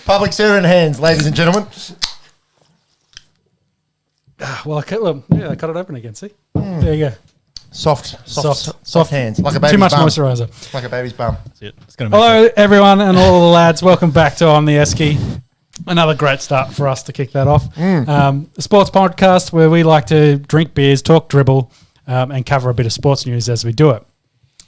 Public servant hands, ladies and gentlemen. Well, I cut it open again. See, there you go. Soft hands, like a baby's Too much bum. moisturiser. Like a baby's bum. That's it. It's gonna make Hello, everyone, and all the lads. Welcome back to On The Esky. Another great start for us to kick that off. A sports podcast where we like to drink beers, talk dribble, and cover a bit of sports news as we do it.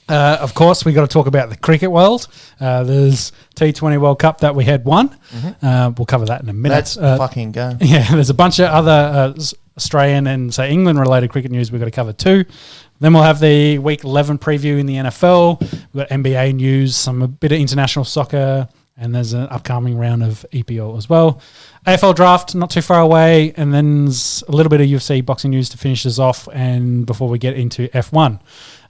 Of course, we got to talk about the cricket world. There's T20 World Cup that we had won. We'll cover that in a minute. Let's fucking go. Yeah, there's a bunch of other Australian and England-related cricket news we've got to cover too. Then we'll have the Week 11 preview in the NFL. We've got NBA news, a bit of international soccer, and there's an upcoming round of EPL as well. AFL Draft, not too far away, and then there's a little bit of UFC boxing news to finish us off, and before we get into F1.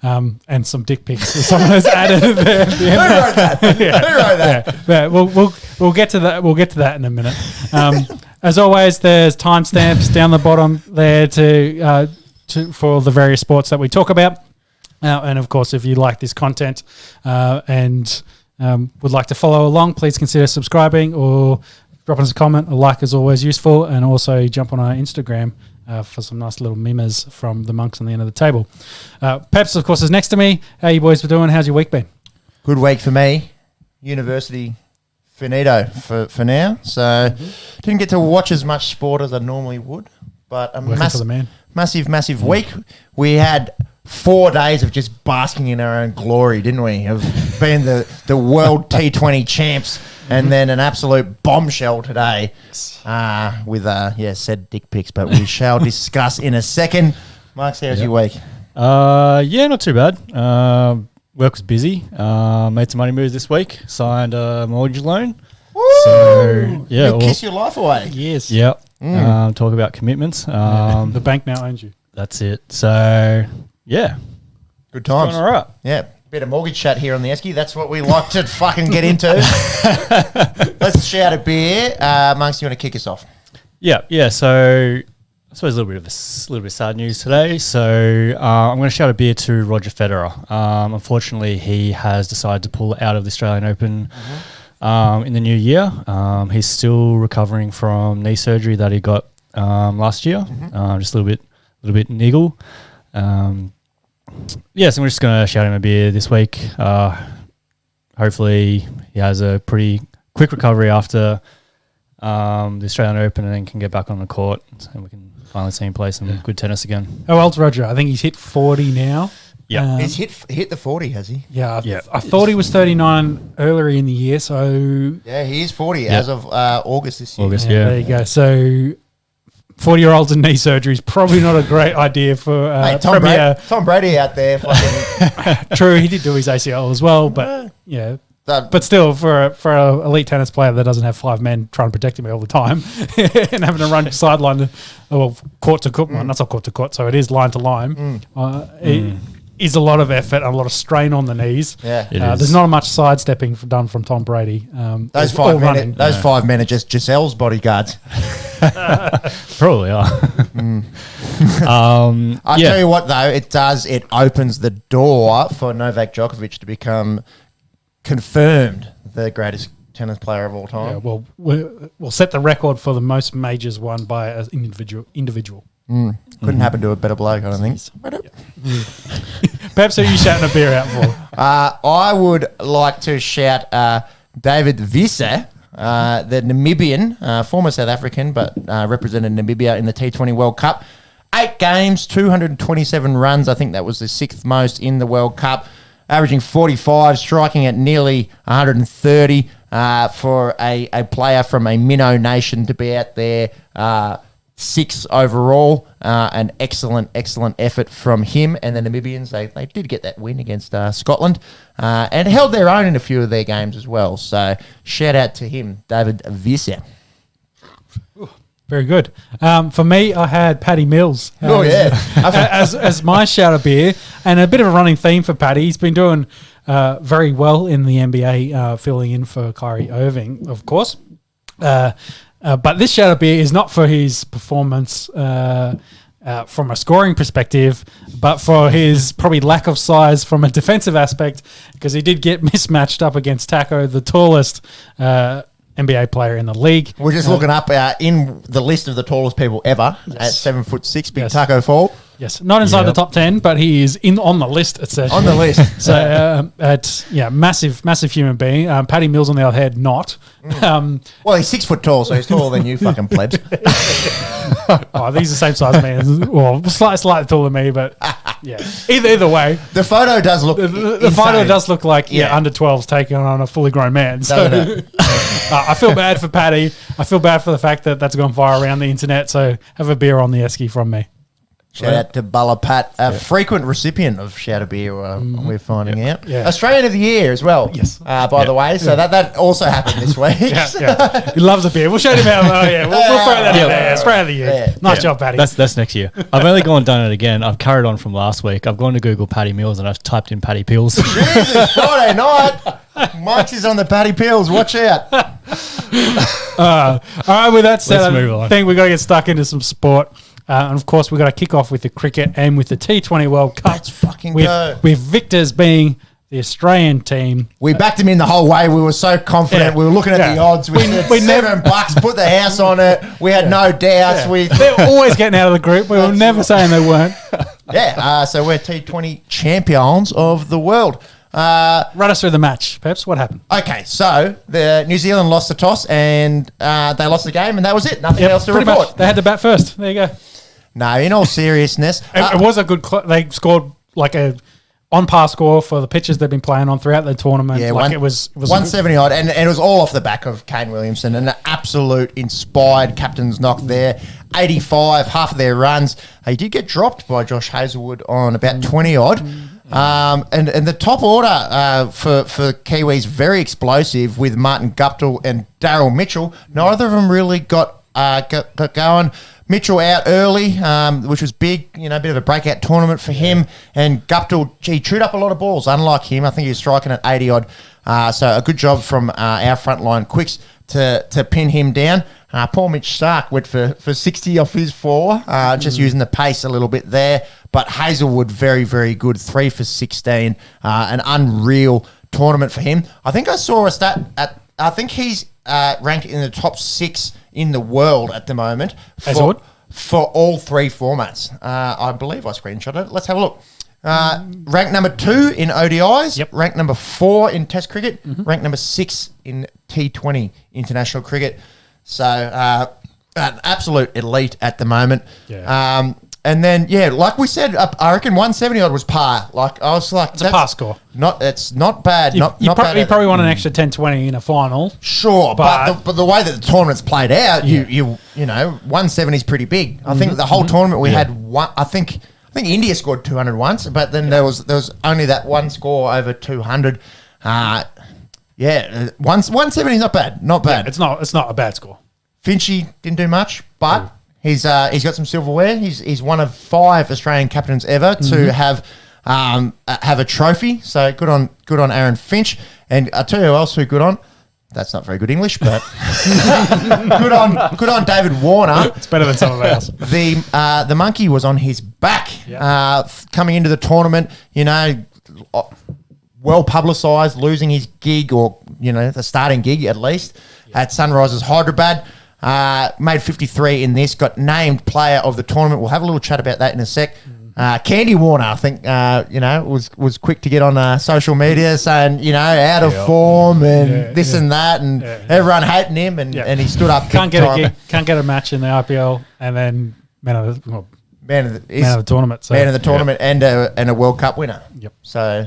And some dick pics. Someone has added there. Who wrote that? Who wrote that? Yeah. We'll get to that. We'll get to that in a minute. As always, there's timestamps down the bottom there for the various sports that we talk about. And of course, if you like this content and would like to follow along, please consider subscribing or dropping us a comment. A like is always useful, and also jump on our Instagram. For some nice little memes from the monks on the end of the table. Peps, of course, is next to me. How you boys doing? How's your week been? Good week for me. University finito for now. So didn't get to watch as much sport as I normally would. But a massive week. We had 4 days of just basking in our own glory, didn't we? Of being the world T20 champs. And then an absolute bombshell today with, said dick pics, but we shall discuss in a second. Mark, how's your week? Yeah, not too bad. Work was busy. Made some money moves this week. Signed a mortgage loan. Woo! So, yeah. You kiss your life away. Yes. Yeah. Talk about commitments. The bank now owns you. That's it. So, yeah. Good times. All right. Yeah. Bit of mortgage chat here on the Esky. That's what we like to fucking get into. Let's shout a beer. Monks, you want to kick us off? Yeah. So I suppose a little bit of sad news today. So I'm going to shout a beer to Roger Federer. Unfortunately, he has decided to pull out of the Australian Open in the new year. He's still recovering from knee surgery that he got last year. Just a little bit niggle. Yes, I'm just going to shout him a beer this week. Hopefully he has a pretty quick recovery after the Australian Open and then can get back on the court and we can finally see him play some good tennis again. How old's Roger? I think he's hit 40 now. Yeah. He's hit the 40, has he? Yeah. I thought he was 39 earlier in the year, so... Yeah, he is 40 as of August this year. There you go. So... 40-year-olds and knee surgery is probably not a great idea for Tom Brady out there. Fucking True, he did do his ACL as well, but but still, for an elite tennis player that doesn't have 5 men trying to protect him all the time and having to run sideline, court to court, well, not court to court, so it is line to line. It is a lot of effort and a lot of strain on the knees. Yeah, there's not much sidestepping done from Tom Brady. Those 5 men are just Giselle's bodyguards. Probably are. I'll tell you what, though, it opens the door for Novak Djokovic to become confirmed the greatest tennis player of all time. Yeah, well, we'll set the record for the most majors won by an individual. Couldn't happen to a better bloke, I don't think. Perhaps who are you shouting a beer out for? I would like to shout David Vise, the Namibian, former South African, but represented Namibia in the T20 World Cup. 8 games, 227 runs. I think that was the 6th most in the World Cup. Averaging 45, striking at nearly 130 for a player from a minnow nation to be out there. 6 overall. An excellent effort from him and the Namibians. They did get that win against Scotland and held their own in a few of their games as well. So shout out to him, David Vise. Very good. For me, I had Paddy Mills. As my shout of beer, and a bit of a running theme for Paddy. He's been doing very well in the NBA, filling in for Kyrie Irving, of course. But this shout of beer is not for his performance from a scoring perspective, but for his probably lack of size from a defensive aspect, because he did get mismatched up against Taco, the tallest NBA player in the league. We're just looking up in the list of the tallest people ever at 7'6", Big Yes. Taco Fall. Yes, not inside the top 10, but he is on the list. It says On the list. So it's massive human being. Paddy Mills on the other hand, not. Well, he's 6 foot tall, so he's taller than you, fucking plebs. He's the same size as me. Well, slightly taller than me, but yeah. Either way, The photo does look the photo does look like under 12s taking on a fully grown man. So I feel bad for Paddy. I feel bad for the fact that that's gone viral around the internet. So have a beer on the Esky from me. Shout out to Bulla Pat, a frequent recipient of Shout a Beer, we're finding out. Yeah. Australian of the Year as well, Yes. by the way. So that also happened this week. He loves a beer. We'll shout him out. Oh, yeah. We'll throw that in there. Spray of the year. Yeah. Nice job, Paddy. That's next year. I've only gone and done it again. I've carried on from last week. I've gone to Google Paddy Mills and I've typed in Paddy Pills. Jesus, Friday night. Mike's is on the Paddy Pills. Watch out. All right, with that said, Let's move on. I think we've got to get stuck into some sport. And of course, we've got to kick off with the cricket and with the T20 World Cup. Let's fucking with, go. With victors being the Australian team. We backed him in the whole way. We were so confident. Yeah. We were looking at Yeah. the odds. We said we never- $7, put the house on it. We had no doubts. They're always getting out of the group. We were never saying they weren't. So we're T20 champions of the world. Run us through the match, Peps. What happened? Okay, so the New Zealand lost the toss and they lost the game, and that was it. Nothing else to pretty report. much. They had to bat first. There you go. No, in all seriousness, It was a good. They scored like a on-par score for the pitches they've been playing on throughout the tournament. yeah, it was 170 odd, and it was all off the back of Kane Williamson, an absolute inspired captain's knock there. 85, half of their runs. He did get dropped by Josh Hazlewood on about 20 odd. And the top order for Kiwis very explosive with Martin Guptill and Daryl Mitchell. Neither of them really got going. Mitchell out early, which was big, a bit of a breakout tournament for him. And Guptill, he chewed up a lot of balls, unlike him. I think he was striking at 80 odd. So a good job from our frontline quicks to pin him down. Poor Mitch Stark went for 60 off his 4, just using the pace a little bit there. But Hazlewood, very, very good, 3 for 16. An unreal tournament for him. I think I saw a stat I think he's ranked in the top 6 in the world at the moment for all 3 formats. I believe I screenshotted it. Let's have a look. Ranked number 2 in ODIs. Yep. Ranked number 4 in Test cricket. Ranked number 6 in T20 international cricket. So an absolute elite at the moment. Yeah. And then like we said, I reckon 170 odd was par. Like I was like, It's a par score. It's not bad. You Bad. probably won an extra 10-20 in a final. Sure, But- but the way that the tournament's played out, you know, 170 is pretty big. I think the whole tournament we had one. I think India scored 200 once, but then there was only that one score over 200. 170 is not bad. Not bad. Yeah, it's not a bad score. Finchy didn't do much, but he's got some silverware. He's one of 5 Australian captains ever to have a trophy. So good on Aaron Finch. And I'll tell you who else who good on. That's not very good English, but good on David Warner. It's better than some of ours. The monkey was on his back coming into the tournament. Well publicised, losing his gig or the starting gig at least at Sunrisers Hyderabad. Made 53 in this. Got named player of the tournament. We'll have a little chat about that in a sec. Candy Warner, I think, was quick to get on social media saying, out of form and this and that, and everyone hating him, and he stood up. Can't get a gig, can't get a match in the IPL, and then man of the tournament. So. Man of the tournament and a World Cup winner. Yep. So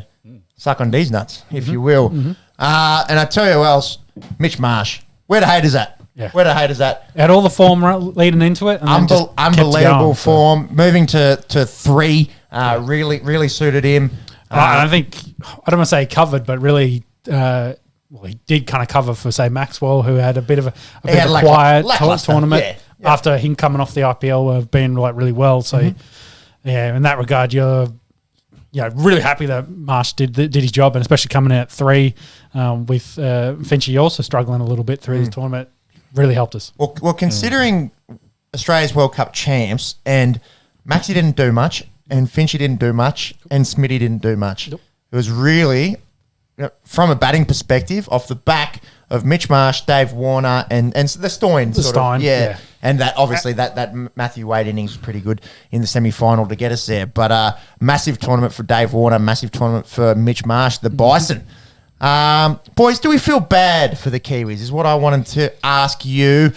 suck on these nuts, if you will. And I tell you who else, Mitch Marsh. Where the haters at? Yeah. Where the haters at? Had all the form leading into it. And then just kept Unbelievable going, form. Moving to 3 really suited him. I think, I don't want to say covered, but really, he did kind of cover for, say, Maxwell, who had a bit of a quiet tournament after him coming off the IPL of being really well. So, in that regard, you're really happy that Marsh did his job, and especially coming in at 3 with Finchy also struggling a little bit through this tournament. Really helped us. Well, considering Australia's World Cup champs, and Maxi didn't do much, and Finchy didn't do much, and Smitty didn't do much. Nope. It was really, from a batting perspective, off the back of Mitch Marsh, Dave Warner, and the Stein. Yeah. And that obviously that Matthew Wade innings was pretty good in the semi-final to get us there. But massive tournament for Dave Warner, massive tournament for Mitch Marsh, the Bison. Boys, do we feel bad for the Kiwis is what I wanted to ask you.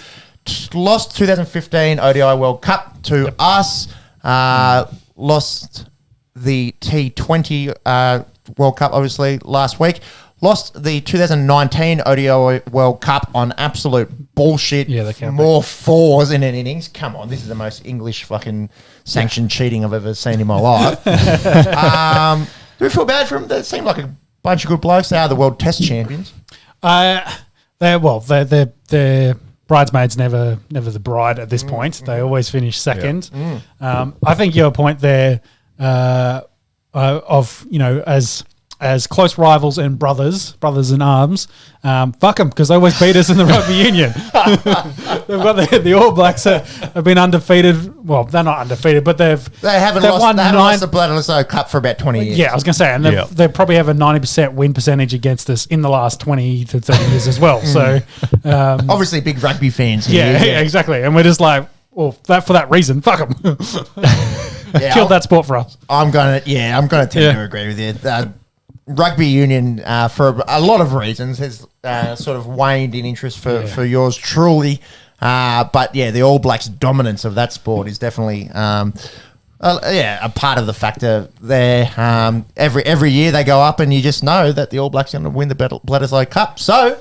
Lost 2015 ODI World Cup to us. Lost the T20 World Cup, obviously, last week. Lost the 2019 ODI World Cup on absolute bullshit. Yeah, they can't more fours in an innings. Come on, this is the most English fucking sanctioned cheating I've ever seen in my life. Do we feel bad for them? They seem like a bunch of good blokes. They are the world test champions. They're bridesmaids never the bride at this point. They always finish second. I think your point there of, you know, as close rivals and brothers in arms, fuck them, because they always beat us in the rugby union. They've got the All Blacks have been undefeated. Well, they're not undefeated, but they haven't lost the Bloodless Cup for about 20 years. Yeah, I was going to say, and they probably have a 90% win percentage against us in the last 20 to 30 years as well. So obviously big rugby fans here. Yeah, exactly. And we're just like, well, for that reason, fuck them. Killed that sport for us. I'm gonna tend to agree with you. Rugby union, for a lot of reasons, has sort of waned in interest for yours truly. But yeah, the All Blacks' dominance of that sport is definitely a part of the factor there. Every year they go up, and you just know that the All Blacks are going to win the Bledisloe Cup. So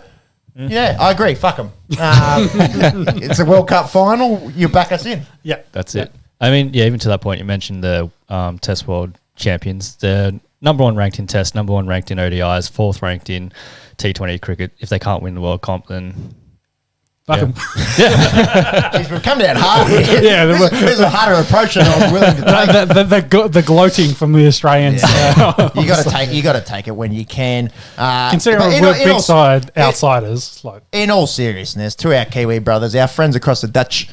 yeah, I agree. Fuck them. It's a World Cup final. You back us in. Yeah, that's it. I mean, yeah, even to that point, you mentioned the Test World Champions. They're number one ranked in Test, number one ranked in ODIs, fourth ranked in T20 cricket. If they can't win the World Comp, then fuck them. Jeez, we've come down hard here. Yeah, there's a harder approach than I was willing to take. The gloating from the Australians. Yeah. You got to take it when you can. Considering we're big side outsiders, like in all seriousness, to our Kiwi brothers, our friends across the Dutch.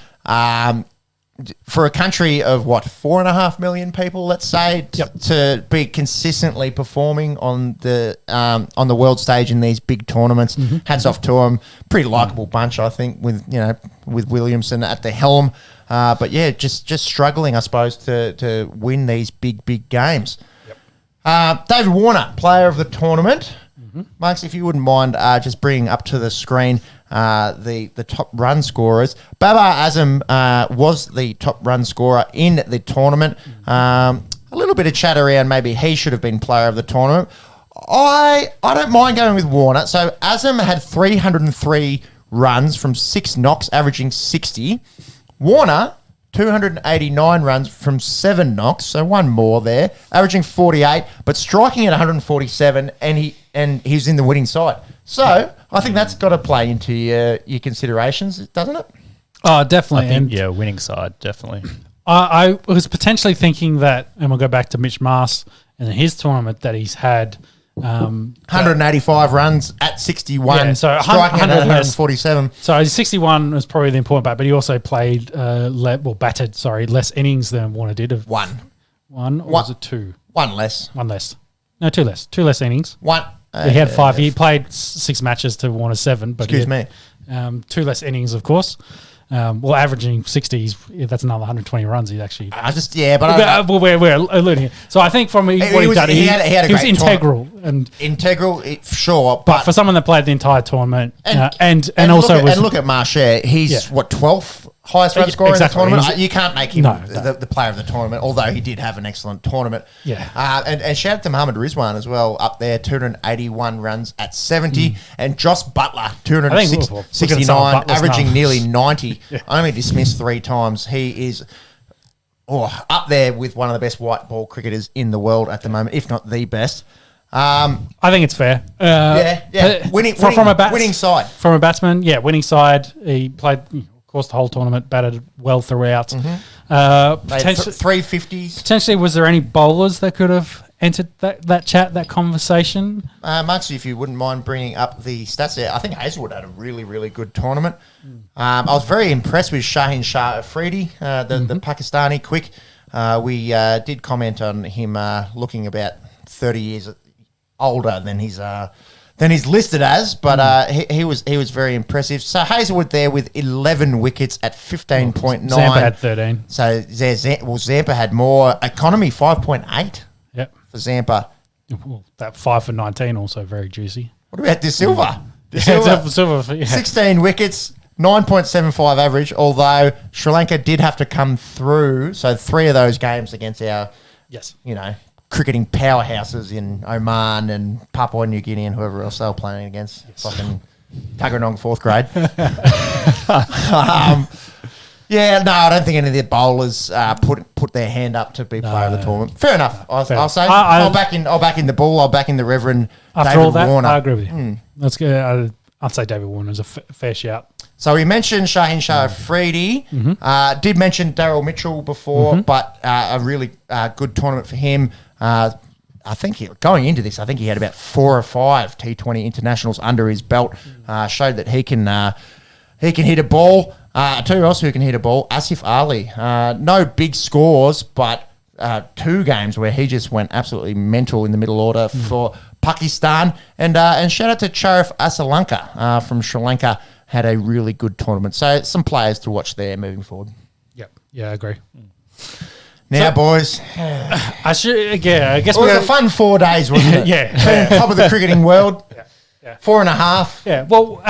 For a country of 4.5 million people, let's say, to be consistently performing on the world stage in these big tournaments, hats off to them. Pretty likable bunch, I think, with Williamson at the helm. But yeah, just struggling, I suppose, to win these big games. David Warner, player of the tournament. Marks, if you wouldn't mind just bringing up to the screen the top run scorers. Babar Azam was the top run scorer in the tournament. A little bit of chat around maybe he should have been player of the tournament. I don't mind going with Warner. So Azam had 303 runs from 6 knocks, averaging 60. Warner, 289 runs from 7 knocks, so one more there, averaging 48, but striking at 147, and he's in the winning side. So I think that's got to play into your considerations, doesn't it? Oh, definitely. I think, winning side, definitely. I was potentially thinking that, and we'll go back to Mitch Marsh and his tournament that he's had. 185 runs at 61, so striking at 147. So 61 was probably the important part, but he also played, batted less innings than Warner did. One, or was it 2? One less. No, 2 less. 2 less innings. One. He had 5. He played 6 matches to Warner's 7. But excuse me. 2 less innings, of course. Averaging 60s, that's another 120 runs. He's actually. We're alluding. So I think from what he's done, he was integral sure. But for someone that played the entire tournament, and look at Marsh, he's 12th highest run scorer in the tournament. You can't make him the player of the tournament, although he did have an excellent tournament. Yeah. And shout out to Mohamed Rizwan as well, up there, 281 runs at 70, and Joss Butler, 269, averaging nearly 90. Only dismissed 3 times. He is up there with one of the best white ball cricketers in the world at the moment, if not the best. I think it's fair. Winning side. From a batsman, winning side. He played, of course, the whole tournament, batted well throughout. Potentially 350s. Potentially, was there any bowlers that could have entered that chat, that conversation? Much, if you wouldn't mind bringing up the stats there. I think Hazelwood had a really, really good tournament. I was very impressed with Shaheen Shah Afridi, the Pakistani quick. We did comment on him looking about 30 years older than his than he's listed as, but he was very impressive. So Hazelwood there with 11 wickets at 15.9. Zampa had 13. So Zampa had more. Economy 5.8 Yep. for Zampa. Well, that 5 for 19 also very juicy. What about De Silva? De Yeah, Silva, yeah. 16 wickets, 9.75 average, although Sri Lanka did have to come through. So 3 of those games against our, Yes. cricketing powerhouses in Oman and Papua New Guinea and whoever else they were playing against. Fucking Tuggeranong 4th grade. I don't think any of the bowlers put their hand up to be player of the tournament. Fair enough. I'll say. I'll back in the Bull. I'll back in the Reverend After David all that, Warner. I agree with you. That's good. I'd say David Warner's a fair shout. So we mentioned Shaheen Shah Afridi. Did mention Daryl Mitchell before, but a really good tournament for him. I think going into this, I think he had about 4 or 5 T20 internationals under his belt. Showed that he can hit a ball. I tell you else who can hit a ball, Asif Ali. No big scores, but 2 games where he just went absolutely mental in the middle order for Pakistan. And shout out to Charif Asalanka from Sri Lanka. Had a really good tournament. So some players to watch there moving forward. Yep. Yeah, I agree. Now, boys, I guess we had a fun 4 days, wasn't it? Yeah. Top of the cricketing world. Yeah. 4.5. Yeah, well,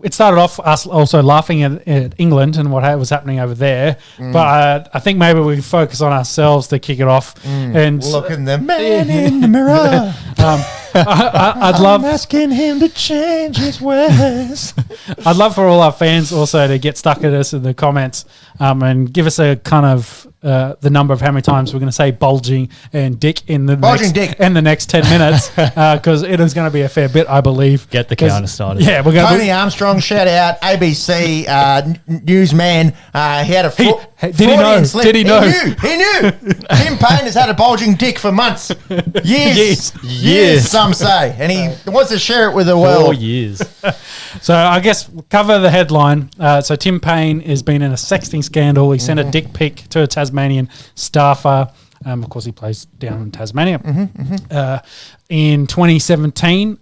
it started off us also laughing at England and what was happening over there, but I think maybe we focus on ourselves to kick it off. And Look at the man in the mirror. I'd love asking him to change his ways. I'd love for all our fans also to get stuck at us in the comments and give us a kind of the number of how many times we're going to say bulging and dick in the next 10 minutes because it is going to be a fair bit, I believe. Get the counter started. Yeah, we're going Tony Armstrong, shout out, ABC newsman. He had a did he know? Slip. Did he know? He knew. Tim Payne has had a bulging dick for months. Years, some say. And he wants to share it with the world. 4 years. So I guess we'll cover the headline. So Tim Payne has been in a sexting scandal. He sent a dick pic to a Tasmanian staffer. Of course, he plays down in Tasmania. In 2017.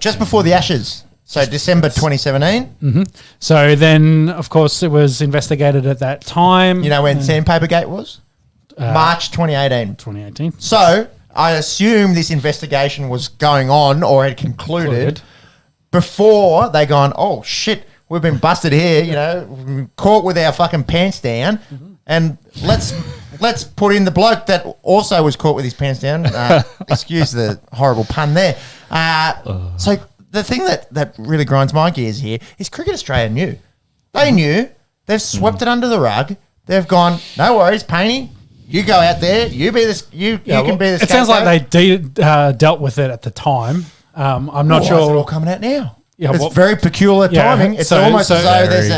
Just before the Ashes. So December 2017. So then, of course, it was investigated at that time. You know when Sandpaper Gate was? March 2018. 2018. So I assume this investigation was going on or had concluded before they gone, oh shit, we've been busted here, caught with our fucking pants down, and let's put in the bloke that also was caught with his pants down. Excuse the horrible pun there. So the thing that really grinds my gears here is Cricket Australia knew. They knew. They've swept it under the rug. They've gone, no worries, Painey. You go out there. You be this. You can be the. It sounds like they dealt with it at the time. I'm not sure. Why is it all coming out now? Yeah, it's very peculiar timing. It's almost as though there's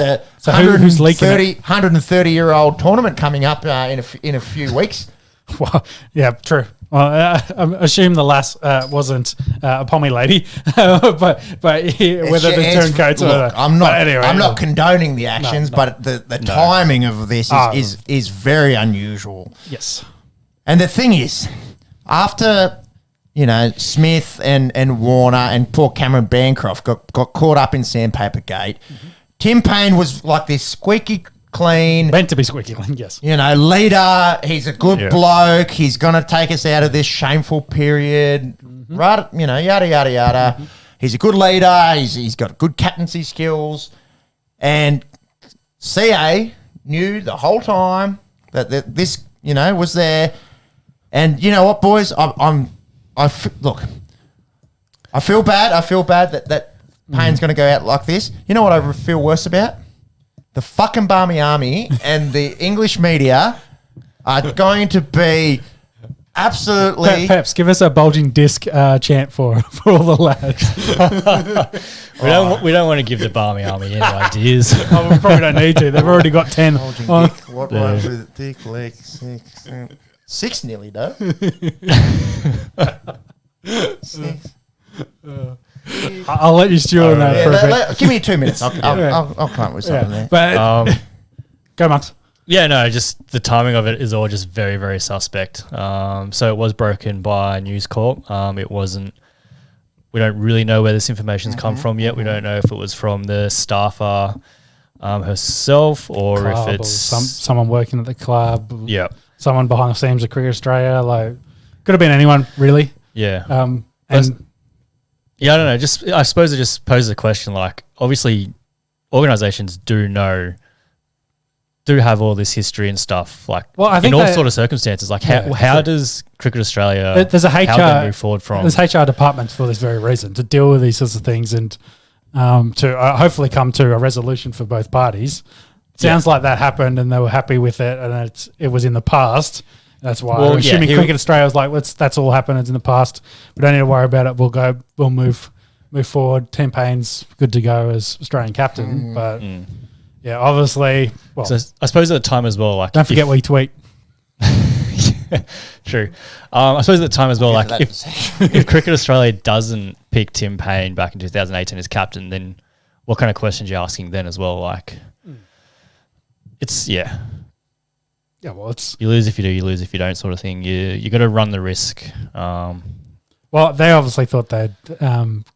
a who's leaking 130-year-old tournament coming up in a few weeks. Well, yeah, true. Well, I assume the last wasn't a pommy lady, but whether the turncoats or look, I'm not condoning the actions, but the timing of this is very unusual. Yes, and the thing is, after Smith and Warner and poor Cameron Bancroft got caught up in Sandpaper Gate, Tim Payne was like this squeaky clean. Meant to be squeaky clean, yes. Leader. He's a good bloke. He's going to take us out of this shameful period. Right, yada, yada, yada. He's a good leader. He's got good captaincy skills. And CA knew the whole time that this, was there. And you know what, boys? I feel bad. I feel bad that Payne's going to go out like this. You know what I feel worse about? The fucking Barmy Army and the English media are going to be absolutely... Peps, give us a bulging disc chant for all the lads. We don't want to give the Barmy Army any ideas. We probably don't need to. They've already got 10. Bulging dick. What rhymes with dick, leg, 6? 6 nearly, though. 6. I'll let you stew on that for a bit. Give me 2 minutes. I'll come up with something there. But go, Max. Yeah, no, just the timing of it is all just very, very suspect. So it was broken by News Corp. It wasn't. we don't really know where this information's come from yet. We don't know if it was from the staffer herself or Club if or it's someone working at the club. Yeah. Someone behind the scenes at Cricket Australia. Like, could have been anyone, really. Yeah. And yeah, I don't know. Just I suppose it just poses a question. Like, obviously, organisations do have all this history and stuff. Like, well, I think in all sort of circumstances. Like, how does Cricket Australia? There's a HR. How do they move forward from? There's HR departments for this very reason, to deal with these sorts of things and to hopefully come to a resolution for both parties. It sounds like that happened and they were happy with it, and it was in the past. That's why I'm assuming Cricket Australia was like, that's all happened. It's in the past. We don't need to worry about it. We'll move forward. Tim Payne's good to go as Australian captain. But yeah, obviously, well, so I suppose at the time as well, like, don't forget what you tweet. True. I suppose at the time as well, like, if Cricket Australia doesn't pick Tim Payne back in 2018 as captain, then what kind of questions are you asking then as well? Like, it's yeah. Yeah, well, it's you lose if you do, you lose if you don't, sort of thing. You got to run the risk. Well, they obviously thought they'd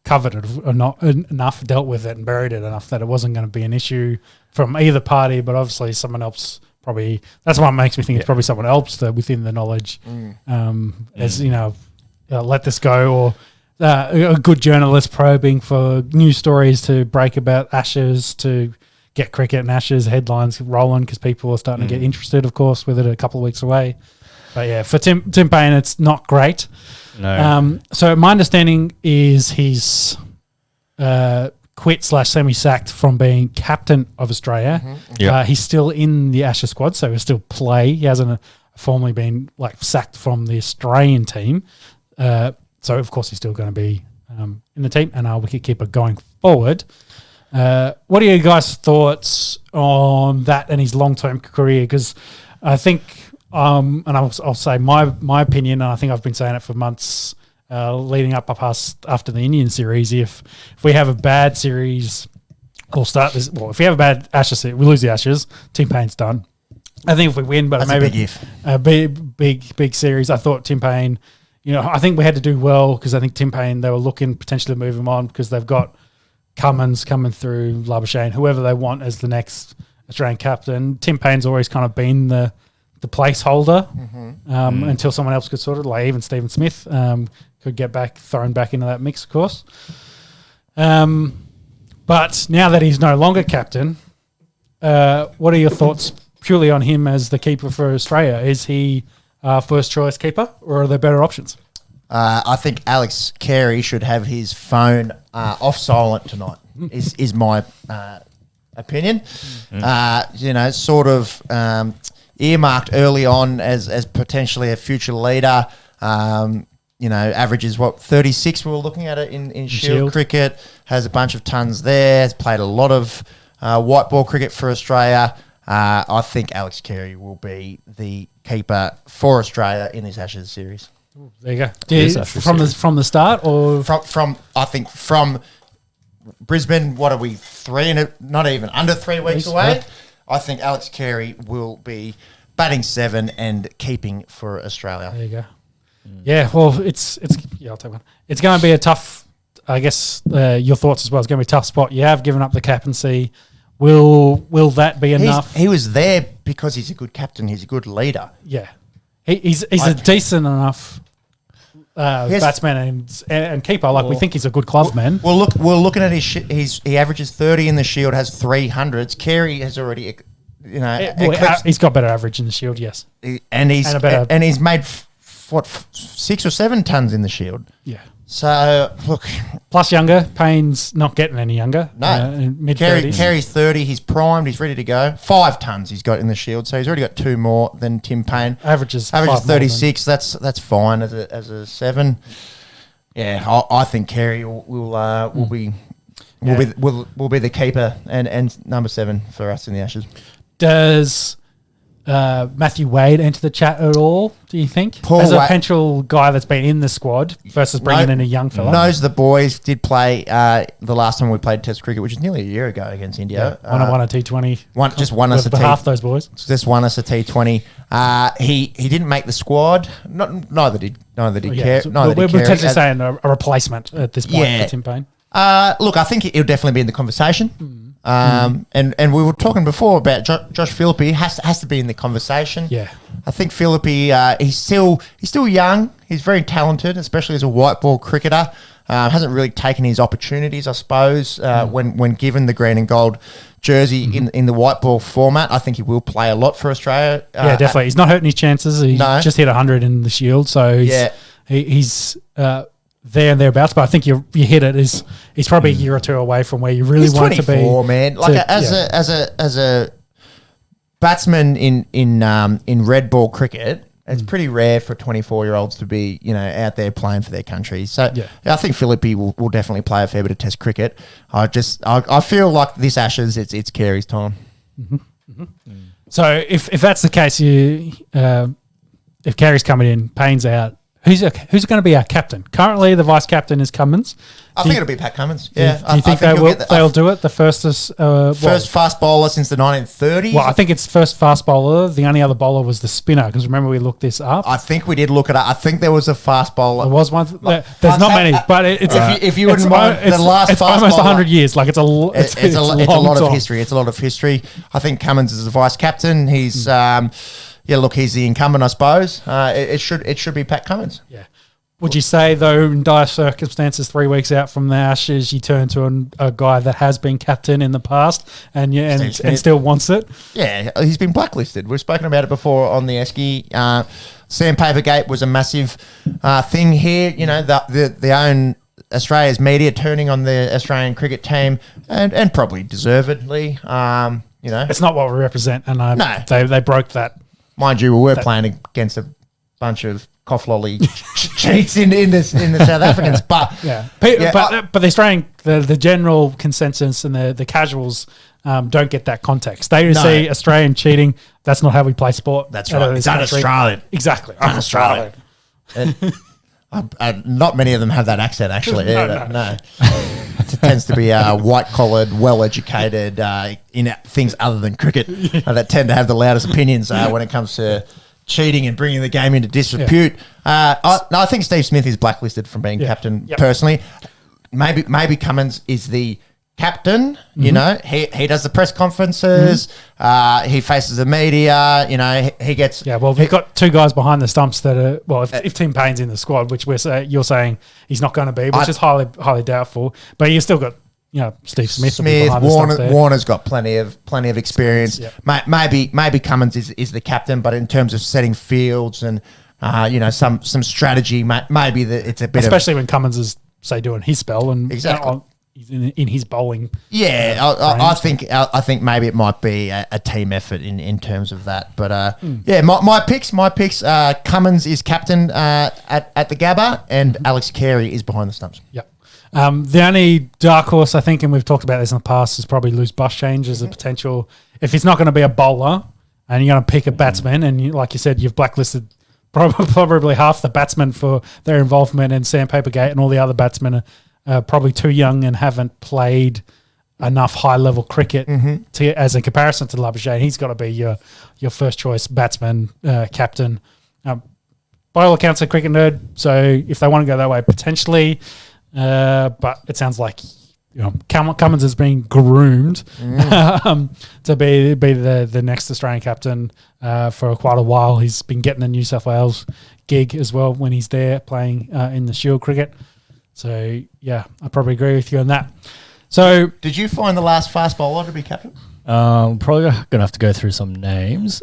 covered it or not enough, dealt with it and buried it enough that it wasn't going to be an issue from either party, but obviously someone else probably, that's what makes me think it's probably someone else that within the knowledge as, let this go, or a good journalist probing for news stories to break about Ashes to get cricket and Ashes headlines rolling because people are starting to get interested, of course, with it a couple of weeks away. But yeah, for Tim Payne, it's not great. No. So my understanding is he's quit / semi-sacked from being captain of Australia. Yep. He's still in the Ashes squad, so he'll still play. He hasn't formally been sacked from the Australian team. So of course he's still going to be in the team and our wicketkeeper going forward. What are your guys' thoughts on that and his long-term career? Because I think, and I'll say my opinion, and I think I've been saying it for months leading up past after the Indian series. If we have a bad series, if we have a bad Ashes series, we lose the Ashes, Tim Payne's done. I think if we win, but that's maybe a big series, I thought Tim Payne, I think we had to do well because I think Tim Payne, they were looking potentially to move him on because they've got Cummins coming through, Labuschagne, whoever they want as the next Australian captain. Tim Payne's always kind of been the placeholder until someone else could sort of, like even Stephen Smith could get thrown back into that mix, of course. But now that he's no longer captain, what are your thoughts purely on him as the keeper for Australia? Is he first choice keeper or are there better options? I think Alex Carey should have his phone off silent tonight. Is my opinion. Sort of earmarked early on as potentially a future leader. Averages 36. We were looking at it in Shield cricket. Has a bunch of tons there. Has played a lot of white ball cricket for Australia. I think Alex Carey will be the keeper for Australia in this Ashes series. There you go. From the start, or from Brisbane. What are we not even under 3 weeks away? Right. I think Alex Carey will be batting 7 and keeping for Australia. There you go. Yeah, well, I'll take one. It's going to be a tough. I guess your thoughts as well. It's going to be a tough spot. You have given up the captaincy. Will that be enough? He was there because he's a good captain. He's a good leader. Yeah. He's a decent enough batsman and keeper. We think he's a good clubman. We're looking at he averages 30 in the Shield, has 300s. Carey has already, he's got better average in the Shield, yes. And he's made 6 or 7 tons in the Shield. Yeah. So look, plus younger. Payne's not getting any younger. No, mid-30s. Carey's 30. He's primed. He's ready to go. 5 tons he's got in the Shield, so he's already got 2 more than Tim Payne. Averages 36. That's fine as a 7. Yeah, I think Carey will be the keeper and number 7 for us in the Ashes. Matthew Wade enter the chat at all, do you think? Paul As a Wade- potential guy that's been in the squad versus bringing in a young fella. Knows the boys, did play the last time we played Test cricket, which is nearly a year ago against India. Won a T20. Just won us a half those boys. Just won us a T20. He didn't make the squad. Neither did Care. We're potentially saying a replacement at this point for Tim Payne. Look, I think he'll definitely be in the conversation. And we were talking before about Josh Philippe. Has to be in the conversation. Yeah, I think Philippe. He's still young. He's very talented, especially as a white ball cricketer. Hasn't really taken his opportunities, I suppose, when given the green and gold jersey in the white ball format. I think he will play a lot for Australia. Yeah, definitely. He's not hurting his chances. He just hit 100 in the Shield, so he's there and thereabouts. But I think you hit it. He's probably a year or two away from where you really want to be. 24, man. Like as a batsman in red ball cricket, it's pretty rare for 24-year-olds to be, out there playing for their country. So I think Philippe will definitely play a fair bit of Test cricket. I feel like this Ashes, it's Carey's time. So if that's the case, if Carey's coming in, Payne's out, who's going to be our captain? Currently, the vice captain is Cummins. I think it'll be Pat Cummins. Yeah, Do you think they'll do it? The first fast bowler since the 1930s. Well, I think it's first fast bowler. The only other bowler was the spinner, because remember we looked this up. I think we did look it up. I think there was a fast bowler. There was one. There's not many, but it's if you wouldn't mind, the last it's fast almost bowler, 100 years. Like it's a lot of history. It's a lot of history. I think Cummins is the vice captain. He's he's the incumbent, I suppose. It should be Pat Cummins. Yeah. Would you say, though, in dire circumstances, 3 weeks out from the Ashes, you turn to a guy that has been captain in the past and still wants it? Yeah, he's been blacklisted. We've spoken about it before on the Esky. Sandpapergate was a massive thing here. The own Australia's media turning on the Australian cricket team and probably deservedly. It's not what we represent, and they broke that. Mind you, we were playing against a bunch of cough lolly cheats in the South Africans, but but the Australian the general consensus and the casuals don't get that context. They see Australian cheating. That's not how we play sport. That's right. It's un-Australian. Exactly. Un-Australian. Not many of them have that accent, actually. No. It tends to be white-collared, well-educated in things other than cricket that tend to have the loudest opinions when it comes to cheating and bringing the game into disrepute. I think Steve Smith is blacklisted from being captain personally. Maybe Cummins is the captain. He does the press conferences. He faces the media. He gets. Yeah, well, we've got two guys behind the stumps that are. Well, if Tim Payne's in the squad, which you're saying he's not going to be, which is highly doubtful. But you've still got. Steve Smith Warner's got plenty of experience. Yep. Maybe Cummins is the captain, but in terms of setting fields and some strategy, maybe it's a bit especially when Cummins is doing his spell and exactly he's in his bowling. Yeah, I think maybe it might be a team effort in terms of that. But my picks. Cummins is captain at the Gabba, and Alex Carey is behind the stumps. Yep. The only dark horse, I think, and we've talked about this in the past, is probably Loose Bus Change as a potential. If it's not going to be a bowler and you're going to pick a batsman, and like you said, you've blacklisted probably half the batsmen for their involvement in Sandpapergate, and all the other batsmen are probably too young and haven't played enough high-level cricket as a comparison to Labuschagne. He's got to be your first-choice batsman, captain. By all accounts, a cricket nerd, so if they want to go that way, potentially... but it sounds like Cummins is being groomed to be the next Australian captain for quite a while. He's been getting the New South Wales gig as well when he's there playing in the Shield cricket. So I probably agree with you on that. So did you find the last fast bowler to be captain? Probably gonna have to go through some names.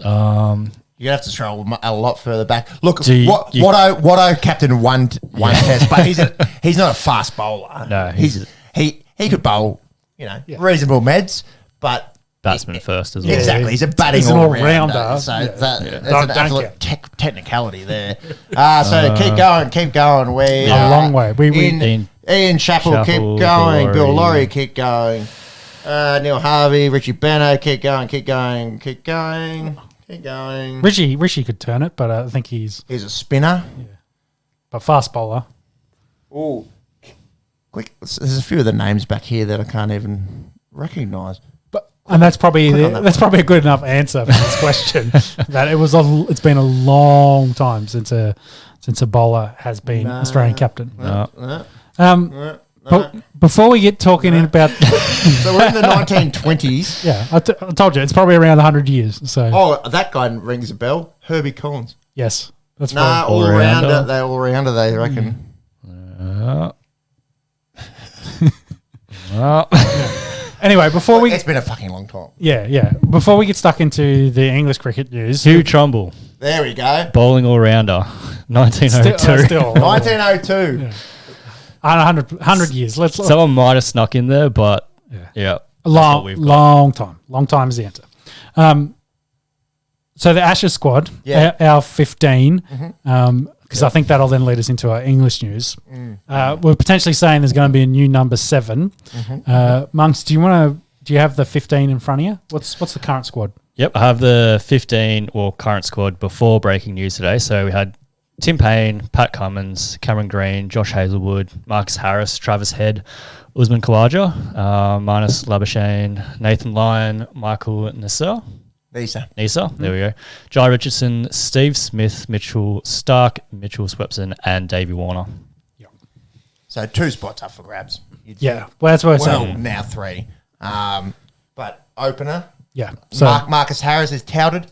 You're going to have to scroll a lot further back. Look, Watto captain one test, but he's not a fast bowler. No, he could bowl, reasonable meds, but batsman first as well. Exactly, he's a batting all-rounder. So that's an absolute technicality there. So keep going. A long way. Ian Chappell, keep going. Bill Laurie, keep going. Neil Harvey, Richie Beno, keep going. Keep going. Rishi could turn it, but I think he's He's a spinner. a fast bowler. Oh, quick! There's a few of the names back here that I can't even recognise. And that's probably a good enough answer for this question. That it's been a long time since a bowler has been Australian captain. But before we get talking about, So we're in the 1920s. yeah, I told you it's probably around 100 years. So Oh, that guy rings a bell. Herbie Collins. yes, that's Nah, probably, all-rounder. They're all-rounder, they reckon. Anyway, before we It's been a fucking long time. before we get stuck into the English cricket news, Hugh Trumbull, There we go. bowling all-rounder, 1902. still 1902. Yeah. 100 years. Let's Someone might have snuck in there, but yeah. a long time. Long time is the answer. So the Ashes squad, our 15, because I think that'll then lead us into our English news. We're potentially saying there's going to be a new number 7. Monks, do you have the 15 in front of you? What's the current squad? Yep, I have the 15 or current squad before breaking news today. So we had Tim Payne, Pat Cummins, Cameron Green, Josh Hazlewood, Marcus Harris, Travis Head, Usman Khawaja, Marnus Labuschagne, Nathan Lyon, Michael Nisa, there we go. Jai Richardson, Steve Smith, Mitchell Stark, Mitchell Swepson, and Davey Warner. Yep. So 2 spots up for grabs. Yeah, well, that's what I said. Now 3. But opener, Yeah. So Marcus Harris is touted.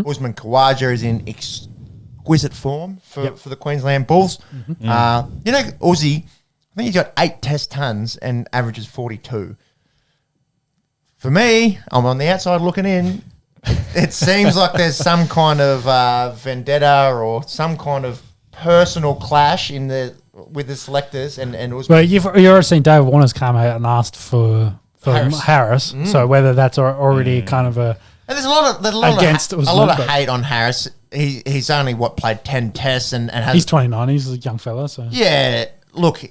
Usman Khawaja is in exquisite form for the Queensland Bulls. Aussie, I think he's got 8 test tons and averages 42. For me, I'm on the outside looking in. It seems like there's some kind of vendetta or some kind of personal clash with the selectors and Usman. well, you've already seen David Warner's come out and asked for Harris. So whether that's already kind of a And there's a lot of hate on Harris. He's only played 10 tests and has. He's 29. He's a young fella. So Yeah, look,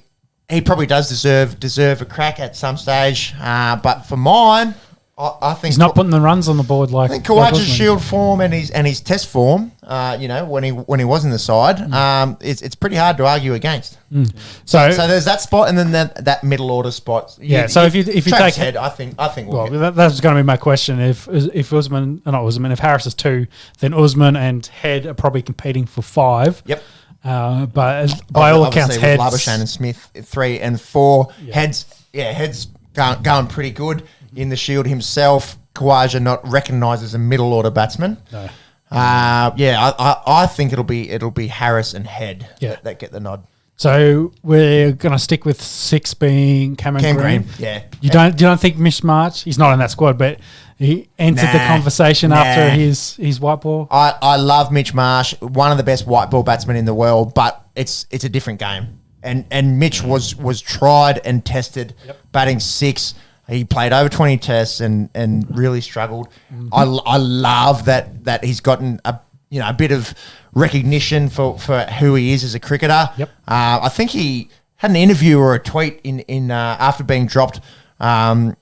he probably does deserve a crack at some stage. But for mine, I think he's not putting the runs on the board like. I think Khawaja's Shield form and his Test form, when he was in the side, it's pretty hard to argue against. So there's that spot, and then that middle order spot. So if you take Head, I think that's going to be my question. If Harris is 2, then Usman and Head are probably competing for 5. Yep. But by all accounts, Heads, Labuschagne and Smith 3 and 4. Heads going pretty good in the Shield himself. Khawaja not recognised as a middle order batsman. No. I think it'll be Harris and Head that get the nod. So we're going to stick with 6 being Cameron Green. Yeah. You don't think Mish March? He's not in that squad, but he entered the conversation after his white ball. I love Mitch Marsh, one of the best white ball batsmen in the world, but it's a different game. And Mitch was tried and tested, batting 6. He played over 20 tests and really struggled. I love that he's gotten a bit of recognition for who he is as a cricketer. Yep. I think he had an interview or a tweet in after being dropped, from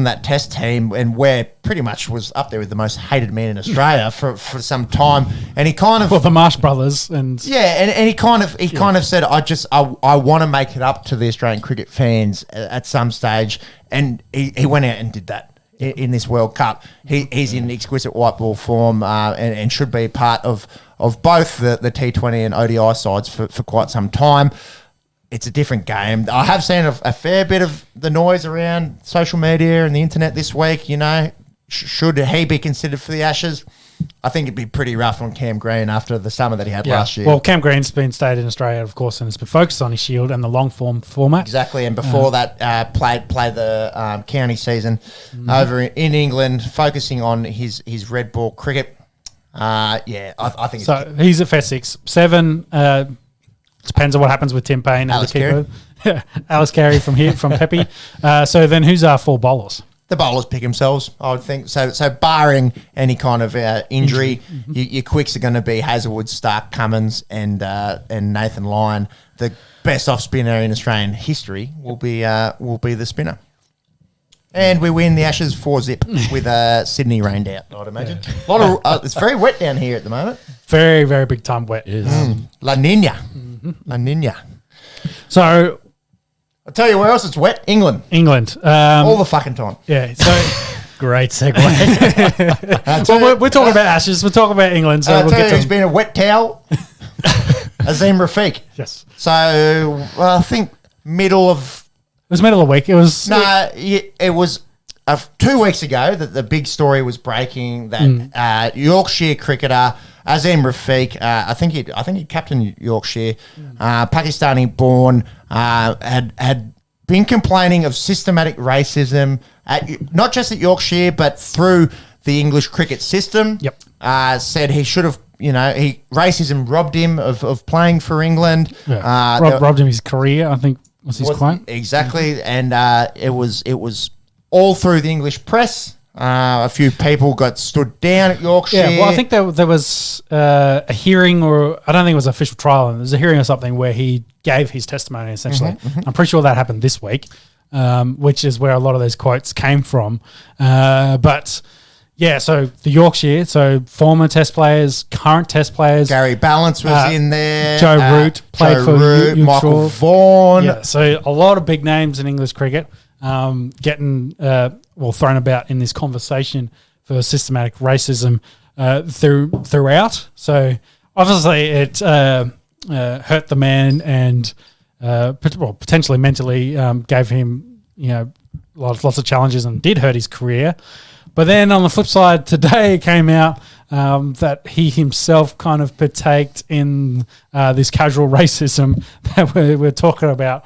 that Test team, and where pretty much was up there with the most hated man in Australia for some time. And he kind of the Marsh brothers and he kind of said, I want to make it up to the Australian cricket fans at some stage, and he went out and did that in this World Cup. He's in exquisite white ball form and should be part of both the T20 and ODI sides for quite some time. It's a different game. I have seen a fair bit of the noise around social media and the internet this week. Should he be considered for the Ashes? I think it'd be pretty rough on Cam Green after the summer that he had last year. Well, Cam Green's stayed in Australia, of course, and has been focused on his Shield and the long form format. Exactly, and before that, played the county season over in England, focusing on his red ball cricket. I think so. He's at fair 6, 7. Depends on what happens with Tim Payne and the keeper. Alice Carey from Pepe. So then who's our 4 bowlers? The bowlers pick themselves, I would think. So barring any kind of injury, your quicks are going to be Hazlewood, Stark, Cummins, and Nathan Lyon. The best off spinner in Australian history will be the spinner. And we win the Ashes 4-0 with Sydney rained out, I'd imagine. A lot of it's very wet down here at the moment. Very, very big time wet. It is. La Nina. La Nina. So I'll tell you where else it's wet. England. All the fucking time. Yeah. So Great segue. well, we're talking about Ashes. We're talking about England. So we'll get to who's been a wet towel. Azim Rafiq. Yes. So I think middle of It was middle of the week. It was it was 2 weeks ago that the big story was breaking that Yorkshire cricketer Azim Rafiq, I think he captained Yorkshire, Pakistani born, had been complaining of systematic racism not just at Yorkshire but through the English cricket system. Yep. Said he should have. Racism robbed him of playing for England. Yeah. Robbed him his career, I think was his quote. Exactly. And it was all through the English press. A few people got stood down at Yorkshire. Yeah, well, I think there was a hearing, or I don't think it was an official trial. There was a hearing or something where he gave his testimony, essentially. I'm pretty sure that happened this week, which is where a lot of those quotes came from. But... yeah, so the Yorkshire, so former Test players, current Test players. Gary Balance was in there. Joe Root played for Root, Michael Vaughan. Yeah, so a lot of big names in English cricket getting thrown about in this conversation for systematic racism throughout. So obviously it hurt the man and potentially mentally gave him lots of challenges and did hurt his career. But then on the flip side, today it came out that he himself kind of partaked in this casual racism that we're talking about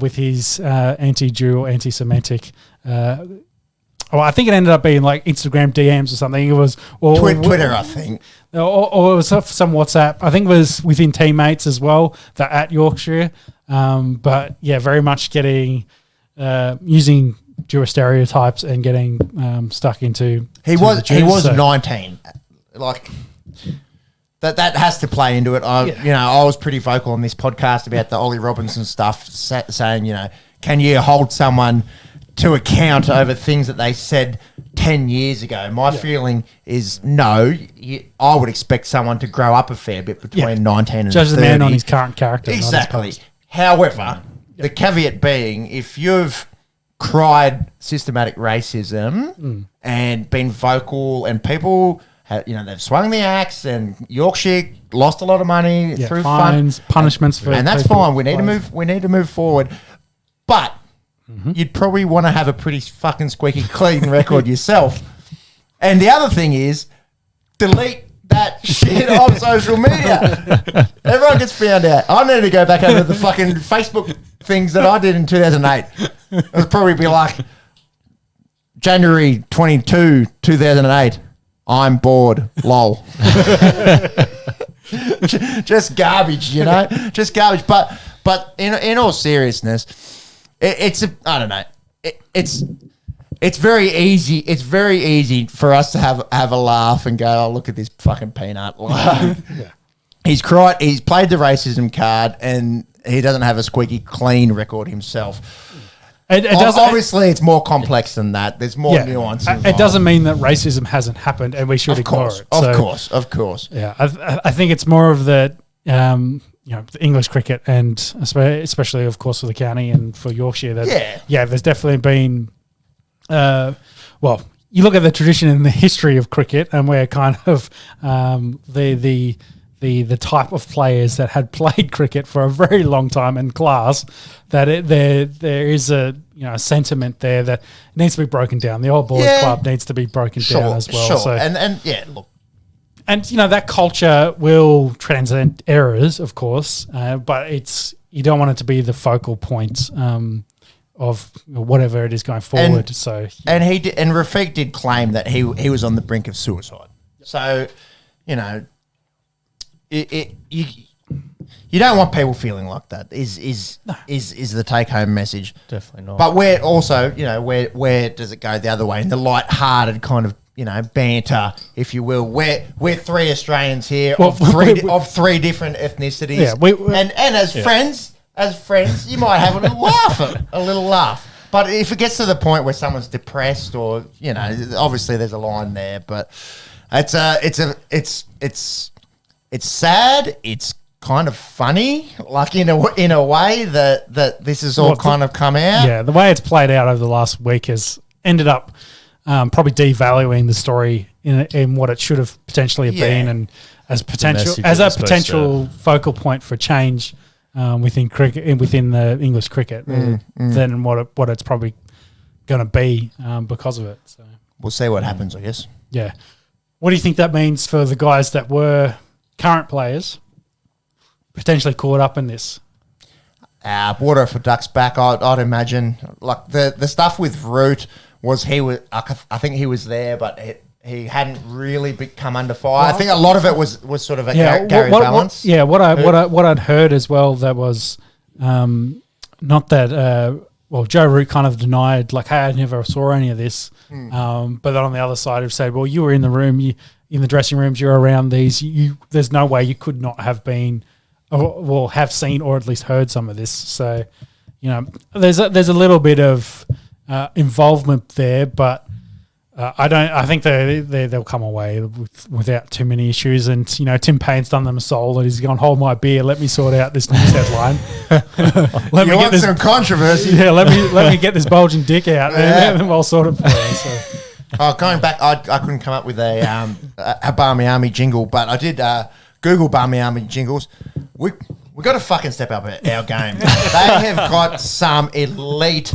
with his anti-Jew or anti-Semitic. I think it ended up being like Instagram DMs or something. It was Twitter, I think. Or it was some WhatsApp. I think it was within teammates as well that at Yorkshire. But yeah, very much getting using Jewish stereotypes and getting stuck into. He was 19. Like that has to play into it. I was pretty vocal on this podcast about the Ollie Robinson stuff, saying can you hold someone to account over things that they said 10 years ago? My feeling is no. I would expect someone to grow up a fair bit between 19 and 30. Judge the man on his current character. Exactly. However, the caveat being, if you've cried systematic racism and been vocal, and people they've swung the axe, and Yorkshire lost a lot of money through fines, punishments for, and that's fine. We need to move forward, but you'd probably want to have a pretty fucking squeaky clean record yourself. And the other thing is, delete that shit off social media. Everyone gets found out. I need to go back over the fucking Facebook things that I did in 2008. It would probably be like January 22, 2008. I'm bored. Lol. Just garbage, just garbage. But in all seriousness, I don't know. It's very easy. It's very easy for us to have a laugh and go, oh, look at this fucking peanut. He's cried. He's played the racism card, and he doesn't have a squeaky clean record himself. Obviously, it's more complex than that. There's more nuance. It doesn't mean that racism hasn't happened, and we should ignore it. Of course. Yeah, I think it's more of the the English cricket, and especially, of course, for the county and for Yorkshire. There's definitely been. You look at the tradition and the history of cricket, and we're kind of the type of players that had played cricket for a very long time in class, that there is a sentiment there that needs to be broken down. The old boys club needs to be broken down as well. Sure. So, look. And that culture will transcend errors, of course, but you don't want it to be the focal point of whatever it is going forward. And Rafiq did claim that he was on the brink of suicide. So, you don't want people feeling like that. Is the take home message? Definitely not. But where also, where does it go the other way? In the light-hearted kind of banter, if you will. We're three Australians here of three different ethnicities. Yeah, and as friends, you might have a little laugh. But if it gets to the point where someone's depressed, or obviously there's a line there. But it's sad. It's kind of funny, like in a way that this has all kind of come out. Yeah, the way it's played out over the last week has ended up probably devaluing the story in what it should have potentially been, and as a potential focal point for change within cricket, within the English cricket, than what it's probably going to be because of it. So we'll see what happens, I guess. Yeah. What do you think that means for the guys that were current players potentially caught up in this? Water for ducks back, I'd imagine. Like the stuff with Root was I think he was there, but he hadn't really come under fire. I think a lot of it was sort of a Gary balance. What I'd heard as well, that was not that. Joe Root kind of denied, like, hey, I never saw any of this. But then on the other side, have said, well, you were in the room, in the dressing rooms, you're around these. There's no way you could not have been, or have seen, or at least heard some of this. So, there's a little bit of involvement there, but I think they'll come away without too many issues. And Tim Payne's done them a soul, and he's gone, hold my beer, let me sort out this news headline. let me get some controversy. Yeah, let me get this bulging dick out, and then we'll sort it for you. So. Going back, I couldn't come up with a Barmy Army jingle, but I did Google Barmy Army jingles. We got to fucking step up our game. They have got some elite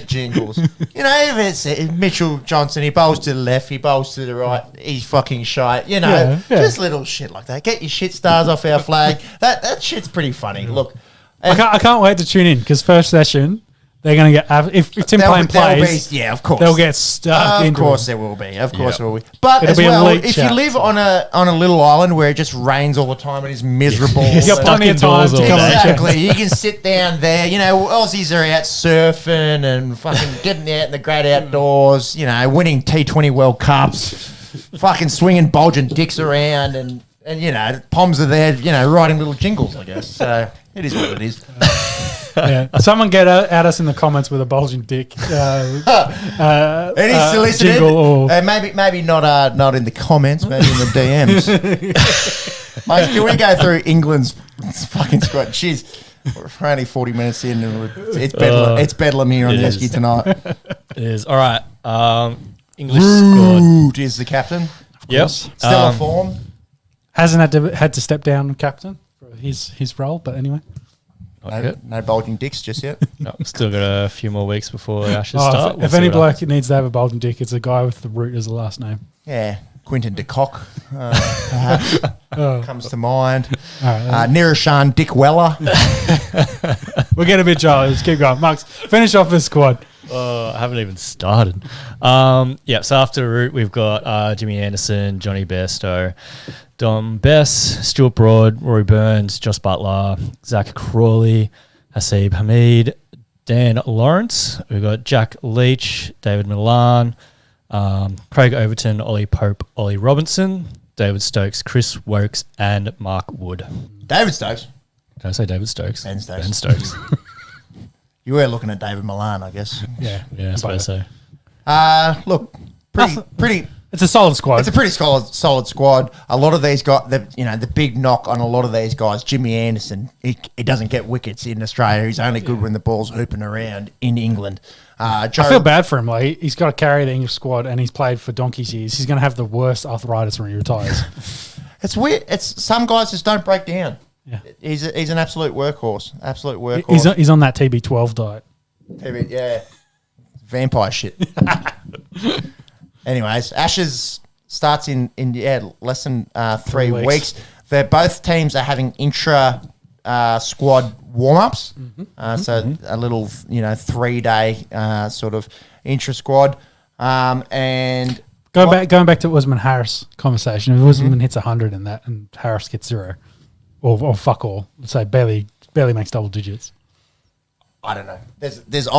jingles. If it's Mitchell Johnson, he bowls to the left, he bowls to the right, he's fucking shite. Just little shit like that. Get your shit stars off our flag. That shit's pretty funny. Look, I can't wait to tune in, because first session they're going to get, if Tim Payne plays, of course they'll get stuck. Of course there will be. Of course there will be. But as well, if you live on a little island where it just rains all the time and is miserable, you've got plenty of time to come. Exactly. You can sit down there. Aussies are out surfing and fucking getting out in the great outdoors. Winning T20 World Cups, fucking swinging bulging dicks around, and Poms are there. Writing little jingles, I guess. So it is what it is. Yeah. Someone get at us in the comments with a bulging dick. Any solicited? Jingle or maybe not in the comments, maybe in the DMs. Mate, can we go through England's fucking squad? Jeez, we're only 40 minutes in, and it's bedlam here on the Esky tonight. It is. All right. English squad is the captain. Yep. Still on form. Hasn't had to step down captain for his role, but anyway. No bulging dicks just yet. No, still got a few more weeks before the Ashes start. If any bloke needs to have a bulging dick, it's a guy with the Root as the last name. Yeah, Quinton de Kock perhaps comes to mind. Nirashan Dick Weller. We're getting a bit jolly. Let's keep going. Marks, finish off this squad. I haven't even started. So after Root, we've got Jimmy Anderson, Johnny Bairstow, Dom Bess, Stuart Broad, Rory Burns, Josh Butler, Zach Crawley, Hasib Hamid, Dan Lawrence. We've got Jack Leach, David Milan, Craig Overton, Ollie Pope, Ollie Robinson, David Stokes, Chris Wokes, and Mark Wood. David Stokes? Did I say David Stokes? Ben Stokes. Ben Stokes. You were looking at David Milan, I guess. Yeah, I suppose so. Look, pretty. It's a solid squad. It's a pretty solid squad. A lot of these guys, the big knock on a lot of these guys, Jimmy Anderson, he doesn't get wickets in Australia. He's only good when the ball's hooping around in England. I feel bad for him. Like, he's got to carry the English squad, and he's played for donkey's years. He's going to have the worst arthritis when he retires. It's weird. Some guys just don't break down. Yeah, he's an absolute workhorse. Absolute workhorse. He's on that TB12 diet. Yeah, vampire shit. Anyways, Ashes starts in less than 3 weeks. Both teams are having intra squad warm ups. So a little 3-day sort of intra squad. And going back to Usman Harris conversation. If Usman hits 100 in that, and Harris gets 0, or fuck all, let's say barely makes double digits. I don't know. There's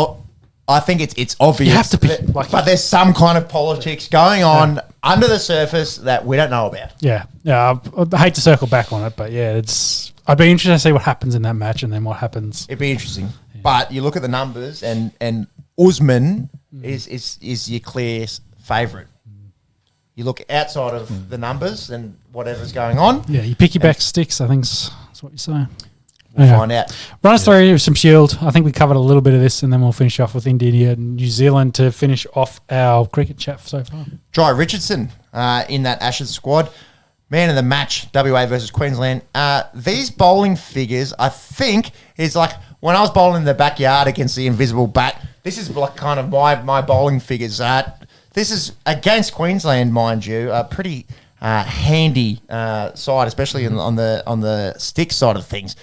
I think it's obvious. You have to pick, but there's some kind of politics going on under the surface that we don't know about. Yeah. I hate to circle back on it, but I'd be interested to see what happens in that match, and then what happens. It'd be interesting. Yeah. But you look at the numbers, and Usman is your clear favourite. You look outside of the numbers and whatever's going on. Yeah, you pick your back sticks, I think that's what you say. We'll find out. Run us through some Shield. I think we covered a little bit of this, and then we'll finish off with India and New Zealand to finish off our cricket chat so far. Jai Richardson in that Ashes squad. Man of the match, WA versus Queensland. These bowling figures, I think, is like when I was bowling in the backyard against the invisible bat, this is like kind of my bowling figures. This is against Queensland, mind you, a pretty handy side, especially on the stick side of things.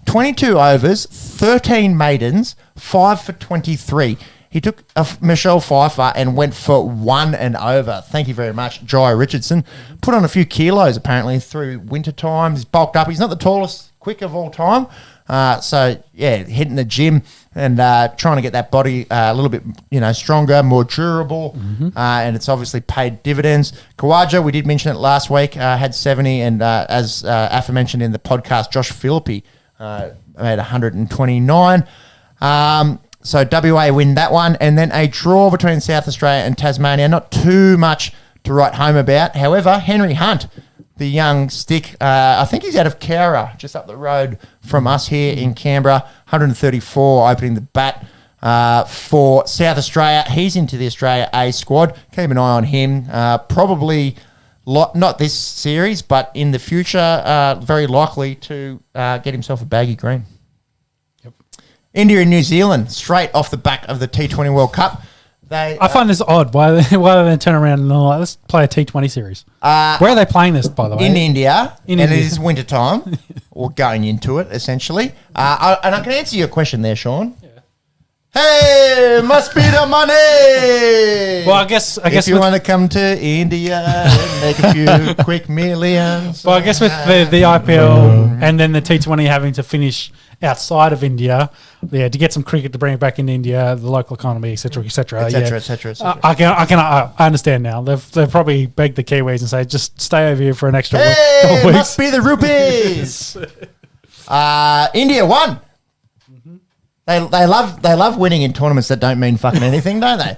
22 overs, 13 maidens, 5 for 23. He took Michelle Pfeiffer and went for 1 and over. Thank you very much, Jai Richardson. Put on a few kilos, apparently, through winter time. He's bulked up. He's not the tallest quick of all time. So, yeah, hitting the gym and trying to get that body a little bit, stronger, more durable. And it's obviously paid dividends. Kawaja, we did mention it last week, had 70. And as aforementioned in the podcast, Josh Philippi made 129. So WA win that one, and then a draw between South Australia and Tasmania. Not too much to write home about. However, Henry Hunt, the young stick, I think he's out of Cowra, just up the road from us here in Canberra. 134 opening the bat for South Australia. He's into the Australia A squad. Keep an eye on him. Probably not this series, but in the future, very likely to get himself a baggy green. India and New Zealand, straight off the back of the T20 World Cup. I find this odd. Why do they turn around and like, let's play a T20 series? Where are they playing this, by the way? In India. It is winter time, or going into it, essentially. And I can answer your question there, Sean. Yeah. Hey, must be the money. Well, I guess if you want to come to India and make a few quick millions. Well, I guess with the IPL and then the T20 having to finish outside of India, to get some cricket to bring it back in India, the local economy, etc., etc., etc. I understand now. They've probably begged the Kiwis and say, just stay over here for an extra couple weeks. Must be the rupees. India won. They love winning in tournaments that don't mean fucking anything, don't they?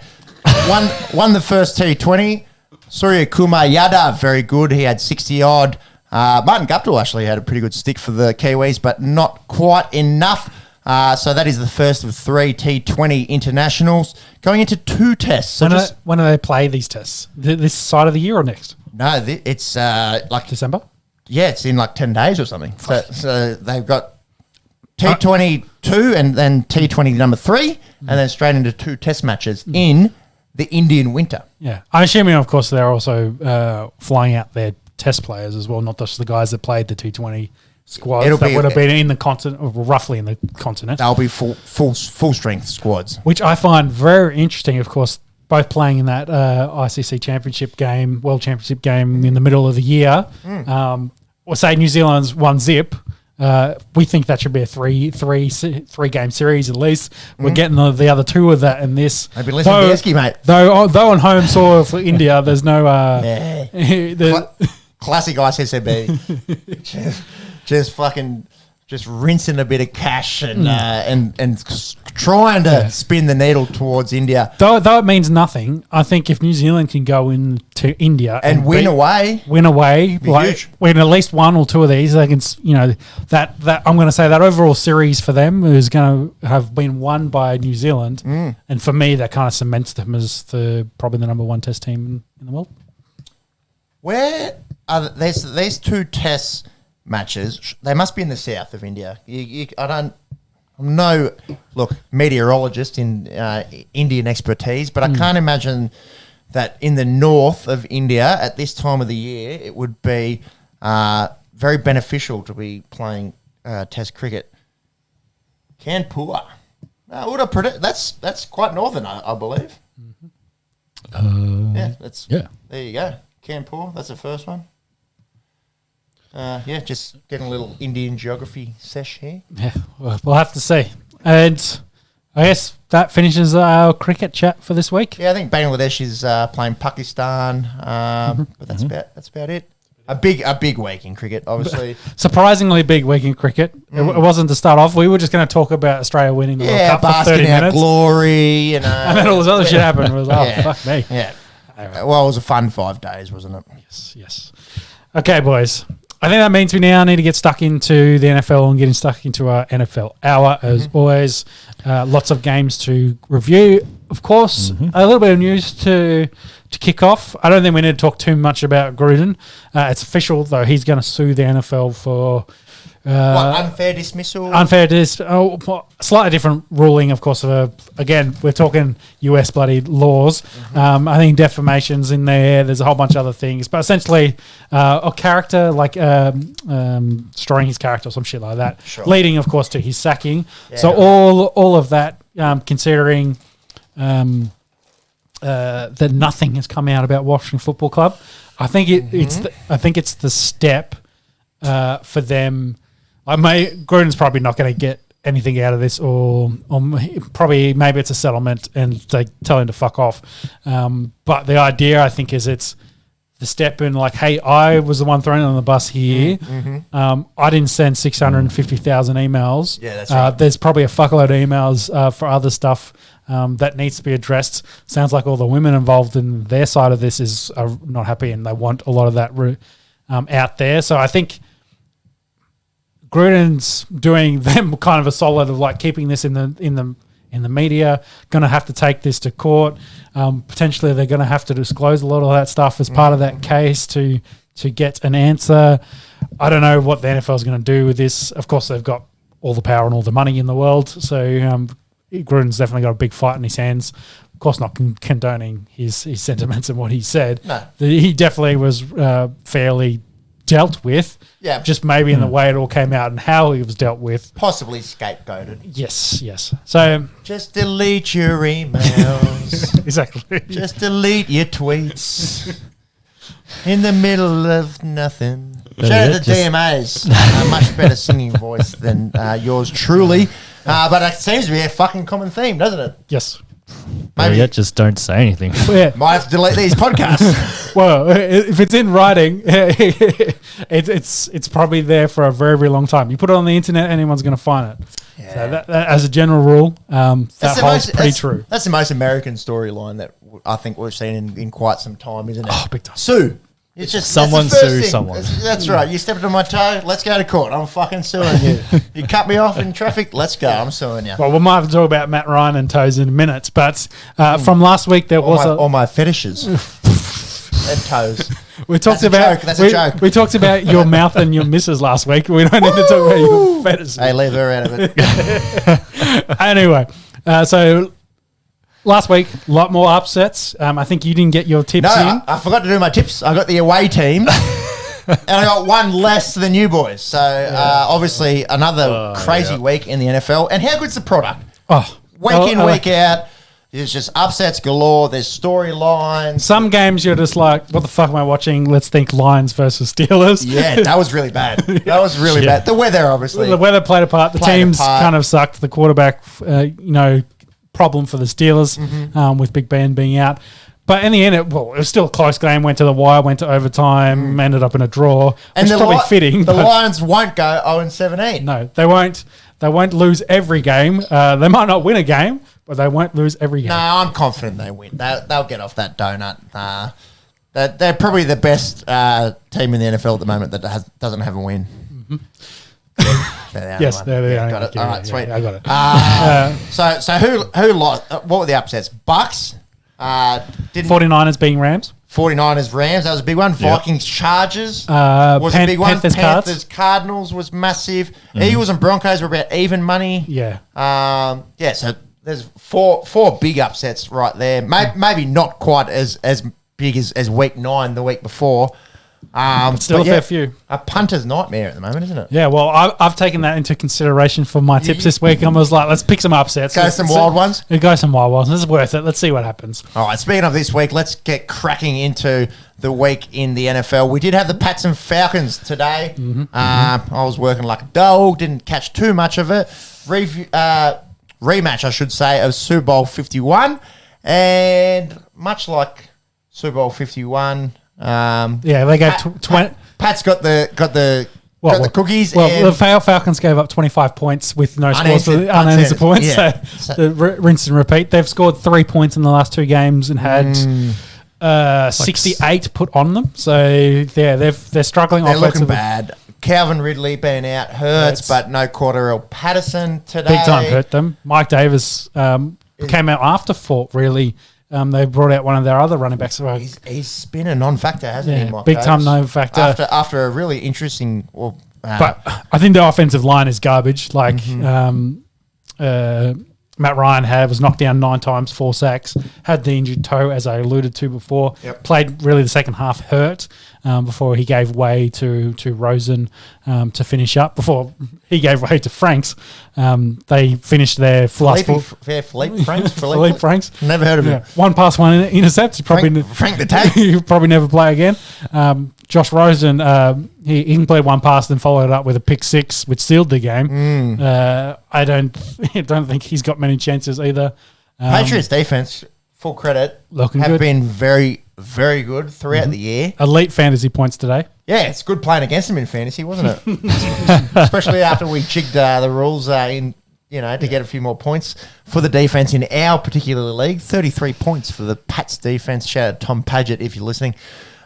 Won the first T20. Surya Kumar Yadav, very good. He had 60 odd. Martin Guptill actually had a pretty good stick for the Kiwis, but not quite enough. So that is the first of 3 T20 internationals going into 2 tests. So when do they play these tests? This side of the year or next? No, it's like December. Yeah, it's in like 10 days or something. So they've got T20 2 and then T20 number 3, and then straight into 2 test matches in the Indian winter. Yeah, I'm assuming, of course, they're also flying out their test players as well, not just the guys that played the T20 squads that would have been in the continent, or roughly in the continent. They'll be full strength squads, which I find very interesting. Of course, both playing in that ICC Championship game, World Championship game in the middle of the year. Or say New Zealand's 1-0. We think that should be a three game series at least. We're getting the other 2 of that in this. Maybe listen to Esky, mate. Though on home soil for India, there's no classic ICCB. just rinsing a bit of cash and trying to spin the needle towards India. Though it means nothing, I think if New Zealand can go into India and win away, like win at least 1 or 2 of these, they can, that I'm going to say that overall series for them is going to have been won by New Zealand, and for me that kind of cements them as probably the number 1 test team in the world. Where are these 2 tests matches? They must be in the south of India. I'm no meteorologist in Indian expertise, but I can't imagine that in the north of India at this time of the year it would be very beneficial to be playing Test cricket. Kanpur, that's quite northern, I believe. There you go, Kanpur. That's the first one. Just getting a little Indian geography sesh here. Yeah, we'll have to see. And I guess that finishes our cricket chat for this week. Yeah, I think Bangladesh is playing Pakistan, but that's about it. A big week in cricket, obviously. Surprisingly big week in cricket. It wasn't to start off. We were just going to talk about Australia winning the World Cup for 30 basking out minutes. glory, And then all this other shit happened. It was, fuck me. Yeah. Well, it was a fun 5 days, wasn't it? Yes. Okay, boys. I think that means we now need to get stuck into the NFL and getting stuck into our NFL hour as always. Lots of games to review. Of course, a little bit of news to kick off. I don't think we need to talk too much about Gruden. It's official, though. He's going to sue the NFL for... unfair dismissal? Slightly different ruling, of course. Again, we're talking US bloody laws. I think defamation's in there. There's a whole bunch of other things. But essentially, a character, like destroying his character or some shit like that, leading, of course, to his sacking. Yeah, so all of that, considering... that nothing has come out about Washington Football Club. I think it's the step for them. Gruden's probably not going to get anything out of this, or probably maybe it's a settlement and they tell him to fuck off. But the idea, I think, is it's the step in like, hey, I was the one thrown on the bus here. I didn't send 650,000 emails. Yeah, that's right. There's probably a fuckload of emails for other stuff that needs to be addressed. Sounds like all the women involved in their side of this are not happy, and they want a lot of that out there. So I think Gruden's doing them kind of a solid of like keeping this in the media. Going to have to take this to court. Potentially, they're going to have to disclose a lot of that stuff as part of that case to get an answer. I don't know what the NFL is going to do with this. Of course, they've got all the power and all the money in the world. So Gruden's definitely got a big fight in his hands. Of course, not condoning his sentiments and what he said. No. He definitely was fairly dealt with. Yeah. Just maybe in the way it all came out and how he was dealt with. Possibly scapegoated. Yes. So just delete your emails. Exactly. Just delete your tweets. In the middle of nothing. Shout out to DMA's. A much better singing voice than yours truly. But it seems to be a fucking common theme, doesn't it? Yes. Maybe yet just don't say anything. Yeah. Might have to delete these podcasts. Well, if it's in writing, it's probably there for a very, very long time. You put it on the internet, anyone's going to find it. Yeah. So that, as a general rule, that holds pretty true. That's the most American storyline that I think we've seen in quite some time, isn't it? Oh, big time. Sue. It's just someone sue someone. That's right. You stepped on my toe. Let's go to court. I'm fucking suing you. You cut me off in traffic. Let's go. I'm suing you. Well, we might have to talk about Matt Ryan and toes in a minute, but from last week there was all my fetishes and toes. We talked about that's a joke. We talked about your mouth and your missus last week. We don't need to talk about your fetishes. Hey, leave her out of it. Anyway, so. Last week, a lot more upsets. I think you didn't get your tips in. I forgot to do my tips. I got the away team, and I got one less than you boys. So, obviously, another crazy week in the NFL. And how good's the product? Week in, week out. There's just upsets galore. There's storylines. Some games you're just like, what the fuck am I watching? Let's think Lions versus Steelers. Yeah, that was really bad. That was really bad. The weather, obviously. The weather played a part. The teams kind of sucked. The quarterback, problem for the Steelers with Big Ben being out. But in the end, it was still a close game. Went to the wire, went to overtime, ended up in a draw. And which probably fitting. The Lions won't go 0-17. No, they won't. They won't lose every game. They might not win a game, but they won't lose every game. No, I'm confident they win. They'll get off that donut. They're probably the best team in the NFL at the moment that doesn't have a win. Yes, they are. Got it. All right, sweet. I got it. So who lost? What were the upsets? Bucks. 49ers being Rams. 49ers Rams. That was a big one. Vikings Chargers was a big one. Panthers Cardinals was massive. Eagles and Broncos were about even money. Yeah. So there's four big upsets right there. Maybe not quite as big as week 9 the week before. Still a fair few. A punter's nightmare at the moment, isn't it? Yeah, well, I've taken that into consideration for my tips this week. I was like, let's pick some upsets. Go some wild ones? Go some wild ones. This is worth it. Let's see what happens. All right, speaking of this week, let's get cracking into the week in the NFL. We did have the Pats and Falcons today. I was working like a dog, didn't catch too much of it. Rematch, I should say, of Super Bowl 51. And much like Super Bowl 51... they gave Pat's got the cookies. Well, and the Falcons gave up 25 points with no scores for Unanswered unanswered points. yeah. So rinse and repeat. They've scored 3 points in the last 2 games and had 68 put on them. So yeah, they're struggling. They're offensively. looking bad. Calvin Ridley being out hurts, but no Cordero Patterson today. Big time hurt them. Mike Davis came out after Fort, really. They brought out one of their other running backs. He's been a non-factor, hasn't he, Mike big Davis? time non-factor. After a really interesting... but I think the offensive line is garbage. Like Matt Ryan was knocked down 9 times, 4 sacks, had the injured toe, as I alluded to before. Yep. Played really the second half hurt before he gave way to Rosen to finish up. Before he gave way to Franks, they finished their Philippe Franks? Philippe Franks. Never heard of him. 1 pass, 1 intercept. Frank the Tank. He'll probably never play again. Josh Rosen, he played 1 pass, then followed it up with a pick 6, which sealed the game. I don't think he's got many chances either. Patriots defense, full credit, have been very, very good throughout the year. Elite fantasy points today. Yeah, it's good playing against them in fantasy, wasn't it? Especially after we jigged the rules to get a few more points for the defense in our particular league. 33 points for the Pats defense. Shout out Tom Paget if you're listening.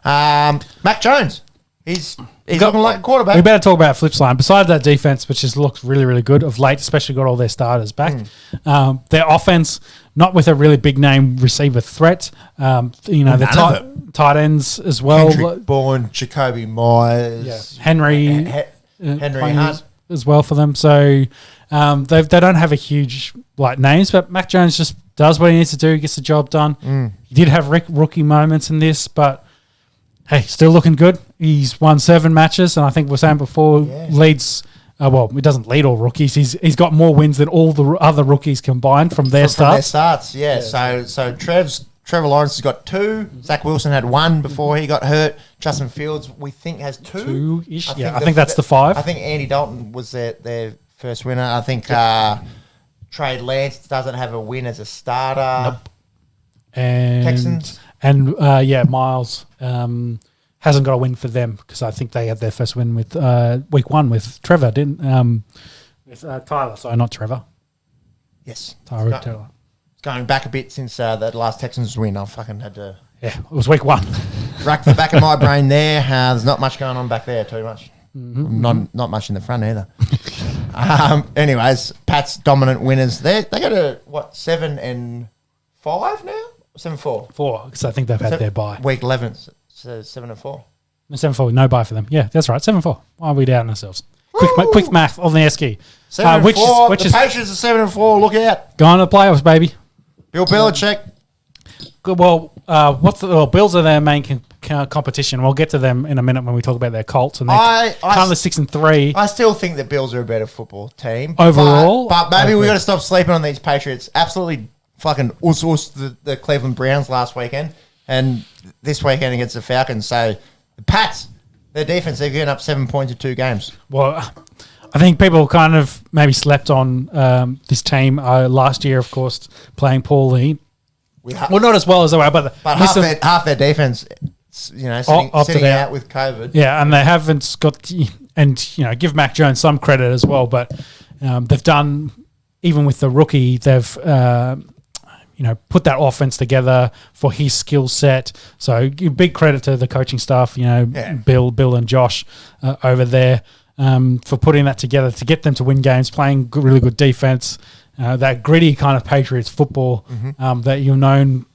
Mac Jones, he's looking like a quarterback. We better talk about flip side. Besides that defense, which has looked really, really good of late, especially got all their starters back. Their offense, not with a really big name receiver threat. The tight ends as well. Kendrick Bourne, Jacoby Myers, Henry Hunt as well for them. So they don't have a huge names, but Mac Jones just does what he needs to do, gets the job done. He did have rookie moments in this, but hey, still looking good. He's won 7 matches, and I think we're saying before leads. It doesn't lead all rookies. He's got more wins than all the other rookies combined from their starts. Yeah. So Trevor Lawrence has got 2. Zach Wilson had 1 before he got hurt. Justin Fields, we think, has 2. 2-ish. I think that's the 5. I think Andy Dalton was their first winner. I think Trey Lance doesn't have a win as a starter. Nope. And Texans. And Miles hasn't got a win for them because I think they had their first win with week 1 with Trevor, didn't with Tyler. Sorry, not Trevor. Yes, Tyler. Taylor. It's going back a bit since that last Texans win. I fucking had to. Yeah, it was week 1. Rack the back of my brain there. There's not much going on back there. Too much. Not much in the front either. Anyways, Pat's dominant winners. They go to 7-5 now. 7-4. 4, because I think they've had their bye. Week 11, so 7-4. 7-4, no bye for them. Yeah, that's right. 7-4. Why are we doubting ourselves? Quick math on the Esky. 7-4. The Patriots are 7-4. Look out. Going to the playoffs, baby. Bill Belichick. Good. Well, Bills are their main competition. We'll get to them in a minute when we talk about their Colts and they're currently 6-3. I still think the Bills are a better football team overall. But maybe we got to stop sleeping on these Patriots. Absolutely fucking us the Cleveland Browns last weekend and this weekend against the Falcons. So the Pats, their defense, they're getting up 7 points in 2 games. Well, I think people kind of maybe slept on this team last year, of course, playing poorly. Not as well as they were, but half their defense, sitting out with COVID. Yeah, and they haven't got, and give Mac Jones some credit as well. But they've done, even with the rookie, they've put that offense together for his skill set. So big credit to the coaching staff, Bill and Josh over there for putting that together to get them to win games, playing really good defense. That gritty kind of Patriots football that you're known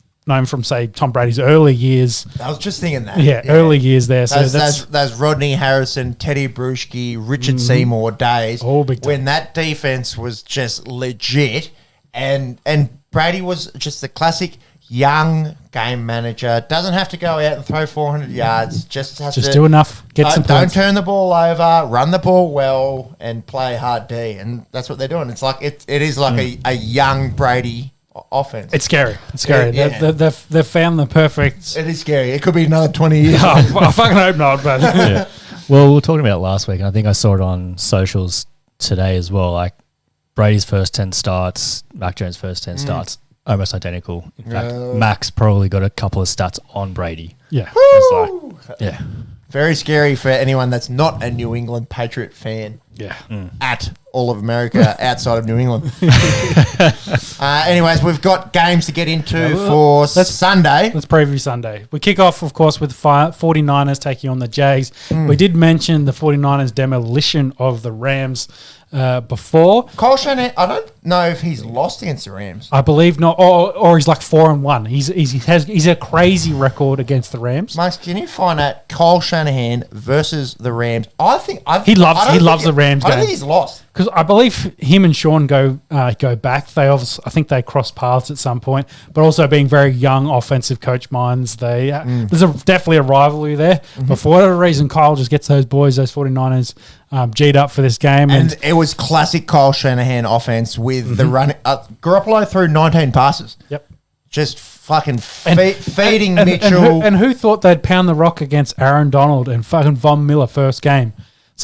from, say, Tom Brady's early years. I was just thinking that. Yeah, early years there. So those Rodney Harrison, Teddy Bruschi, Richard Seymour days. All big time. When that defense was just legit and Brady was just the classic young game manager. Doesn't have to go out and throw 400 yards. Just do enough. Get some Don't points. turn the ball over. Run the ball well and play hard D. And that's what they're doing. It's like it is like a young Brady offense. It's scary. It's scary. Yeah. They've found the perfect. It is scary. It could be another 20 years. I fucking hope not. But Yeah. Well, we were talking about it last week, and I think I saw it on socials today as well. Like Brady's first 10 starts, Mac Jones' first 10 starts, almost identical. In fact, Mac's probably got a couple of stats on Brady. yeah. It's like, yeah. Very scary for anyone that's not a New England Patriot fan. Yeah. At all of America outside of New England. Anyways, we've got games to get into for Sunday. Let's preview Sunday. We kick off, of course, with 49ers taking on the Jags. We did mention the 49ers demolition of the Rams before. Kyle Shanahan, I don't know if he's lost against the Rams. I believe not, or he's like 4-1. He's a crazy record against the Rams. Max, can you find out Kyle Shanahan versus the Rams? He loves the Rams I don't game. think he's lost. Because I believe him and Sean go back. I think they crossed paths at some point, but also being very young offensive coach minds, there's definitely a rivalry there. But for whatever reason, Kyle just gets those 49ers, G'd up for this game. And it was classic Kyle Shanahan offense with the running. Garoppolo threw 19 passes. Yep. Just fucking feeding Mitchell. And who thought they'd pound the rock against Aaron Donald and fucking Von Miller first game?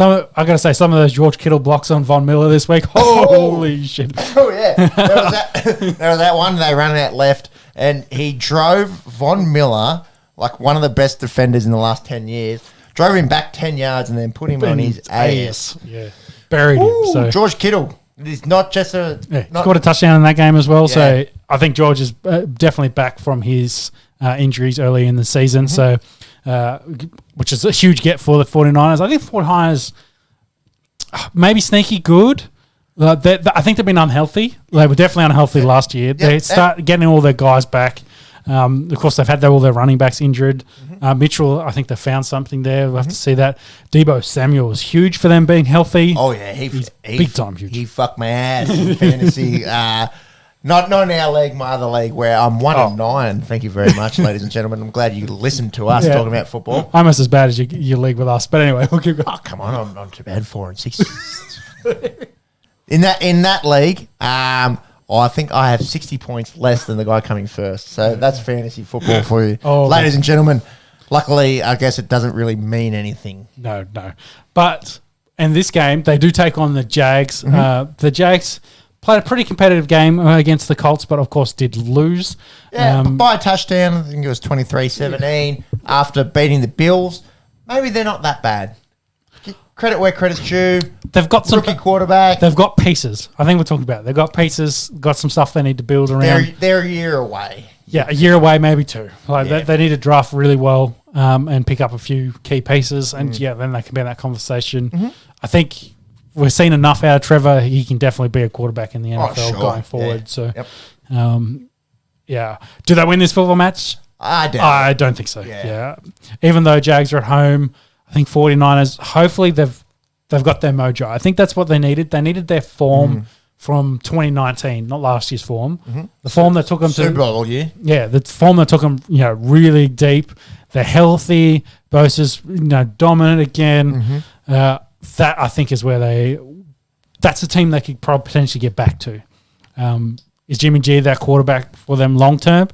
I got to say, some of those George Kittle blocks on Von Miller this week. Holy shit. Oh, yeah. There was that one, they ran out left, and he drove Von Miller, like one of the best defenders in the last 10 years, drove him back 10 yards and then put him on his ass. Yeah. Buried him. So. George Kittle. It's not just scored a touchdown in that game as well. Yeah. So I think George is definitely back from his injuries early in the season. So, which is a huge get for the 49ers. I think the 49ers maybe sneaky good. I think they've been unhealthy. They were definitely unhealthy last year. They start getting all their guys back. Of course, they've had all their running backs injured. Mitchell, I think they found something there. We'll have to see that. Debo Samuel was huge for them being healthy. Oh, yeah. He's big time huge. He fucked my ass in fantasy. Not in our league, my other league, where I'm 1-9. Thank you very much, ladies and gentlemen. I'm glad you listened to us talking about football. Almost as bad as your league with us. But anyway, we'll keep going. Oh, come on. I'm not too bad. 4-6. In that league, I think I have 60 points less than the guy coming first. So that's fantasy football for you. Ladies and gentlemen, luckily, I guess it doesn't really mean anything. No. But in this game, they do take on the Jags. The Jags played a pretty competitive game against the Colts, but of course did lose. Yeah, by a touchdown. I think it was 23-17 after beating the Bills. Maybe they're not that bad. Credit where credit's due. They've got some rookie quarterback. They've got pieces. I think we're talking about it. They've got pieces, got some stuff they need to build around. They're a year away. Yeah, a year away, maybe two. They need to draft really well and pick up a few key pieces, and then they can be in that conversation. I think we've seen enough out of Trevor. He can definitely be a quarterback in the NFL going forward. Yeah. So, do they win this football match? I don't think so. Yeah. Even though Jags are at home, I think 49ers, hopefully they've got their mojo. I think that's what they needed. They needed their form from 2019, not last year's form. The form that took them to Super Bowl year. Yeah, the form that took them, really deep. They're healthy. Bosa's, dominant again. That I think is where that's a team they could probably potentially get back to. Is Jimmy G that quarterback for them long term?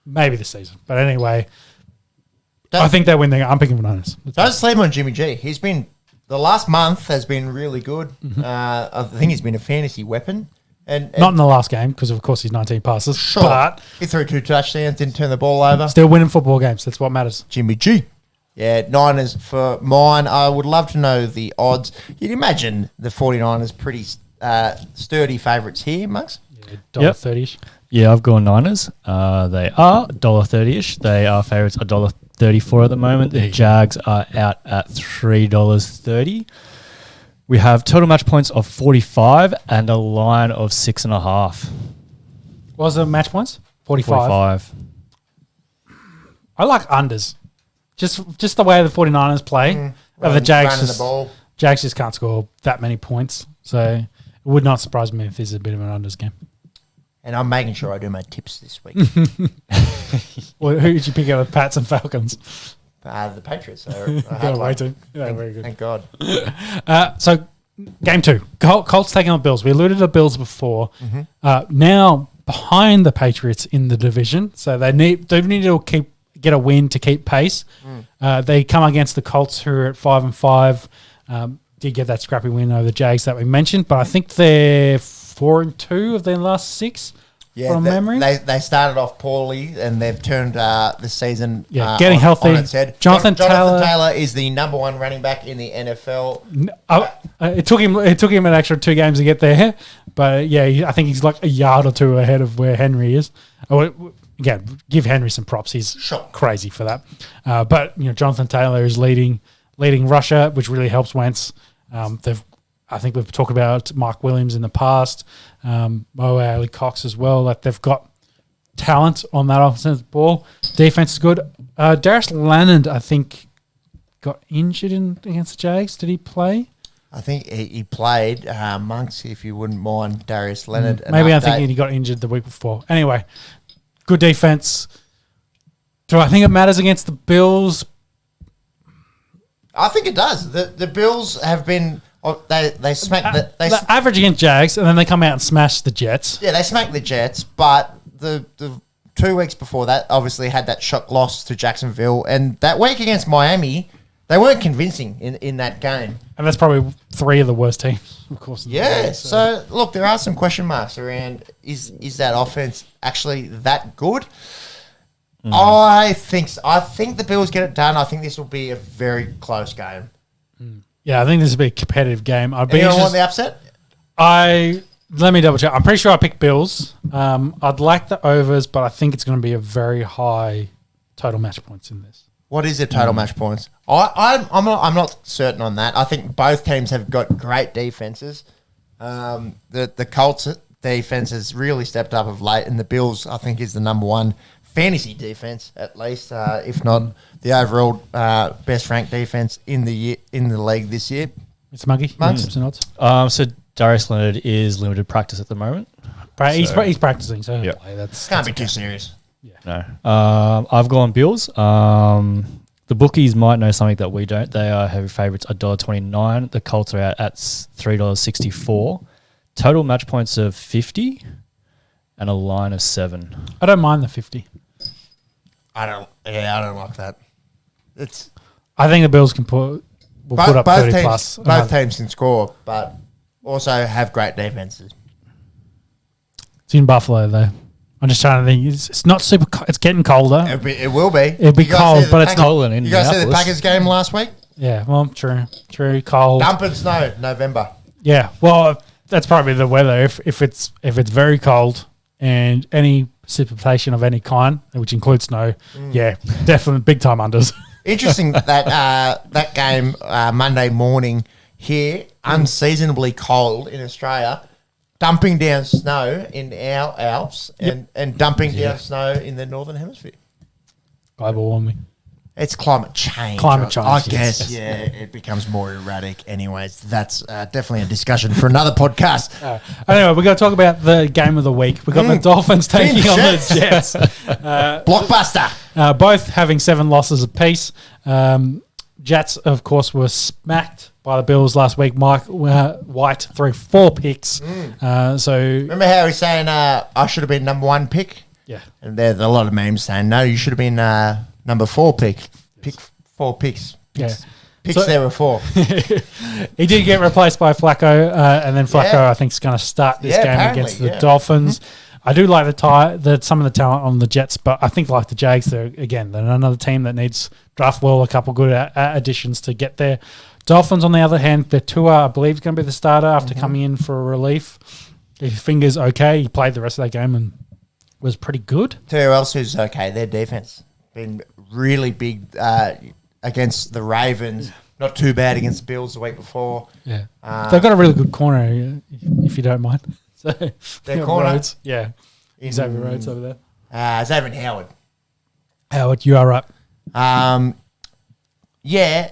Maybe this season. But anyway, I think they win. I'm picking 49ers. Don't sleep on Jimmy G. He's been, the last month has been really good. I think he's been a fantasy weapon. And not in the last game because, of course, he's 19 passes. Sure. But he threw 2 touchdowns, didn't turn the ball over. Still winning football games. That's what matters. Jimmy G. Yeah, Niners for mine. I would love to know the odds. You'd imagine the 49ers pretty sturdy favourites here, Max. Yeah, $1.30-ish. Yeah, I've gone Niners. They are $1.30-ish. They are favourites $1.34 at the moment. The Jags are out at $3.30. We have total match points of 45 and a line of 6.5. What was the match points? 45. I like unders. Just the way the 49ers play. The Jags just can't score that many points. So it would not surprise me if this is a bit of an unders game. And I'm making sure I do my tips this week. Well, who did you pick out of Pats and Falcons? The Patriots. Got away to. Yeah, very good. Thank God. So, game 2. Colts taking on Bills. We alluded to Bills before. Now behind the Patriots in the division. So they need to get a win to keep pace. They come against the Colts, who are at 5-5. Did get that scrappy win over the Jags that we mentioned, but I think they're 4-2 of their last 6. from memory. They started off poorly and they've turned the season getting healthy. on its head. Jonathan Taylor is the number one running back in the NFL. It took him an extra 2 games to get there, but I think he's like a yard or 2 ahead of where Henry is. Again, give Henry some props. He's crazy for that. But Jonathan Taylor is leading Russia, which really helps Wentz. I think we've talked about Mark Williams in the past, Mo Ali Cox as well. Like they've got talent on that offensive ball. Defense is good. Darius Leonard, I think, got injured against the Jags. Did he play? I think he played. Monks, if you wouldn't mind, Darius Leonard. Maybe I'm thinking he got injured the week before. Anyway, good defense. Do I think it matters against the Bills? I think it does. The Bills have been. They smacked they average against Jags, and then they come out and smash the Jets. Yeah, they smacked the Jets, but the 2 weeks before that, obviously had that shock loss to Jacksonville, and that week against Miami, they weren't convincing in that game. And that's probably 3 of the worst teams, of course. Yeah. So look, there are some question marks around is that offense actually that good? I think so. I think the Bills get it done. I think this will be a very close game. Yeah, I think this will be a competitive game. Anyone want the upset? Let me double check. I'm pretty sure I picked Bills. I'd like the overs, but I think it's going to be a very high total match points in this. What is the total match points? I'm not certain on that. I think both teams have got great defenses. The Colts defense has really stepped up of late, and the Bills I think is the number one fantasy defense at least, if not the overall best ranked defense in the league this year. It's Muggy. Monks? So Darius Leonard is limited practice at the moment. He's practicing, so that's can't be too serious. Yeah. No. I've gone Bills. The bookies might know something that we don't. They are heavy favourites $1.29. The Colts are out at $3.64. Total match points of 50 and a line of 7. I don't mind the 50. I don't like that. I think the Bills will put up 30 teams, plus. Both teams can score, but also have great defenses. It's in Buffalo though. I'm just trying to think. It's not super. It's getting colder. It will be. It'll be cold, but it's cold in You guys see the Packers game last week? Yeah. Well, true. Cold. Dump and snow, November. Yeah. Well, that's probably the weather. If it's very cold and any precipitation of any kind, which includes snow, definitely big time unders. Interesting that that game Monday morning here, unseasonably cold in Australia, dumping down snow in our Alps and dumping down snow in the Northern Hemisphere. Global warming. It's climate change. I guess, it becomes more erratic. Anyways, that's definitely a discussion for another podcast. Anyway, we're going to talk about the game of the week. We've got the Dolphins taking on the Jets. Blockbuster. Both having 7 losses apiece. Jets, of course, were smacked by the Bills last week. Mike White threw 4 picks. So remember how he's saying I should have been number 1 pick? Yeah. And there's a lot of memes saying, no, you should have been number 4 pick. Pick 4 picks. Picks there were 4. He did get replaced by Flacco, and then Flacco, I think, is going to start this game against the Dolphins. I do like some of the talent on the Jets, but I think like the Jags, they're another team that needs draft well a couple good additions to get there. Dolphins, on the other hand, their Tua, I believe, is going to be the starter after coming in for a relief. His finger's okay. He played the rest of that game and was pretty good. Tell you who else who's okay. Their defense been really big against the Ravens. Not too bad against the Bills the week before. Yeah, they've got a really good corner, if you don't mind. So their corner, Rhodes, Xavier Rhodes over there. Xavier and Howard. Howard, you are right. Yeah.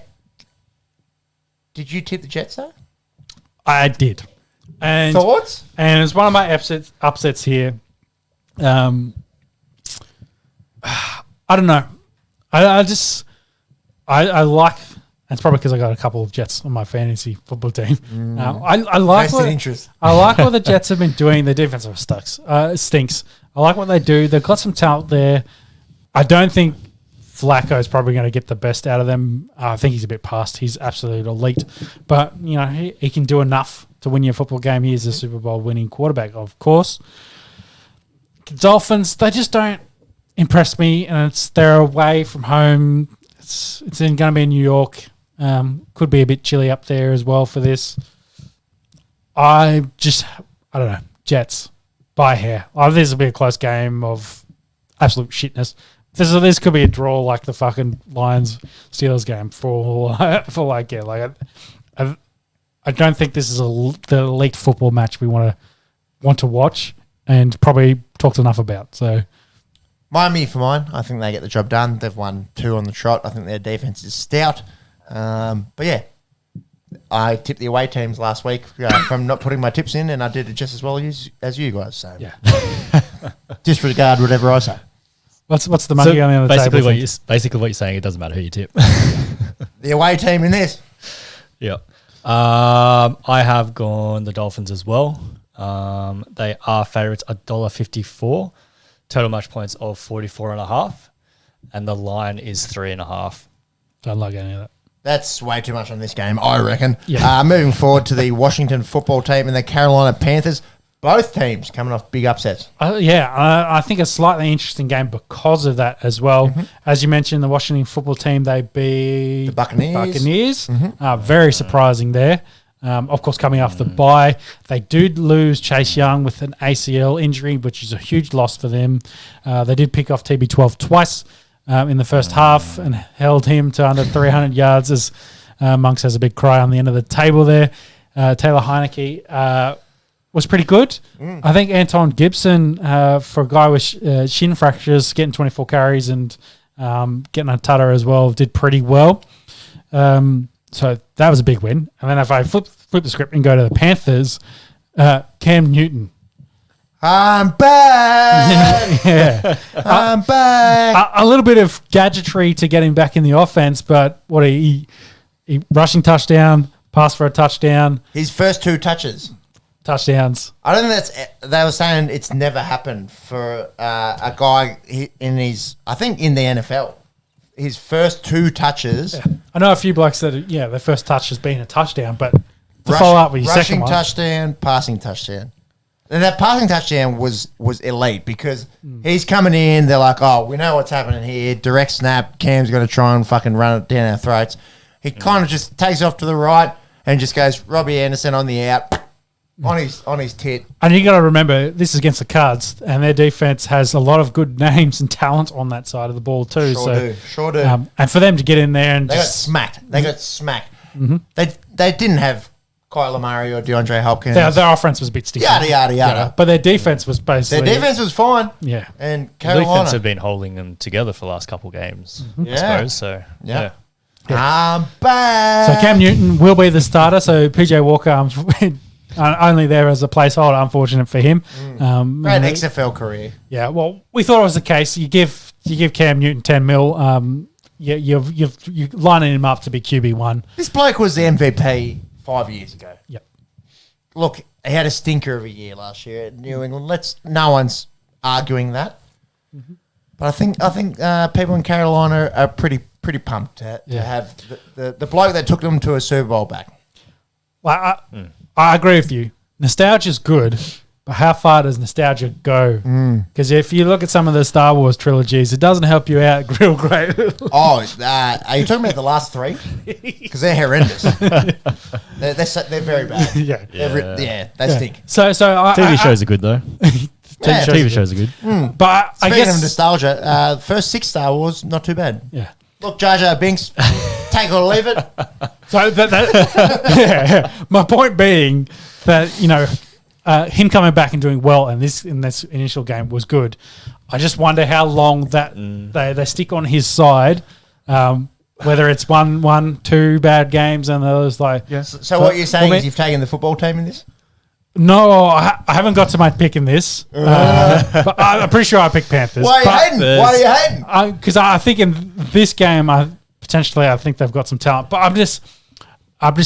Did you tip the Jets though? I did. And thoughts? And it's one of my upsets here. I don't know. I like. It's probably because I got a couple of Jets on my fantasy football team. I like what the Jets have been doing. Their defense stinks. I like what they do. They've got some talent there. I don't think Flacco is probably going to get the best out of them. I think he's a bit past. He's absolutely elite. But, he can do enough to win your football game. He is a Super Bowl winning quarterback, of course. Dolphins, they just don't impress me, and they're away from home. It's going to be in New York. Could be a bit chilly up there as well for this. I don't know. Jets by hair. This will be a close game of absolute shitness. This could be a draw like the fucking Lions Steelers game I don't think this is the elite football match we want to watch and probably talked enough about. So Miami for mine. I think they get the job done. They've won 2 on the trot. I think their defense is stout. But yeah, I tipped the away teams last week from not putting my tips in, and I did it just as well as you guys. So yeah, disregard whatever I say. What's the money on the table? Basically, what you're saying, it doesn't matter who you tip. The away team in this. Yeah. I have gone the Dolphins as well. They are favourites $1.54. Total match points of 44.5, and the line is 3.5. Don't like any of that. That's way too much on this game, I reckon. Yeah. Moving forward to the Washington football team and the Carolina Panthers. Both teams coming off big upsets. I think a slightly interesting game because of that as well. Mm-hmm. As you mentioned, the Washington football team, they beat the Buccaneers. Mm-hmm. Very surprising there. Of course, coming off the bye, they did lose Chase Young with an ACL injury, which is a huge loss for them. They did pick off TB12 twice in the first half and held him to under 300 yards as Monks has a big cry on the end of the table there. Taylor Heineke was pretty good. I think Anton Gibson, for a guy with shin fractures, getting 24 carries and getting a tutter as well, did pretty well. So that was a big win. And then if I flip the script and go to the Panthers, Cam Newton. I'm back. Yeah. I'm back. A little bit of gadgetry to get him back in the offense, but he rushing touchdown, pass for a touchdown. His first 2 touchdowns. I don't think they were saying it's never happened for a guy in the NFL. His first 2 touches. Yeah. I know a few blokes that, their first touch has been a touchdown, but to follow up with your second one. Rushing touchdown, passing touchdown. And that passing touchdown was elite because he's coming in, they're like, oh, we know what's happening here. Direct snap, Cam's going to try and fucking run it down our throats. He kind of just takes off to the right and just goes, Robbie Anderson on the out. On his tit. And you got to remember, this is against the Cards, and their defense has a lot of good names and talent on that side of the ball too. Sure do. And for them to get in there and got smacked. They got smacked. Mm-hmm. They didn't have Kyler Murray or DeAndre Hopkins. Their offense was a bit sticky. Yada. Yeah, but their defense was basically... Their defense was fine. Yeah. And Carolina... The defense have been holding them together for the last couple of games, I suppose. So, yeah. I'm back. So Cam Newton will be the starter. So PJ Walker... only there as a placeholder, unfortunate for him. Great XFL career. Yeah, well, we thought it was the case. You give Cam Newton 10 mil. You're lining him up to be QB1. This bloke was the MVP 5 years ago. Yep. Look, he had a stinker of a year last year at New England. No one's arguing that. Mm-hmm. But I think people in Carolina are pretty pumped to have the bloke that took them to a Super Bowl back. Well, I agree with you. Nostalgia's good, but how far does nostalgia go? Because if you look at some of the Star Wars trilogies, it doesn't help you out real great. Are you talking about the last 3? Because they're horrendous. they're very bad. Yeah. They stink. So TV shows are good though. TV shows are good. But I guess of nostalgia, first 6 Star Wars, not too bad. Yeah. Look, Jar Jar Binks, take it or leave it. So my point being that him coming back and doing well in this initial game was good. I just wonder how long that they stick on his side, whether it's 1-2 bad games and others like. Yes. So what you're saying is you've taken the football team in this? No, I haven't got to my pick in this, but I'm pretty sure I picked Panthers. Why are you hating? Because I think in this game, I think they've got some talent. But I'm just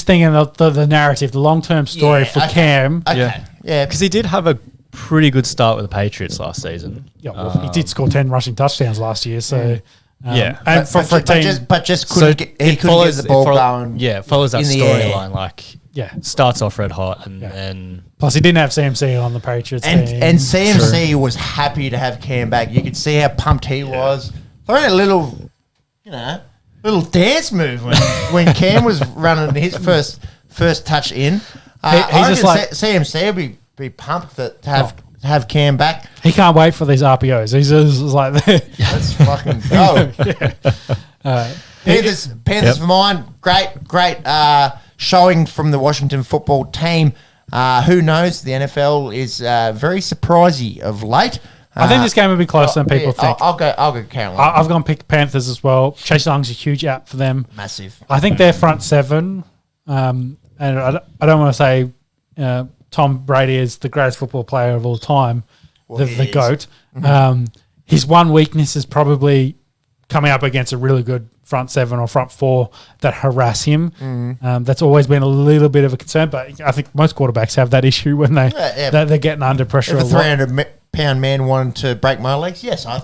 thinking the narrative, the long term story for Cam. Okay. Yeah, because he did have a pretty good start with the Patriots last season. Yeah, well, he did score 10 rushing touchdowns last year. So and for a team, but just couldn't get the ball going. Yeah, follows that storyline. Yeah. starts off red hot, and then Plus, he didn't have CMC on the Patriots team. And CMC was happy to have Cam back. You could see how pumped he was. Throwing a little, little dance move when Cam was running his first touch in. He's just like CMC will be pumped to have Cam back. He can't wait for these RPOs. He's just like, let's fucking go. Panthers for mine. Great showing from the Washington football team. Who knows? The NFL is very surprising of late. I think this game will be closer than people think. I'll go Carolina. I've gone pick Panthers as well. Chase Young's a huge out for them. Massive. I think they're front seven. And I don't want to say Tom Brady is the greatest football player of all time, the GOAT. His one weakness is probably coming up against a really good front seven or front four that harass him. That's always been a little bit of a concern, but I think most quarterbacks have that issue when they're getting under pressure. If a 300-pound man wanted to break my legs, yes, I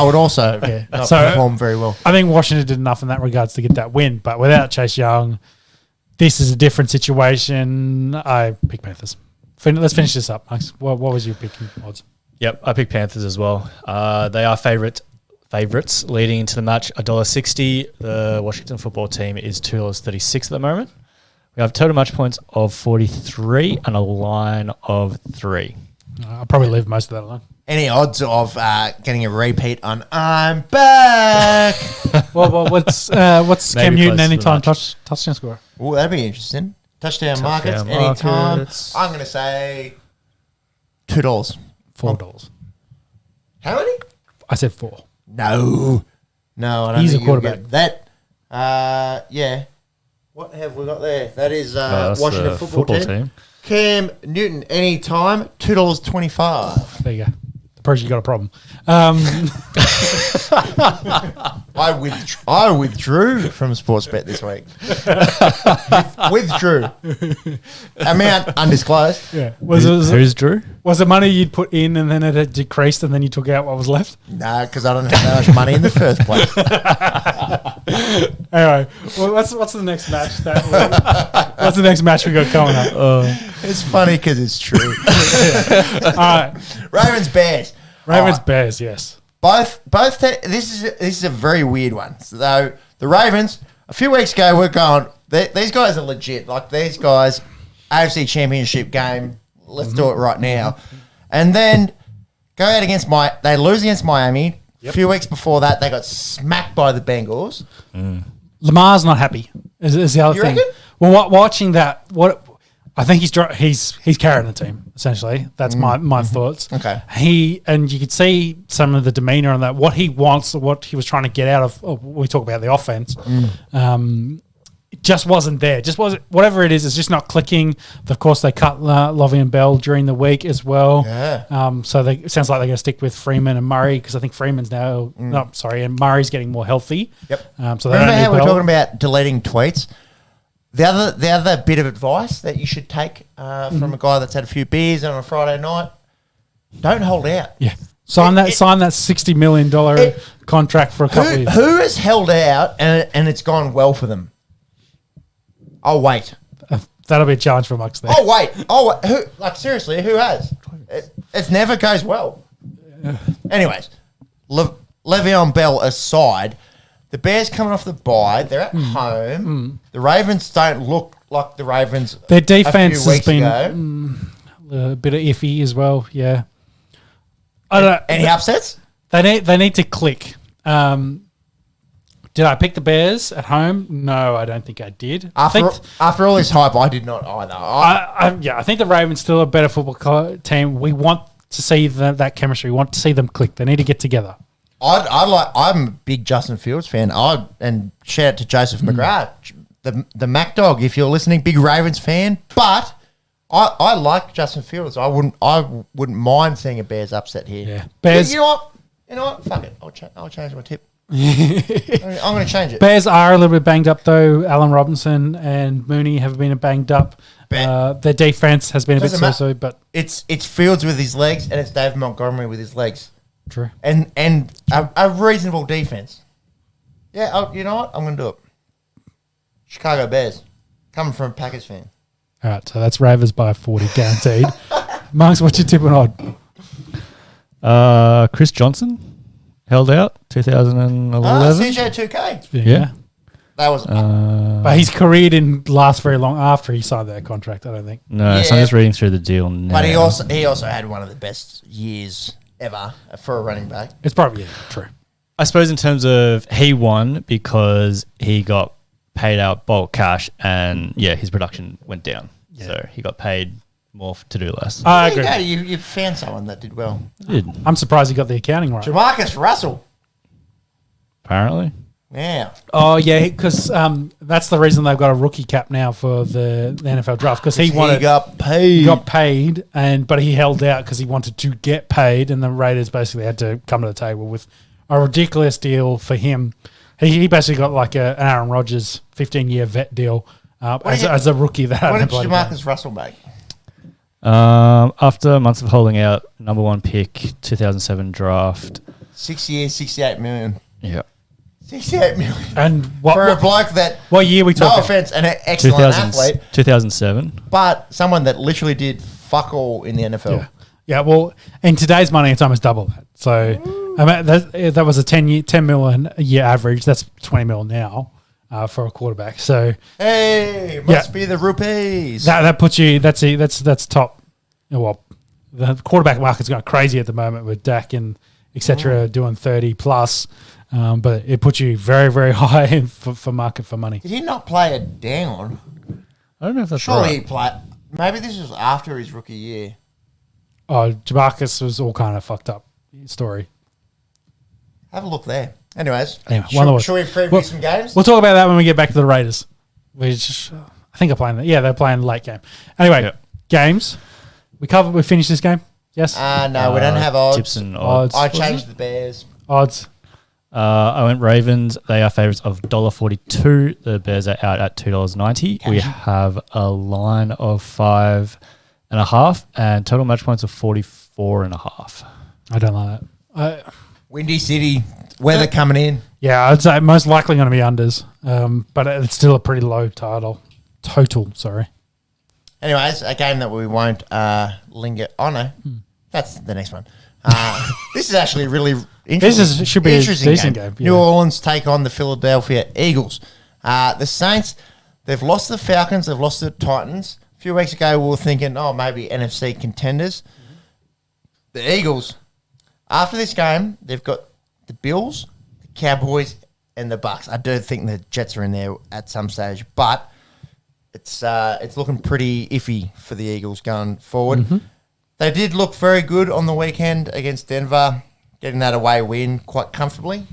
would also perform very well. I think Washington did enough in that regards to get that win, but without Chase Young, this is a different situation. I pick Panthers. Let's finish this up, Max. What was your picking odds? Yep, I pick Panthers as well. They are favourites leading into the match, $1.60. The Washington football team is $2.36 at the moment. We have total match points of 43 and a line of 3. I'll probably leave most of that alone. Any odds of getting a repeat on I'm back? Well, what's Cam Newton anytime touchdown scorer? Oh, that'd be interesting. Touchdown markets anytime. I'm going to say $2. $4. How many? I said 4. No, I don't He's think a quarterback. That, yeah. What have we got there? That is Washington football team. Cam Newton, anytime, $2.25. There you go. Suppose you got a problem. I withdrew from Sportsbet this week. Withdrew. Amount undisclosed. Yeah. Who's Drew? Was it money you'd put in and then it had decreased and then you took out what was left? No, because I don't have that much money in the first place. Anyway, well, what's the next match? What's the next match we got coming up? It's funny because it's true. All right. Ravens Bears. Bears, yes. Both. This is a very weird one. So the Ravens, a few weeks ago, we're going. These guys are legit. Like these guys, AFC Championship game. Let's do it right now, and then go out against They lose against Miami. Yep. A few weeks before that, they got smacked by the Bengals. Lamar's not happy. Is the other thing? Reckon? Well, watching that, I think he's carrying the team, essentially. That's my thoughts. Okay. And you could see some of the demeanor on that, what he wants, what he was trying to get out of, we talk about the offense, it just wasn't there. Just wasn't, whatever it is, it's just not clicking. Of course, they cut Lovie and Bell during the week as well. Yeah. So it sounds like they're going to stick with Freeman and Murray because I think Freeman's now, and Murray's getting more healthy. Yep. So remember how we're talking about deleting tweets? The other bit of advice that you should take from a guy that's had a few beers on a Friday night, don't hold out. Yeah. Sign that $60 million contract for a couple of years. Who has held out and it's gone well for them? I'll wait. That'll be a challenge for Mux there. I'll wait. Seriously, who has? It never goes well. Anyways, Le'Veon Bell aside, the Bears coming off the bye, they're at home. The Ravens don't look like the Ravens. Their defense has been ago. A bit of iffy as well. Yeah. I don't know. Any upsets? They need to click. Did I pick the Bears at home? No, I don't think I did. After all this hype, I did not either. I think the Ravens still a better football team. We want to see that chemistry. We want to see them click. They need to get together. I'm a big Justin Fields fan. And shout out to Joseph McGrath, the Mac Dog. If you're listening, big Ravens fan. But I like Justin Fields. I wouldn't mind seeing a Bears upset here. Yeah, Bears. You know what? Fuck it. I'll change my tip. I'm going to change it. Bears are a little bit banged up though. Allen Robinson and Mooney have been banged up. Their defense has been a bit so-so, but it's Fields with his legs and it's Dave Montgomery with his legs. True. And a reasonable defense. Yeah, you know what? I'm going to do it. Chicago Bears. Coming from a Packers fan. All right, so that's Ravers by 40 guaranteed. Monks, what's your tip on odd? Chris Johnson held out 2011. CJ2K. Yeah. That was But his career didn't last very long after he signed that contract, I don't think. No, so I'm just reading through the deal now. But he also had one of the best years ever for a running back. It's probably true. I suppose in terms of he won because he got paid out bulk cash and his production went down. Yeah. So he got paid more to do less. I agree. You found someone that did well. I'm surprised he got the accounting right. Jamarcus Russell. Apparently. Yeah. Oh, yeah, because that's the reason they've got a rookie cap now for the NFL draft, because he got paid. He got paid, but he held out because he wanted to get paid, and the Raiders basically had to come to the table with a ridiculous deal for him. He basically got like an Aaron Rodgers 15-year vet deal as a rookie. What did Jamarcus Russell make? After months of holding out, number 1 pick, 2007 draft. 6 years, 68 million. Yeah. 68 million. And for a bloke that... What year we talking? No offense, an excellent athlete. 2007. But someone that literally did fuck all in the NFL. Yeah, well, in today's money, it's almost double that. So I mean, that was a 10 million a year average. That's 20 mil now for a quarterback. So hey, must be the rupees. That puts you. That's top. Well, the quarterback market's going crazy at the moment with Dak and etc. doing 30 plus. But it puts you very, very high for market for money. Did he not play it down? I don't know if that's Surely right. he played. Maybe this was after his rookie year. Oh, Jamarcus was all kind of fucked up story. Have a look there. Anyways, anyway, should we preview some games? We'll talk about that when we get back to the Raiders, which I think are playing. Yeah, they're playing late game. Anyway, games. We finished this game. Yes. No, we don't have odds. Tips and odds. I changed the Bears. Odds. I went Ravens. They are favourites of $1.42. The Bears are out at $2.90. We have a line of 5.5 and total match points of 44.5. I don't like that. Windy City, weather coming in. Yeah, I'd say most likely going to be unders, but it's still a pretty low total. Sorry. Anyways, a game that we won't linger on. No, that's the next one. This is actually really interesting. Should be interesting a decent game. New Orleans take on the Philadelphia Eagles. The Saints, they've lost the Falcons, they've lost the Titans. A few weeks ago, we were thinking, maybe NFC contenders. The Eagles, after this game, they've got the Bills, the Cowboys, and the Bucks. I do think the Jets are in there at some stage, but it's looking pretty iffy for the Eagles going forward. Mm-hmm. They did look very good on the weekend against Denver, getting that away win quite comfortably.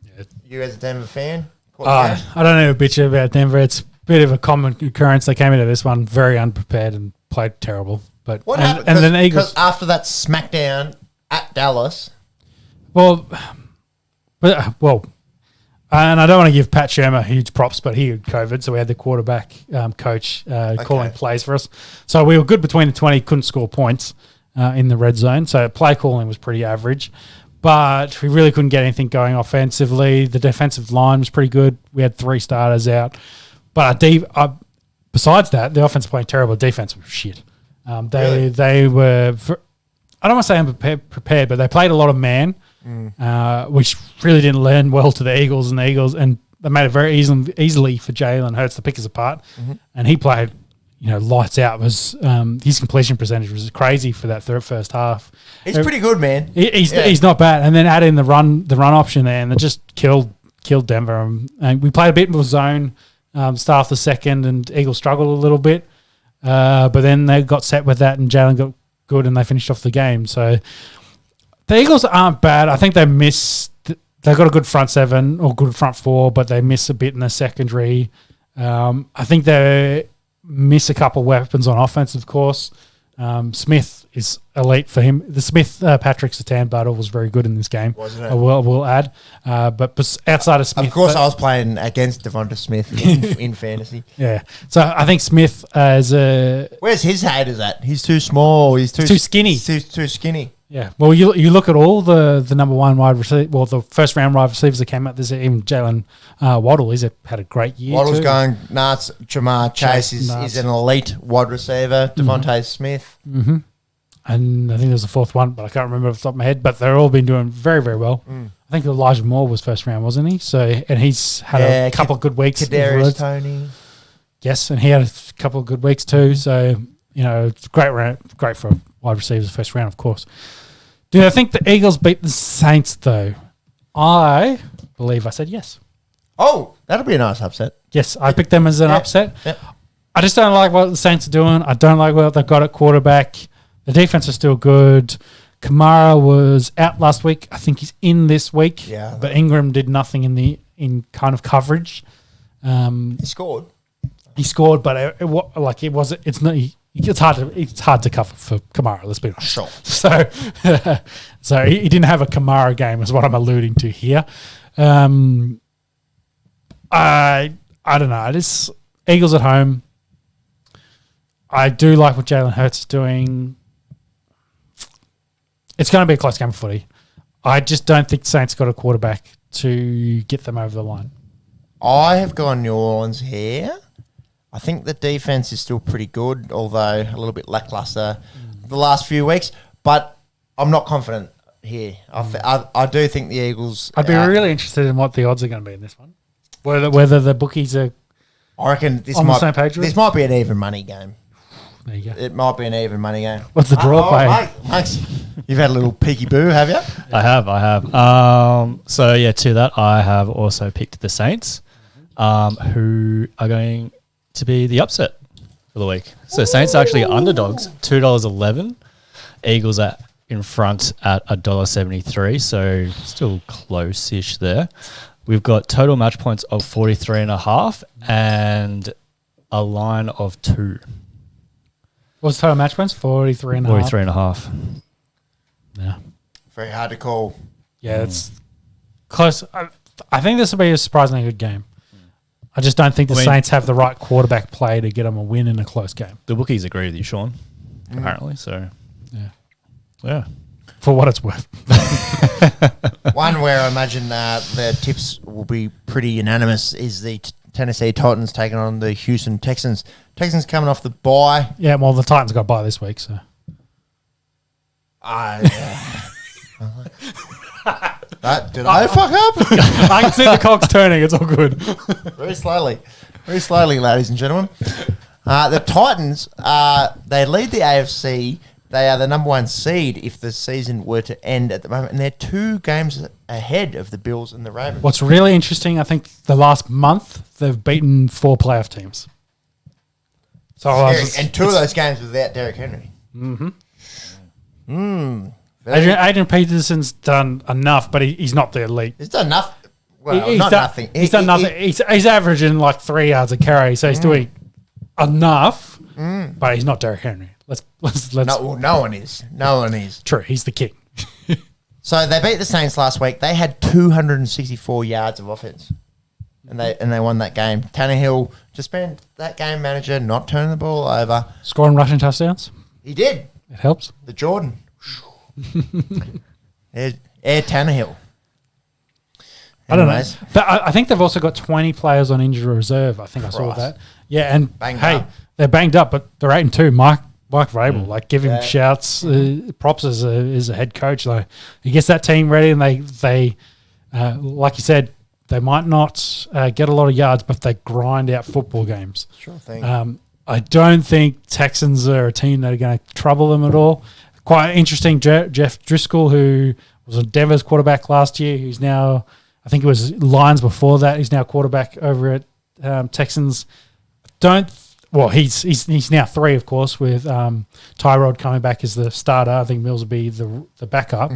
Yeah. You as a Denver fan? I don't know a bitch about Denver. It's a bit of a common occurrence. They came into this one very unprepared and played terrible. But what happened? And then Eagles, after that smackdown at Dallas. And I don't want to give Pat Shermer huge props, but he had COVID, so we had the quarterback coach calling plays for us. So we were good between the 20, couldn't score points in the red zone. So play calling was pretty average, but we really couldn't get anything going offensively. The defensive line was pretty good. We had 3 starters out. But besides that, the offense playing terrible. Defense was shit. They were, I don't want to say unprepared, but they played a lot of man. Which really didn't lend well to the Eagles, and they made it very easily for Jalen Hurts to pick us apart. Mm-hmm. And he played, lights out. Was his completion percentage was crazy for that first half. He's pretty good, man. He's not bad. And then add in the run option there, and it just killed Denver. And we played a bit more zone start off the second, and Eagles struggled a little bit, but then they got set with that, and Jalen got good, and they finished off the game. So. The Eagles aren't bad. I think they miss. They've got a good front 7 or good front 4, but they miss a bit in the secondary. I think they miss a couple of weapons on offense, of course. Smith is elite for him. The Smith Patrick Surtain battle was very good in this game. Wasn't it? We'll add. But outside of Smith, of course, I was playing against Devonta Smith in fantasy. Yeah, so I think Smith as a. Where's his haters at? He's too small. He's too skinny. Too skinny. Yeah. Well, you look at all the number one wide receiver, well, the first round wide receivers that came out. There's even Jalen Waddle. He's had a great year. Waddle's too. going nuts. Jamar Chase is an elite wide receiver. Devontae Smith. Mm-hmm. And I think there's a fourth one, but I can't remember off the top of my head. But they're all been doing very, very well. I think Elijah Moore was first round, wasn't he? So, and he's had a couple of good weeks. Kadarius Toney. Yes, and he had a couple of good weeks too. So, it's great for wide receivers first round, of course. Do I think the Eagles beat the Saints, though? I believe I said yes. Oh, that'll be a nice upset. Yes, I picked them as an upset. Yep. I just don't like what the Saints are doing. I don't like what they've got at quarterback. The defense is still good. Kamara was out last week. I think he's in this week. Yeah. But Ingram did nothing in kind of coverage. He scored. He scored, but it's hard to cover for Kamara. Let's be honest. Sure. So he didn't have a Kamara game, is what I'm alluding to here. I don't know. This Eagles at home. I do like what Jalen Hurts is doing. It's going to be a close game of footy. I just don't think Saints got a quarterback to get them over the line. I have gone New Orleans here. I think the defense is still pretty good, although a little bit lackluster the last few weeks. But I'm not confident here. I do think the Eagles. I'd be really interested in what the odds are going to be in this one. Whether the bookies are. I reckon this on the same page with this might be an even money game. There you go. It might be an even money game. What's the draw play? Mate, you've had a little peeky boo, have you? I have. So yeah, to that, I have also picked the Saints, who are going to be the upset for the week. So Saints are actually underdogs, $2.11. Eagles are in front at $1.73, so still close-ish there. We've got total match points of 43.5 and a line of 2. What's total match points? 43.5. 43.5. Yeah. Very hard to call. Yeah, it's close. I think this will be a surprisingly good game. I just don't think the Saints have the right quarterback play to get them a win in a close game. The bookies agree with you, Sean, apparently. So, yeah. For what it's worth. One where I imagine the tips will be pretty unanimous is the Tennessee Titans taking on the Houston Texans. Texans coming off the bye. Yeah, well, the Titans got bye this week, so. Did I fuck up? I can see the cogs turning. It's all good. Very slowly, ladies and gentlemen. The Titans, they lead the AFC. They are the number one seed if the season were to end at the moment, and they're 2 games ahead of the Bills and the Ravens. What's really interesting, I think the last month, they've beaten 4 playoff teams. So and 2 of those games without Derrick Henry. Adrian Peterson's done enough, but he's not the elite. He's done enough. Well, He's not done, nothing. He's done nothing. He's averaging like 3 yards a carry, so he's doing enough, but he's not Derrick Henry. Let's. No one is. No one is. True, he's the king. So they beat the Saints last week. They had 264 yards of offense, and they won that game. Tannehill just been that game manager, not turning the ball over. Scoring rushing touchdowns. He did. It helps. The Jordan. Air Tannehill. I don't know. But I think they've also got 20 players on injury reserve. I think I saw Christ. that. Yeah, and Banged hey, up. they're banged up, but they're 8-2. Mike Vrabel, like, give him shouts, props as a head coach. Like, he gets that team ready, and they like you said, they might not get a lot of yards, but they grind out football games. Sure thing. I don't think Texans are a team that are going to trouble them at all. Quite interesting, Jeff Driscoll, who was Denver's quarterback last year, who's now, I think it was Lions before that. He's now quarterback over at Texans. He's now 3, of course, with Tyrod coming back as the starter. I think Mills will be the backup.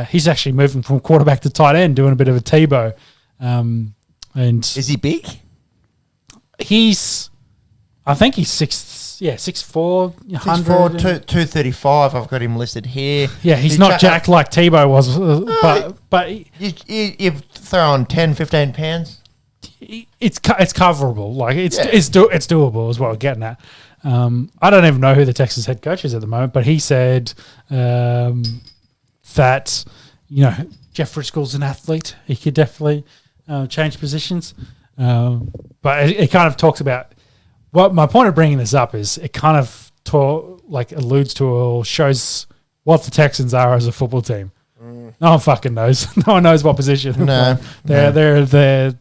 He's actually moving from quarterback to tight end, doing a bit of a Tebow. And is he big? I think he's 6'4", 100. 235. I've got him listed here. Yeah, he's not jacked like Tebow was, but you throw on 10, 15 pounds. It's coverable. Like it's doable is what we're getting at. I don't even know who the Texas head coach is at the moment, but he said that, Jeff Driscoll's an athlete. He could definitely change positions. But it kind of talks about what my point of bringing this up is it kind of alludes to or shows what the Texans are as a football team. No one fucking knows. No one knows what position. No, they're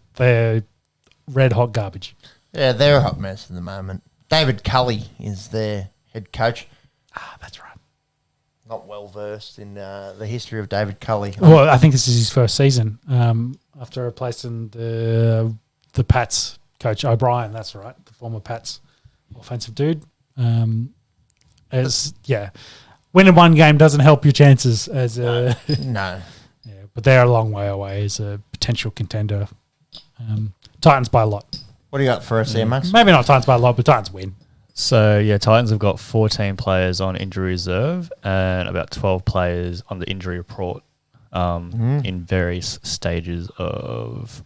red hot garbage. Yeah, they're a hot mess at the moment. David Culley is their head coach. That's right. Not well versed in the history of David Culley. Well, I think this is his first season after replacing the Pats coach O'Brien. That's right, the former Pats offensive dude. Winning one game doesn't help your chances as a no. Yeah, but they're a long way away as a potential contender. Titans by a lot. What do you got for us there, Max? Maybe not Titans by a lot, but Titans win. So, Titans have got 14 players on injury reserve and about 12 players on the injury report in various stages of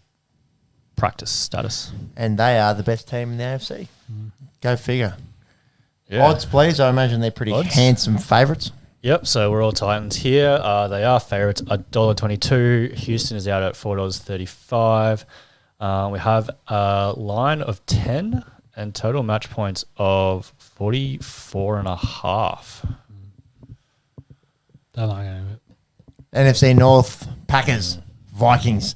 practice status. And they are the best team in the AFC. Go figure. Yeah. Odds, please. I imagine they're pretty handsome favourites. Yep, so we're all Titans here. They are favourites, $1.22. Houston is out at $4.35. We have a line of 10 and total match points of 44.5. Don't like any of it. NFC North, Packers, Vikings.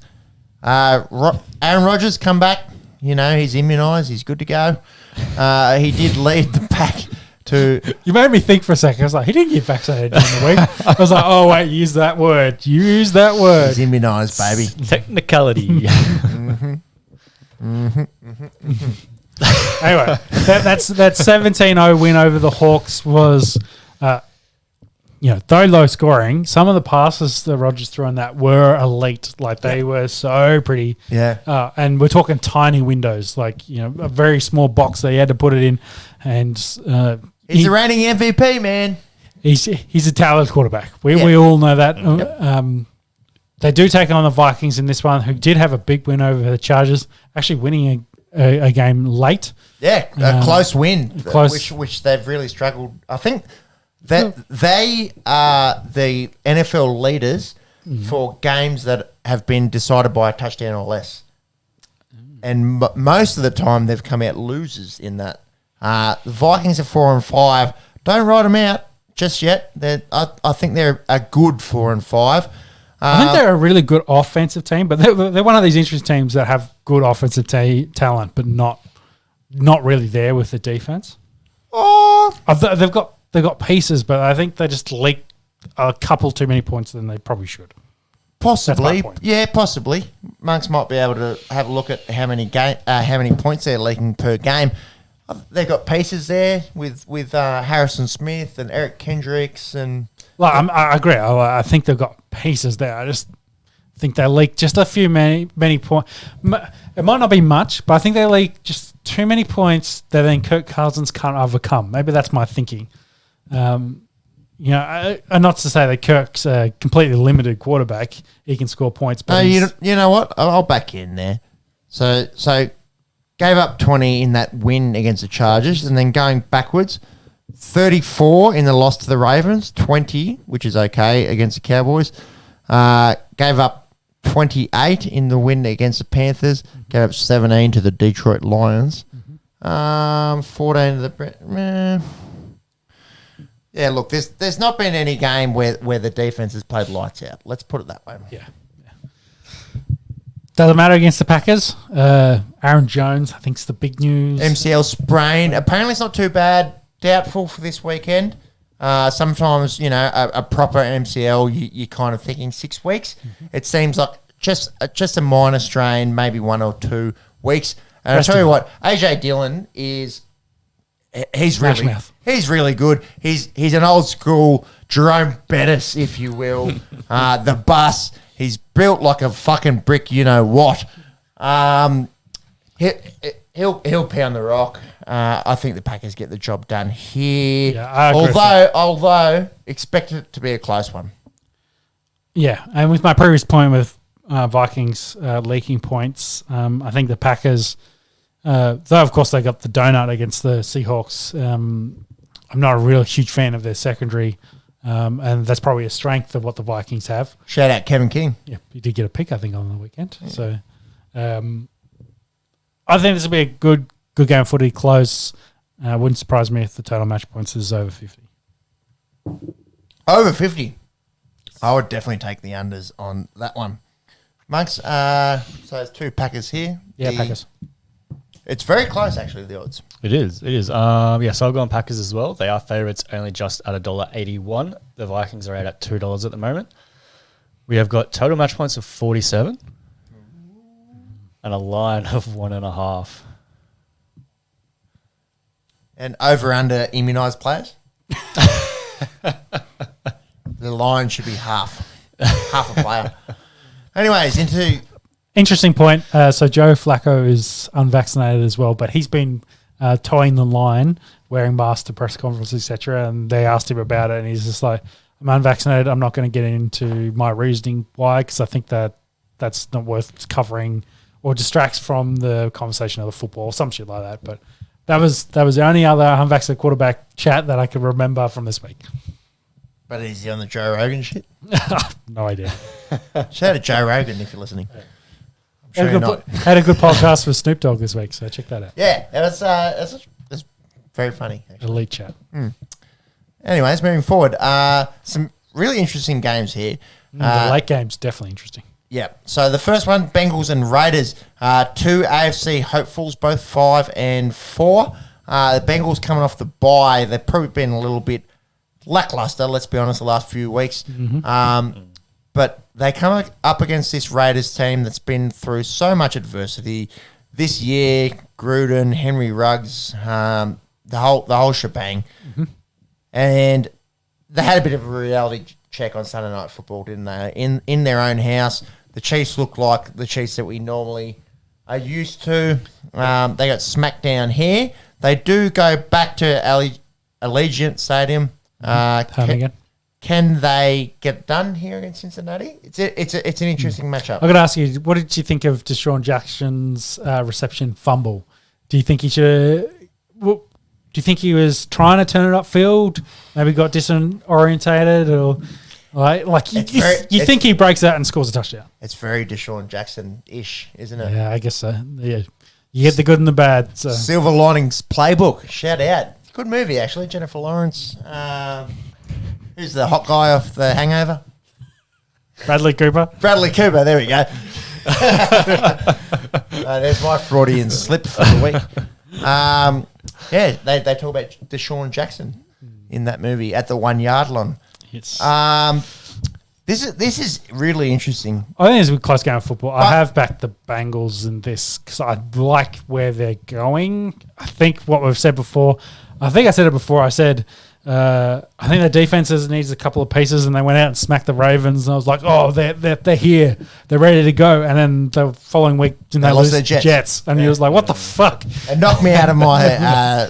Aaron Rodgers come back. He's immunised. He's good to go. He did lead the pack to... You made me think for a second. I was like, he didn't get vaccinated during the week. I was like, oh, wait, use that word. Use that word. He's immunised, baby. Technicality. Anyway, that 17-0 win over the Hawks was, though low scoring, some of the passes that Rodgers threw on that were elite. Like, they were so pretty. Yeah. And we're talking tiny windows, like, a very small box that he had to put it in. And he's the reigning MVP, man. He's a talented quarterback. We all know that. They do take on the Vikings in this one, who did have a big win over the Chargers, actually winning a game late. Yeah, a close win, Close. which they've really struggled. I think that they are the NFL leaders for games that have been decided by a touchdown or less. And most of the time, they've come out losers in that. The Vikings are 4-5. Don't write them out just yet. I think they're a good 4-5. I think they're a really good offensive team, but they're one of these interesting teams that have good offensive talent, but not really there with the defense. Oh, They've got pieces, but I think they just leak a couple too many points than they probably should. possibly. Yeah, possibly. Monks might be able to have a look at how many points they're leaking per game. They've got pieces there with Harrison Smith and Eric Kendricks and. Well, I agree. I think they've got pieces there. I just think they leak just a few many points. It might not be much, but I think they leak just too many points that then Kirk Cousins can't overcome. Maybe that's my thinking. And not to say that Kirk's a completely limited quarterback. He can score points. But you know what? I'll back you in there. So gave up 20 in that win against the Chargers, and then going backwards, 34 in the loss to the Ravens, 20, which is okay, against the Cowboys. Gave up 28 in the win against the Panthers. Gave up 17 to the Detroit Lions. 14 to the... Yeah, look, there's not been any game where the defense has played lights out. Let's put it that way. Yeah. Doesn't matter against the Packers. Aaron Jones, I think, is the big news. MCL sprain. Apparently it's not too bad. Doubtful for this weekend. Sometimes, a proper MCL, you're kind of thinking 6 weeks. Mm-hmm. It seems like just a minor strain, maybe 1 or 2 weeks. And I'll tell you what, AJ Dillon is... He's really good. He's an old school Jerome Bettis, if you will. The bus. He's built like a fucking brick. You know what? He'll pound the rock. I think the Packers get the job done here. Yeah, I agree although expect it to be a close one. Yeah, and with my previous point with Vikings leaking points, I think the Packers Though, of course, they got the donut against the Seahawks. I'm not a real huge fan of their secondary, and that's probably a strength of what the Vikings have. Shout out Kevin King. Yeah, he did get a pick, I think, on the weekend. Yeah. So I think this will be a good game of footy, close. Wouldn't surprise me if the total match points is over 50. Over 50. I would definitely take the unders on that one. Monks, so there's 2 Packers here. Yeah, Packers. It's very close, actually, the odds. It is. So I'll go on Packers as well. They are favourites only just at $1.81. The Vikings are out at $2 at the moment. We have got total match points of 47 and a line of 1.5. And over-under immunised players? The line should be half a player. Anyways, into... Interesting point. So Joe Flacco is unvaccinated as well, but he's been towing the line, wearing masks to press conferences, etc. And they asked him about it, and he's just like, "I'm unvaccinated. I'm not going to get into my reasoning why, because I think that's not worth covering or distracts from the conversation of the football or some shit like that." But that was the only other unvaccinated quarterback chat that I can remember from this week. But is he on the Joe Rogan shit? No idea. Shout out to Joe Rogan if you're listening. I'm sure you're not. Had a good podcast with Snoop Dogg this week, so check that out. Yeah, it's very funny. Actually. Elite chat. Anyways, moving forward, some really interesting games here. The late game's definitely interesting. Yeah. So the first one, Bengals and Raiders, 2 AFC hopefuls, both 5 and 4. The Bengals coming off the bye, they've probably been a little bit lackluster, let's be honest, the last few weeks. But they come up against this Raiders team that's been through so much adversity this year. Gruden, Henry Ruggs, the whole shebang, and they had a bit of a reality check on Sunday Night Football, didn't they? In their own house, the Chiefs look like the Chiefs that we normally are used to. They got smacked down here. They do go back to Allegiant Stadium. Can they get done here against Cincinnati? It's an interesting matchup. I'm going to ask you, what did you think of Deshaun Jackson's reception fumble? Do you think he should? Do you think he was trying to turn it upfield? Maybe got disorientated, or you think he breaks out and scores a touchdown? It's very Deshaun Jackson-ish, isn't it? Yeah, I guess so. Yeah, you get the good and the bad. So. Silver Linings Playbook. Shout out. Good movie, actually. Jennifer Lawrence. Who's the hot guy off The Hangover? Bradley Cooper. Bradley Cooper, there we go. There's my Freudian slip for the week. Yeah, they talk about Deshaun Jackson in that movie at the 1 yard line. Yes. This is really interesting. I think it's a close game of football. I have backed the Bengals in this because I like where they're going. I think what we've said before, I think I said it before, I said I think the defenses needs a couple of pieces, and they went out and smacked the Ravens, and I was like, oh, they're here. They're ready to go. And then the following week, they lost their Jets. And he was like, what the fuck? It knocked me out of my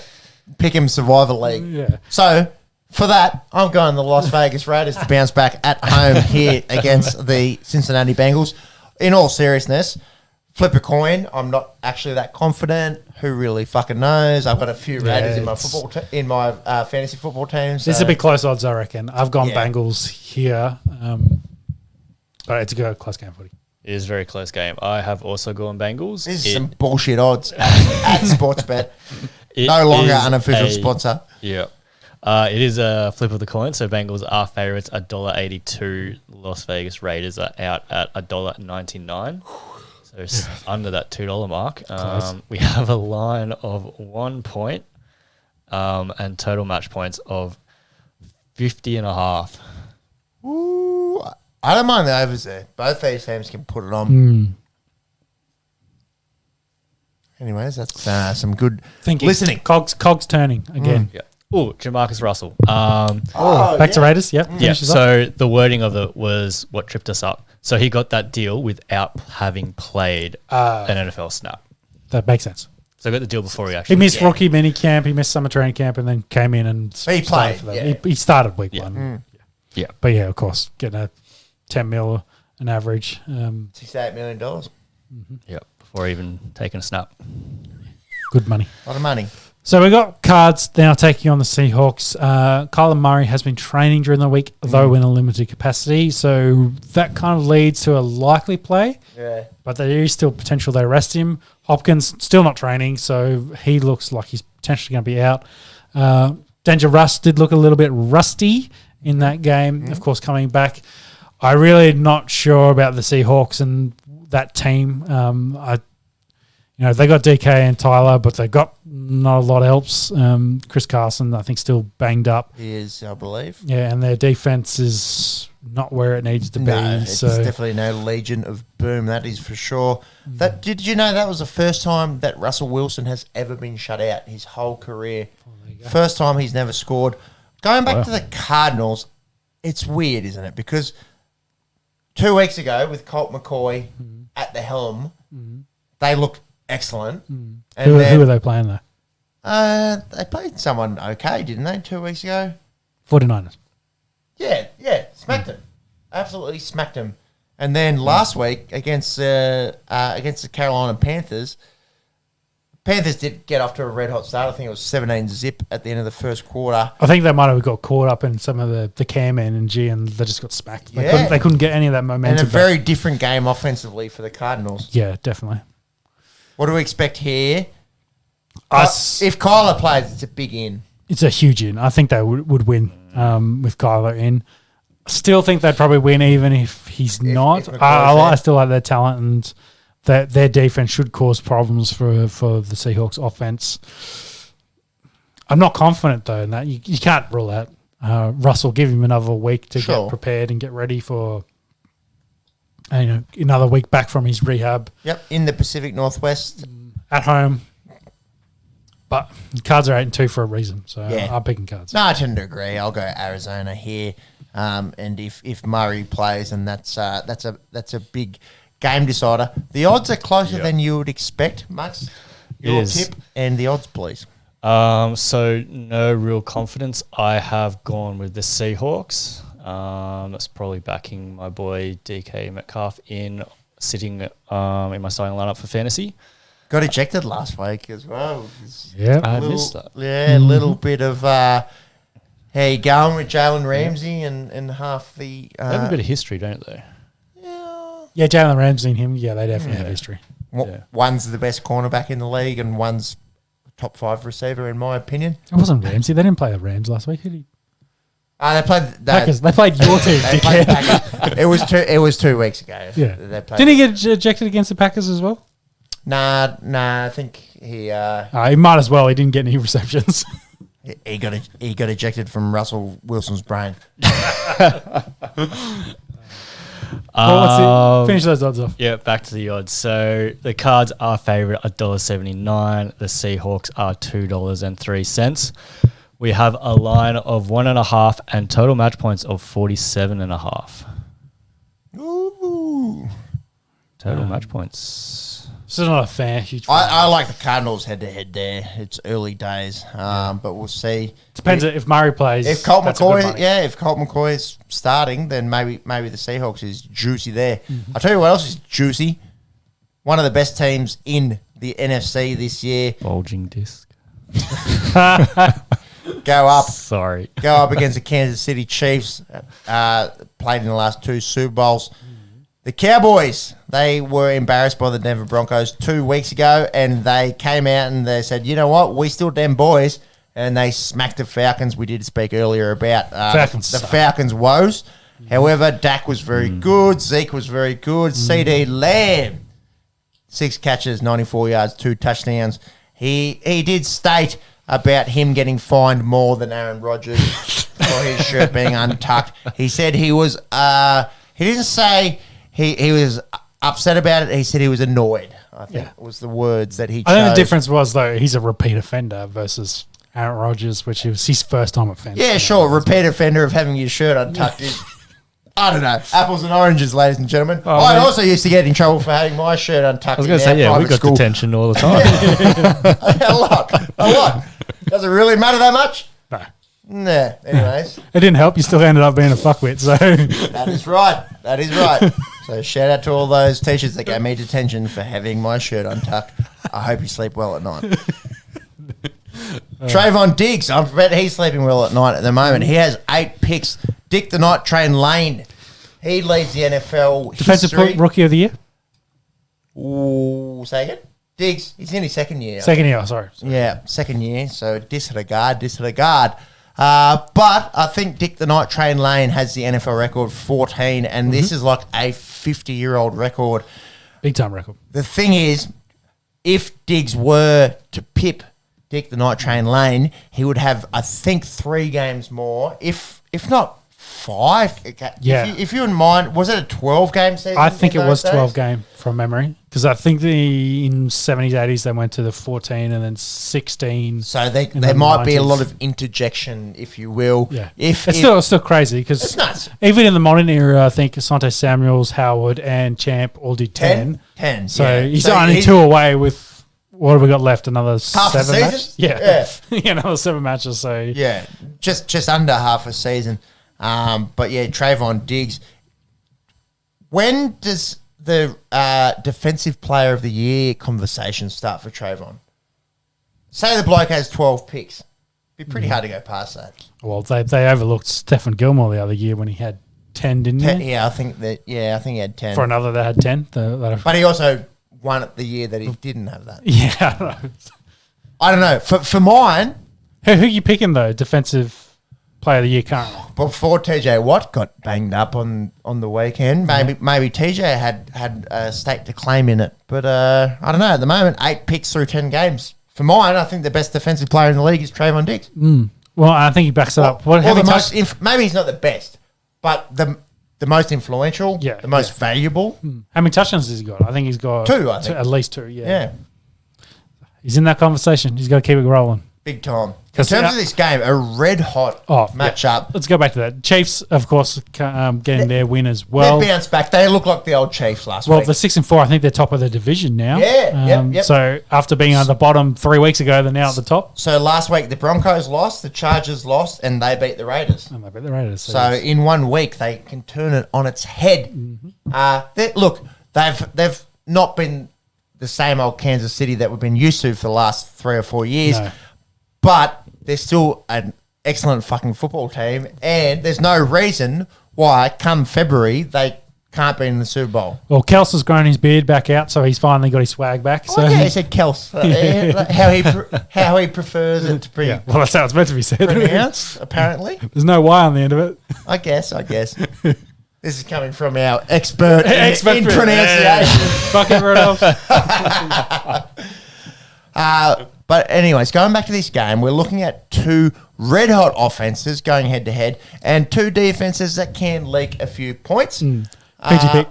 Pick'em Survival League. Yeah. So, for that, I'm going the Las Vegas Raiders to bounce back at home here against the Cincinnati Bengals. In all seriousness, flip a coin. I'm not actually that confident. Who really fucking knows? I've got a few Raiders in my fantasy football team. So. This is a bit close odds, I reckon. I've gone Bengals here, but it's a good close game footy. It is a very close game. I have also gone Bengals. This is some bullshit odds at Sportsbet. No longer unofficial sponsor. Yeah. It is a flip of the coin. So Bengals are favourites $1.82. Las Vegas Raiders are out at $1.99. So it's under that $2 mark. We have a line of 1 point and total match points of 50.5. Ooh, I don't mind the overs there. Both these teams can put it on. Anyways, that's some good listening. Cogs turning again. Yeah. Oh, Jamarcus Russell. Back to Raiders. Yep. Yeah. So the wording of it was what tripped us up. So he got that deal without having played an NFL snap. That makes sense. So I got the deal before he actually. He missed rookie mini camp. He missed summer training camp, and then came in and he played. He started week one. Yeah. But yeah, of course, getting a 10 mil an average. $68 million. Yep. Before even taking a snap. Good money. A lot of money. So we got cards now taking on the Seahawks. Kyler Murray has been training during the week, though in a limited capacity. So that kind of leads to a likely play. Yeah. But there is still potential they rest him. Hopkins still not training, so he looks like he's potentially going to be out. Danger Russ did look a little bit rusty in that game, of course, coming back. I'm really not sure about the Seahawks and that team. They got DK and Tyler, but they got not a lot else. Chris Carson, I think, still banged up. He is, I believe. Yeah, and their defense is not where it needs to be. No, it's definitely no Legion of Boom, that is for sure. Did you know that was the first time that Russell Wilson has ever been shut out his whole career? First time he's never scored. Going back to the Cardinals, it's weird, isn't it? Because 2 weeks ago with Colt McCoy at the helm, they looked excellent. And who were they playing though? They played someone okay, didn't they, 2 weeks ago? 49ers. Yeah, smacked him. Absolutely smacked him. And then last week against the Carolina Panthers did get off to a red-hot start. I think it was 17-0 at the end of the first quarter. I think they might have got caught up in some of the cam energy and they just got smacked. Yeah. They couldn't get any of that momentum. And a very different game offensively for the Cardinals. Yeah, definitely. What do we expect here? If Kyler plays, it's a big in. It's a huge in. I think they would win with Kyler in. Still think they'd probably win even if he's not. I still like their talent and their defense should cause problems for the Seahawks offense. I'm not confident though in that. You can't rule out Russell. Give him another week to get prepared and get ready for another week back from his rehab. Yep, in the Pacific Northwest. At home. But Cards are 8-2 for a reason, so I'm picking Cards. No, I tend to agree. I'll go Arizona here, and if Murray plays, and that's a big game decider. The odds are closer than you would expect, Max. Your tip and the odds, please. So no real confidence. I have gone with the Seahawks. That's probably backing my boy DK Metcalf sitting in my starting lineup for fantasy. Got ejected last week as well. Yeah, I missed that. Yeah, a little bit of how you going with Jalen Ramsey and half the. They have a bit of history, don't they? Yeah, Jalen Ramsey and him. Yeah, they definitely have history. One's the best cornerback in the league, and one's top 5 receiver, in my opinion. It wasn't Ramsey. They didn't play the Rams last week, did he? They played Packers. They played your team. They played Packers. It was 2 weeks ago. Yeah. Didn't he get ejected against the Packers as well? Nah. I think he. He might as well. He didn't get any receptions. He got ejected from Russell Wilson's brain. Finish those odds off. Yeah, back to the odds. So the Cards are favourite $1.79. The Seahawks are $2.03. We have a line of 1.5 and total match points of 47.5. Ooh. Total match points. This is not a fair, huge. I like the Cardinals head-to-head there. It's early days, but we'll see. Depends if Murray plays. If Colt McCoy is starting, then maybe the Seahawks is juicy there. I'll tell you what else is juicy. One of the best teams in the NFC this year. Bulging disc. Go up against the Kansas City Chiefs. Played in the last 2 Super Bowls. The Cowboys, they were embarrassed by the Denver Broncos 2 weeks ago, and they came out and they said, you know what, we still them boys, and they smacked the Falcons. We did speak earlier about the Falcons' woes. However, Dak was very good. Zeke was very good. CD Lamb, 6 catches, 94 yards, 2 touchdowns. He did state about him getting fined more than Aaron Rodgers for his shirt being untucked. He said he was, he didn't say he was upset about it. He said he was annoyed, I think was the words that he chose. I think the difference was, though, he's a repeat offender versus Aaron Rodgers, which was his first time offender. Yeah, sure. Repeat offender of having your shirt untucked is, I don't know, apples and oranges, ladies and gentlemen. I also used to get in trouble for having my shirt untucked. I was going to say, we got detention all the time. A lot. Does it really matter that much? No. Nah, anyways. It didn't help. You still ended up being a fuckwit, so. That is right. So shout out to all those teachers that gave me detention for having my shirt untucked. I hope you sleep well at night. Trayvon Diggs, I bet he's sleeping well at night at the moment. He has 8 picks. Dick the Night Train Lane, he leads the NFL Defensive history. Rookie of the Year? Ooh, say again? Diggs, he's in his second year. Second year, sorry. Yeah, second year, so disregard. But I think Dick the Night Train Lane has the NFL record 14, and this is like a 50-year-old record. Big time record. The thing is, if Diggs were to pip Dick the Night Train Lane, he would have, I think, 3 games more, if not 5. Yeah. If you wouldn't mind, was it a 12-game season? I think it was days? 12 game from memory because I think in 70s, 80s they went to the 14 and then 16. So there the might be a 90s. lot of interjection, if you will. Yeah, If it's still crazy because it's nuts. even in the modern era, I think Asante Samuels, Howard, and Champ all did 10. 10. So yeah. he's So only 2 away with what have we got left? Another half a 7 season? matches. Yeah, yeah, another 7 matches. So Yeah, just under half a season. But yeah, Trayvon Diggs. When does the Defensive Player of the Year conversation start for Trayvon? Say the bloke has 12 picks. Be pretty hard to go past that. well, they overlooked Stephen Gilmore the other year when he had 10, didn't he? Yeah, I think he had 10. For another, they had 10. But he also won it the year that he didn't have that. Yeah. I don't know. For mine, Who you picking though? Defensive Player of the Year currently. before TJ Watt got banged up on the weekend, maybe TJ had a stake to claim in it. But I don't know. At the moment, 8 picks through 10 games. For mine, I think the best defensive player in the league is Trayvon Diggs. Well, I think he backs it up. Or the most maybe he's not the best, but the most influential, Yeah, the most valuable. How many touchdowns has he got? I think he's got 2, I think. at least 2. Yeah. Yeah, He's in that conversation. He's got to keep it rolling. big time. In 'Cause, terms of this game, a red hot matchup. Let's go back to that. Chiefs, of course, getting their win as well. They bounced back. They look like the old Chiefs last Well, week. they're 6-4. I think they're top of the division now. Yeah, yep. So after being at the bottom 3 weeks ago, they're now at the top. So last week the Broncos lost, the Chargers lost, and they beat the Raiders. And they beat the Raiders. So in 1 week they can turn it on its head. Look, they've not been the same old Kansas City that we've been used to for the last 3 or 4 years, No. but they're still an excellent fucking football team, and there's no reason why come February they can't be in the Super Bowl. Well, Kels has grown his beard back out, so he's finally got his swag back. So Oh, yeah, he said Kels. How he prefers it to be yeah, well, that's how it's meant to be said. pronounced, apparently. There's no Y on the end of it. I guess. This is coming from our expert in pronunciation. Yeah. Fuck it, Rudolph. But anyways, going back to this game, we're looking at 2 red-hot offenses going head-to-head and 2 defenses that can leak a few points. PG pick.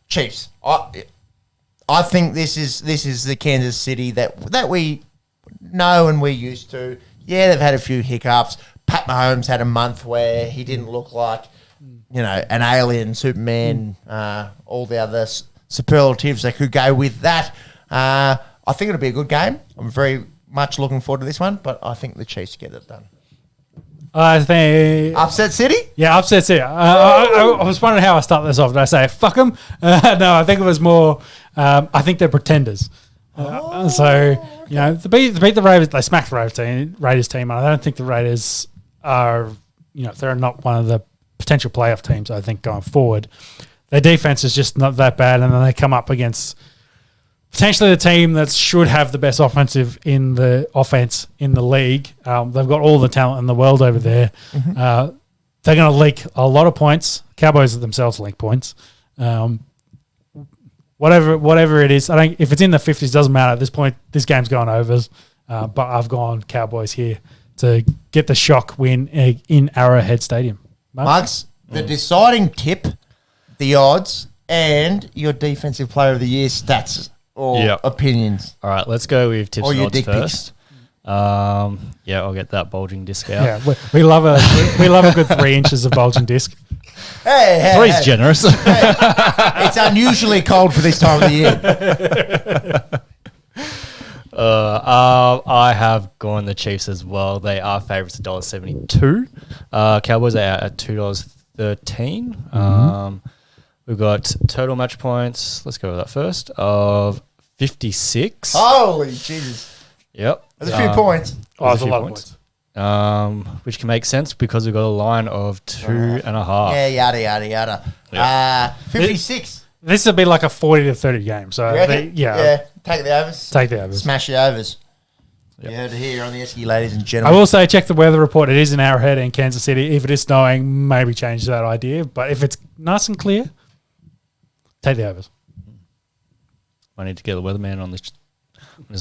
Chiefs. I think this is the Kansas City that we know and we're used to. Yeah, they've had a few hiccups. Pat Mahomes had a month where he didn't look like, an alien, Superman, all the other superlatives that could go with that. I think it'll be a good game. I'm very much looking forward to this one, but I think the Chiefs get it done. I think Upset City? Yeah, upset City. I was wondering how I start this off. Did I say fuck them? No, I think it was more. I think they're pretenders. To beat the Raiders, they smacked the Raiders team. And I don't think the Raiders are. They're not one of the potential playoff teams. I think going forward, their defense is just not that bad, and then they come up against potentially the team that should have the best offense in the league. They've got all the talent in the world over there. They're going to leak a lot of points. Cowboys themselves leak points. Whatever it is, I think if it's in the 50s, doesn't matter at this point. This game's going overs, but I've gone Cowboys here to get the shock win in Arrowhead Stadium. Marks, the deciding tip, the odds, and your Defensive Player of the Year stats or opinions. All right, let's go with tips Or and your odds dick pics. first. I'll get that bulging disc out. Yeah, we love a good 3 inches of bulging disc. Hey, Three's generous. It's unusually cold for this time of the year. I have gone the Chiefs as well. They are favourites at $1.72. Cowboys are out at $2.13. We've got total match points. Let's go with that first. Of 56. Holy Jesus. Yep. That's a few points. Oh, it's a few lot of points. points. Which can make sense because we've got a line of 2.5. Yeah, yada, yada, yada. Yeah. 56. This would be like a 40 to 30 game. So, You reckon? yeah. Take the overs. Take the overs. Smash the overs. Yep. You heard it here on the Esky, ladies and I gentlemen. will say, check the weather report. It is in Arrowhead and Kansas City. If it is snowing, maybe change that idea. But if it's nice and clear, take the overs. I need to get the weatherman on this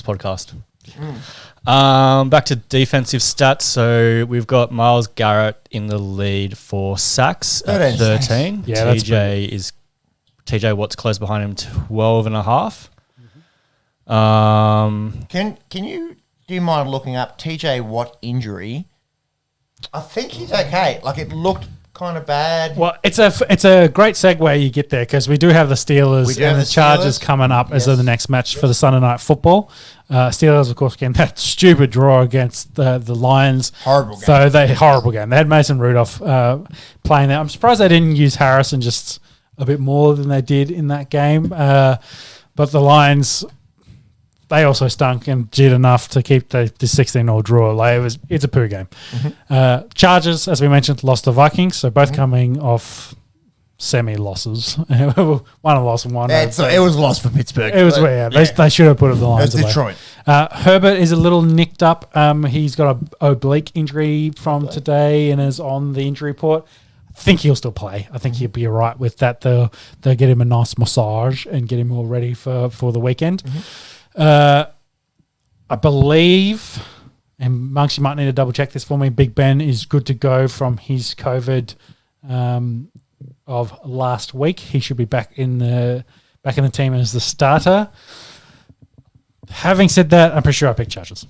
podcast. Back to defensive stats. So we've got Myles Garrett in the lead for sacks at 13. Yeah, that's TJ Watt's close behind him, 12.5. Can you do you mind looking up TJ Watt injury? I think he's okay. Like it looked kind of bad. Well, it's a great segue you get there because we do have the Steelers and the Chargers coming up as the next match for the Sunday Night Football. Steelers, of course, getting that stupid draw against the Lions. Horrible game. Horrible game. They had Mason Rudolph playing there. I'm surprised they didn't use Harrison just a bit more than they did in that game. But the Lions, they also stunk and did enough to keep the 16-all draw. Like it's a poo game. Mm-hmm. Chargers, as we mentioned, lost to Vikings, so both coming off semi-losses. One a loss and one. It was a loss for Pittsburgh. It was they should have put it the Lions It was away. Detroit. Herbert is a little nicked up. He's got an oblique injury from today and is on the injury report. I think he'll still play. I think he'll be all right with that. They'll get him a nice massage and get him all ready for the weekend. I believe, and Monks, you might need to double check this for me. Big Ben is good to go from his COVID of last week. He should be back in the team as the starter. Having said that, I'm pretty sure I picked Chargers.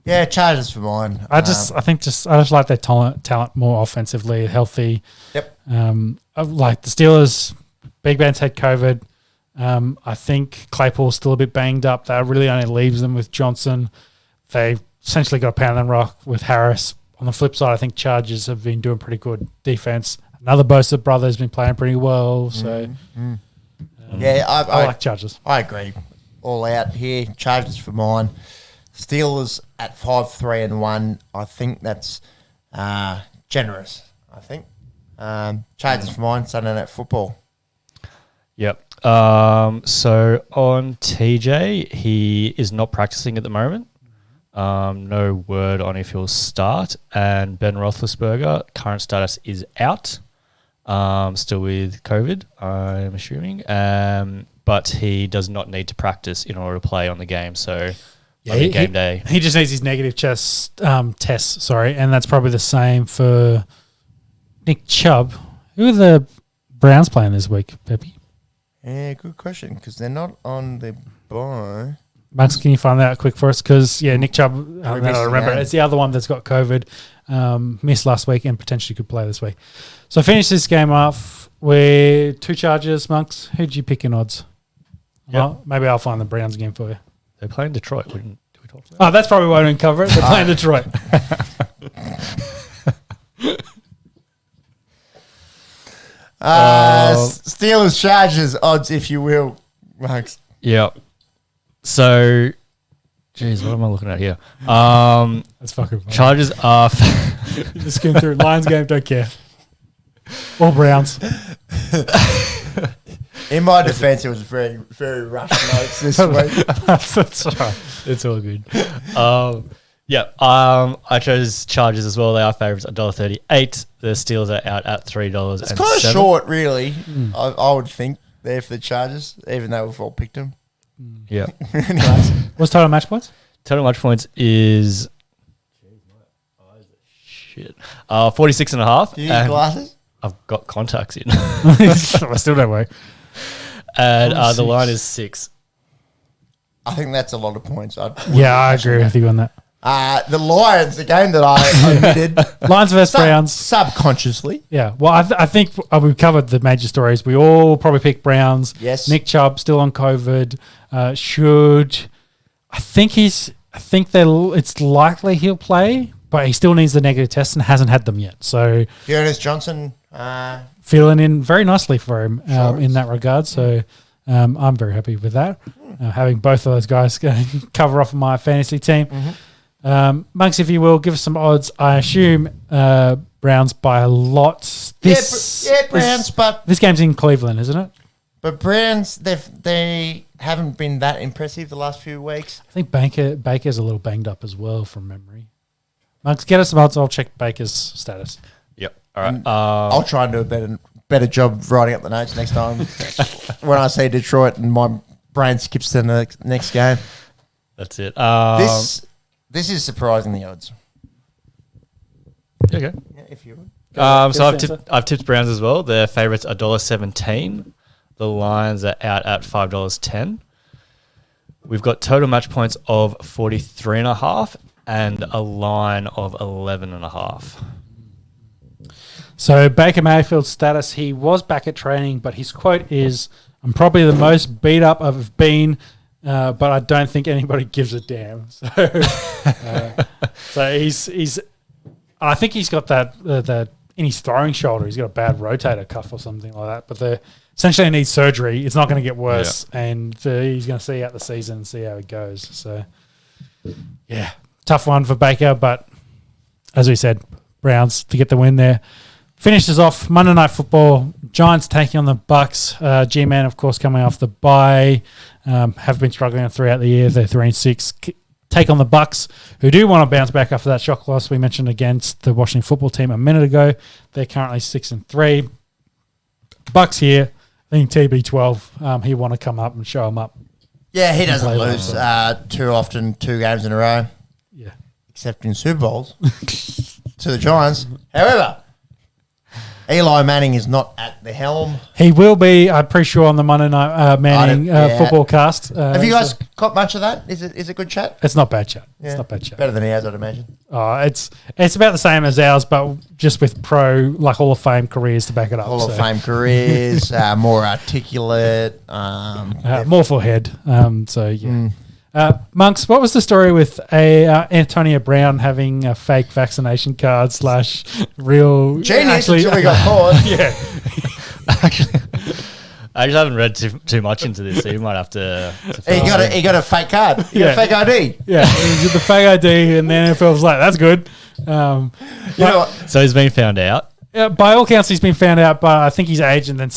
Yeah, Chargers for mine. I just like their talent more offensively, healthy. Yep. I like the Steelers. Big Ben's had COVID. I think Claypool's still a bit banged up. That really only leaves them with Johnson. They essentially got a pound and rock with Harris. On the flip side, I think Chargers have been doing pretty good defense. Another Bosa brother has been playing pretty well. So, I like Chargers. I agree. All out here. Chargers for mine. Steelers at 5-3-1. I think that's generous. I think Chargers for mine. Sunday Night Football. Yep. So on TJ, he is not practicing at the moment. No word on if he'll start. And Ben Roethlisberger, current status is out. Still with COVID, I'm assuming. But he does not need to practice in order to play on the game. So game day. He just needs his negative tests, and that's probably the same for Nick Chubb. Who are the Browns playing this week, Peppy? Yeah, good question, because they're not on the bye. Max, can you find that out quick for us? Because, Nick Chubb, I remember, game. it's the other one that's got COVID, missed last week and potentially could play this week. So finish this game off with 2 Chargers, Monks. Who'd you pick in odds? Yep. Well, maybe I'll find the Browns again for you. They're playing Detroit. Did we talk about that? Oh, that's probably why I didn't cover it. They're playing Detroit. Steelers, Chargers odds, if you will, Max. Yep. So, geez, what am I looking at here? That's fucking funny. Chargers are... Just skim through. Lions game, don't care. Or Browns. In my defense, it was very, very rushed notes this week. That's right. It's all good. I chose Chargers as well. They are favourites at $1.38. The Steelers are out at $3. It's kind of short, really. I would think there for the Chargers, even though we've all picked them. Yeah. Anyways, What's total match points? Total match points is... Jeez, my eyes are shit. 46.5. do you need glasses? I've got contacts in. I still don't work. And the line is 6. I think that's a lot of points. I agree with you on that. The Lions, the game that I omitted. Lions versus Browns. Subconsciously. Yeah. Well, I think we've covered the major stories. We all probably picked Browns. Yes. Nick Chubb still on COVID. It's likely he'll play, but he still needs the negative test and hasn't had them yet. So Jonas Johnson. Filling in very nicely for him in that regard. So I'm very happy with that. having both of those guys cover off my fantasy team. Monks, if you will, give us some odds. I assume Browns by a lot. Browns, but this game's in Cleveland, isn't it? But Browns, they haven't been that impressive the last few weeks. I think Baker's a little banged up as well from memory. Monks, get us some odds. I'll check Baker's status. Yep. All right. I'll try and do a better job writing up the notes next time when I see Detroit and my brain skips to the next game. That's it. This is surprising, the odds. Okay. Yeah, if you would. So I've tipped Browns as well. Their favourites are $1.17. The lines are out at $5.10. We've got total match points of 43.5 and a line of 11.5. So Baker Mayfield's status, he was back at training, but his quote is, "I'm probably the most beat up I've been, but I don't think anybody gives a damn." So he's I think he's got that in his throwing shoulder. He's got a bad rotator cuff or something like that. But essentially he needs surgery. It's not going to get worse, and he's going to see out the season and see how it goes. So yeah, tough one for Baker, but as we said, Browns to get the win there. Finishes off Monday Night Football. Giants taking on the Bucks. G-Man, of course, coming off the bye. Have been struggling throughout the year. They're 3-6. Take on the Bucks, who do want to bounce back after that shock loss we mentioned against the Washington football team a minute ago. They're currently 6-3. Bucks here. I think TB12. He want to come up and show him up. Yeah, he doesn't lose too often, 2 games in a row. Yeah, except in Super Bowls to the Giants. However, Eli Manning is not at the helm. He will be, I'm pretty sure, on the Monday Night Manning football cast. Have you guys got much of that? Is it good chat? It's not bad chat. Yeah. It's not bad chat. Better than ours, I'd imagine. It's about the same as ours, but just with Hall of Fame careers to back it up. Hall of Fame careers, more articulate. More forehead. Monks, what was the story with Antonio Brown having a fake vaccination card / real... Genius until we got caught. Yeah. I just haven't read too much into this, so you might have to he got a fake card. He got a fake ID. Yeah, he did the fake ID, and the NFL was like, that's good. You know what? So he's been found out? By all counts, he's been found out, but I think his agent then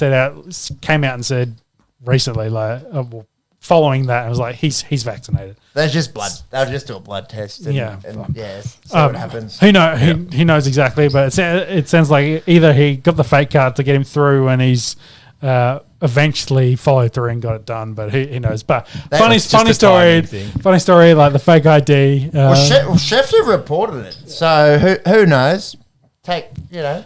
came out and said recently, following that, I was like, he's vaccinated. That's just blood. They'll just do a blood test. And, see what happens. He knows exactly, but it sounds like either he got the fake card to get him through, and he's eventually followed through and got it done. But he knows. But funny story, like the fake ID. Schefter reported it, so who knows?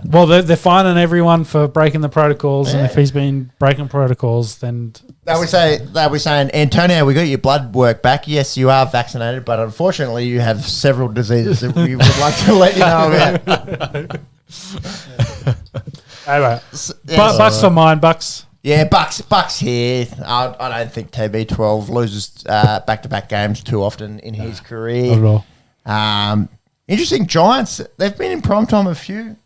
Well, they're fining everyone for breaking the protocols, and if he's been breaking protocols, then they'll be saying, Antonio, we got your blood work back. Yes, you are vaccinated, but unfortunately, you have several diseases that we would like to let you know about. Anyway, Bucks for mine, Bucks. Yeah, Bucks here. I don't think TB12 loses back-to-back games too often in his career. Not at all. Interesting, Giants. They've been in primetime a few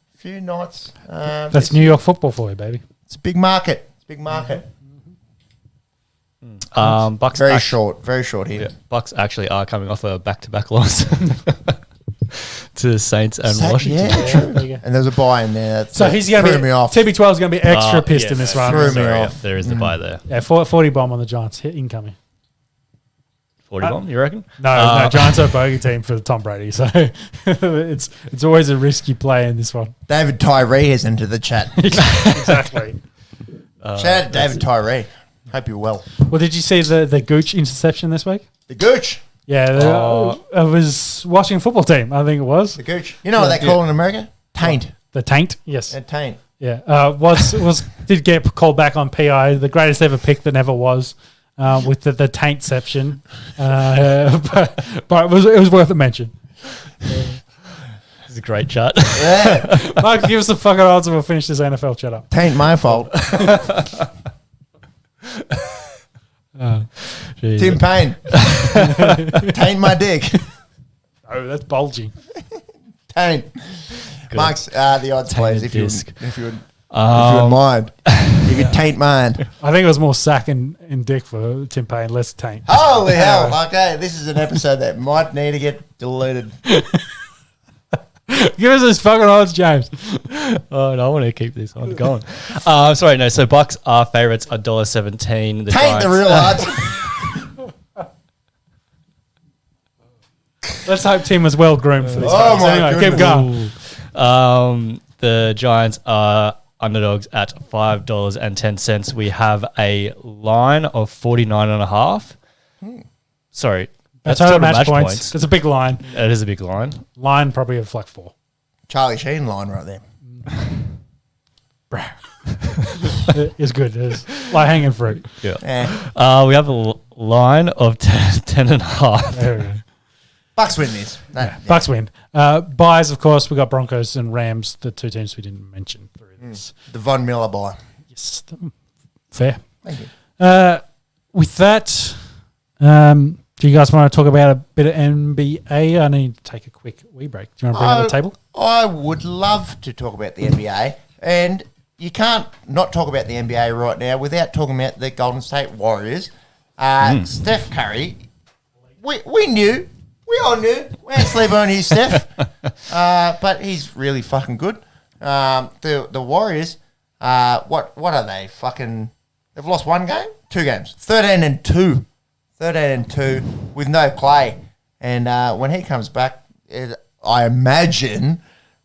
nights. That's New York football for you, baby. It's a big market. Bucks very short here. Yeah, Bucks actually are coming off a back-to-back loss to the Saints and Washington. Yeah, true. And there's a bye in there. So he's going to be off. TB12 is going to be extra pissed in this one. Threw me off. There is the bye there. Yeah, 40 bomb on the Giants incoming. 40 bomb, you reckon? No, Giants are a bogey team for Tom Brady, so it's always a risky play in this one. David Tyree has entered the chat. Exactly. Shout out to David Tyree. Hope you're well. Well, did you see the Gooch interception this week? The Gooch? Yeah, it was Washington football team, I think it was. The Gooch. You know what they call in America? Taint. The taint, yes. A taint. Yeah, did get called back on PI, the greatest ever pick that never was. With the taintception, but it was worth a mention. It's a great chat. Yeah. Mark, give us the fucking odds and we'll finish this NFL chat up. Taint my fault. Tim Payne. Taint my dick. Oh, that's bulging. Taint. Good. Mark's the odds, please, if you disc. would mind. You Keep your taint mind. I think it was more sack and dick for Tim Payne, less taint. Holy hell. Okay, this is an episode that might need to get deleted. Give us those fucking odds, James. Oh, no, I want to keep this on going. Sorry, no. So Bucks are favourites, $1.17. The Taint the real odds. Let's hope Tim was well groomed for this. Oh, one. So my anyway, keep goodness. going. The Giants are underdogs at $5.10. We have a line of 49.5. Sorry. That's total match points. It's a big line. It is a big line. Line probably of like 4. Charlie Sheen line right there. It's good. It's like hanging fruit. Yeah. We have a line of 10.5. There we go. Bucks win this. Bucks win. Buys, of course, we got Broncos and Rams, the two teams we didn't mention through this. The Von Miller buy. Yes. Fair. Thank you. With that, do you guys want to talk about a bit of NBA? I need to take a quick wee break. Do you want to bring up the table? I would love to talk about the NBA, and you can't not talk about the NBA right now without talking about the Golden State Warriors. Steph Curry, we knew. We all knew. We ain't sleep on you, Steph. But he's really fucking good. The Warriors, what are they? They've lost 1 game? 2 games. 13-2. 13-2 with no Clay. And when he comes back, I imagine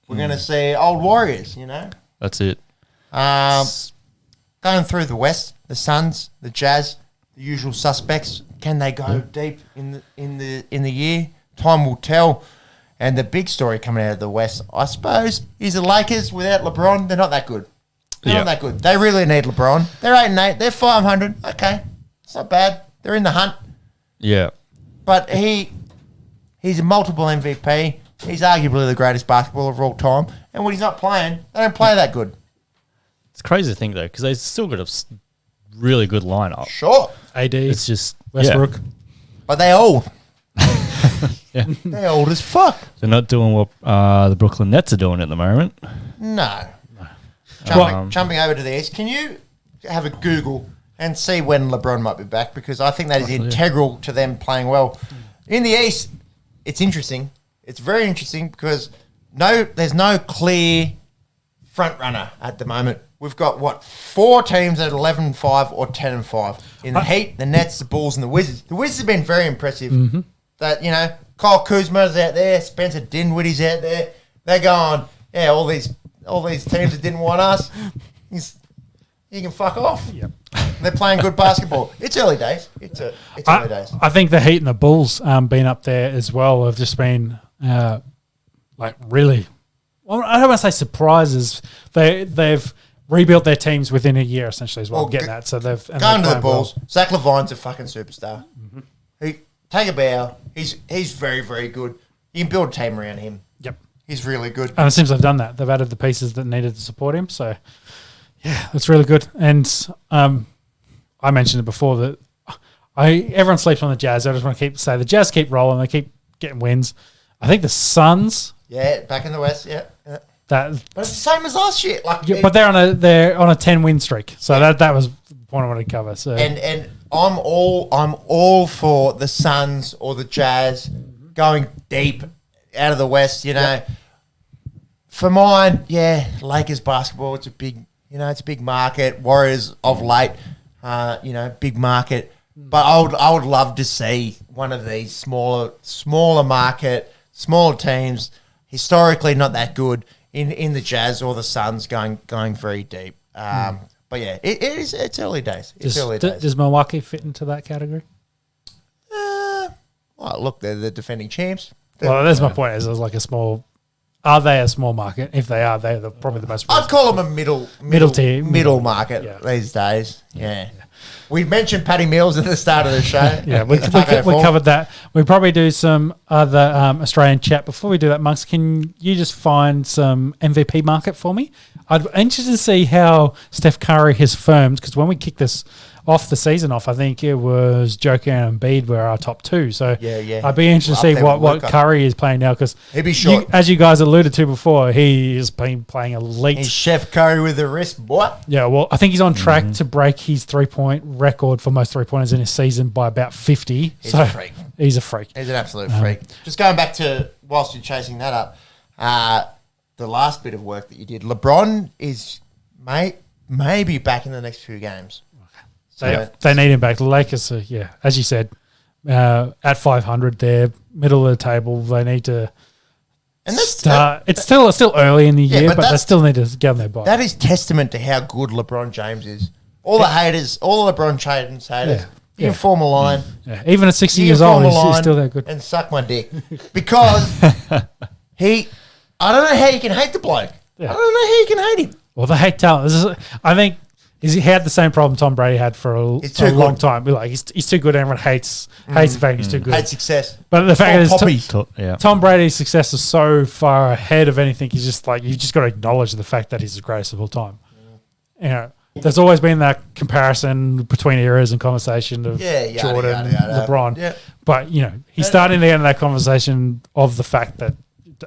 we're going to see old Warriors, you know? That's it. Going through the West, the Suns, the Jazz, the usual suspects. Can they go deep in the year? Time will tell. And the big story coming out of the West, I suppose, is the Lakers without LeBron. They're not that good. They're not that good. They really need LeBron. They're 8-8. They're 500. Okay, it's not bad. They're in the hunt. Yeah. But he's a multiple MVP. He's arguably the greatest basketballer of all time. And when he's not playing, they don't play that good. It's crazy to think, though, because they've still got a really good lineup. Sure. AD, It's just Westbrook. But they're old. Yeah. They're old as fuck. They're not doing what the Brooklyn Nets are doing at the moment. No. Well, Jumping over to the East, can you have a Google and see when LeBron might be back? Because I think that is integral to them playing well. In the East, it's interesting. It's very interesting because there's no clear front runner at the moment. We've got, 4 teams at 11-5 or 10-5. In the Heat, the Nets, the Bulls, and the Wizards. The Wizards have been very impressive. Mm-hmm. That, Kyle Kuzma's out there, Spencer Dinwiddie's out there. They're going, all these teams that didn't want us, you can fuck off. Yep. They're playing good basketball. It's early days. It's early days. I think the Heat and the Bulls being up there as well have just been really. Well, I don't want to say surprises. They've rebuilt their teams within a year essentially as well. Getting that, so they've going to the Bulls. Well. Zach LaVine's a fucking superstar. Mm-hmm. Take a bow. He's very, very good. You can build a team around him. Yep, he's really good. And it seems they've done that. They've added the pieces that needed to support him. So yeah, that's really good. And I mentioned it before that everyone sleeps on the Jazz. I just want to say the Jazz keep rolling. They keep getting wins. I think the Suns. Yeah, back in the West. Yeah. But it's the same as last year. But they're on a 10-win streak. So that was the point I wanted to cover. So and I'm all for the Suns or the Jazz going deep out of the West. For mine, Lakers basketball. It's a big, it's a big market. Warriors of late, big market. But I would love to see one of these smaller market, smaller teams, historically not that good, in the Jazz or the Suns going very deep. But yeah, it's early days. Does Milwaukee fit into that category? Look, they're the defending champs. Well, that's my point. Is like a small. Are they a small market? If they are, probably the most. I'd call them a middle tier, middle market these days. Yeah. We mentioned Paddy Mills at the start of the show. Yeah, we covered that. We probably do some other Australian chat. Before we do that, Monks, can you just find some MVP market for me? I'd be interested to see how Steph Curry has firmed, because when we kicked this off the season off, I think it was Joker and Embiid were our top two. So yeah. I'd be interested to see what Curry is playing now, because he'd be short. As you guys alluded to before, he has been playing elite. He's Chef Curry with the wrist, boy. Yeah, well, I think he's on track to break his 3-point record for most 3-pointers in his season by about 50. He's a freak. He's a freak. He's an absolute freak. Just going back to, whilst you're chasing that up, the last bit of work that you did, LeBron is maybe back in the next few games. They need him back. The Lakers, as you said, at 500, they're middle of the table. They need to start. It's still early in the year, but they still need to get on their bike. That is testament to how good LeBron James is. All the haters, all the LeBron James haters, you can form a line. Yeah. Even at 60 years old, he's still that good. And suck my dick. Because I don't know how you can hate the bloke. Yeah. I don't know how you can hate him. Well, they hate talent. I think he had the same problem Tom Brady had for a long time. Like he's too good. Everyone hates the fact he's too good. Hates success. But the fact is, Tom Brady's success is so far ahead of anything. He's just like, you've just got to acknowledge the fact that he's the greatest of all time. You know, there's always been that comparison between eras and conversation of Jordan, LeBron. Yeah. But he's starting to get into that conversation of the fact that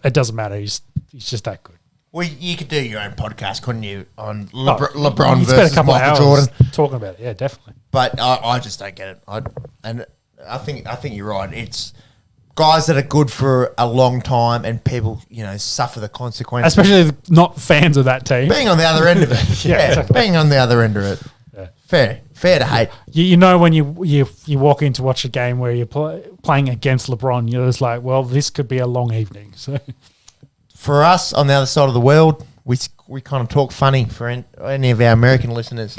it doesn't matter. He's just that good. Well, you could do your own podcast, couldn't you, on LeBron versus spent a couple Michael of Jordan talking about it. Yeah, definitely. But I just don't get it. I think you're right. It's guys that are good for a long time, and people suffer the consequences. Especially not fans of that team. Being on the other end of it. Exactly. Being on the other end of it. Yeah. Fair to hate. You know when you walk in to watch a game where you're playing against LeBron, you're just like, well, this could be a long evening. So. For us on the other side of the world, we kind of talk funny for any of our American listeners,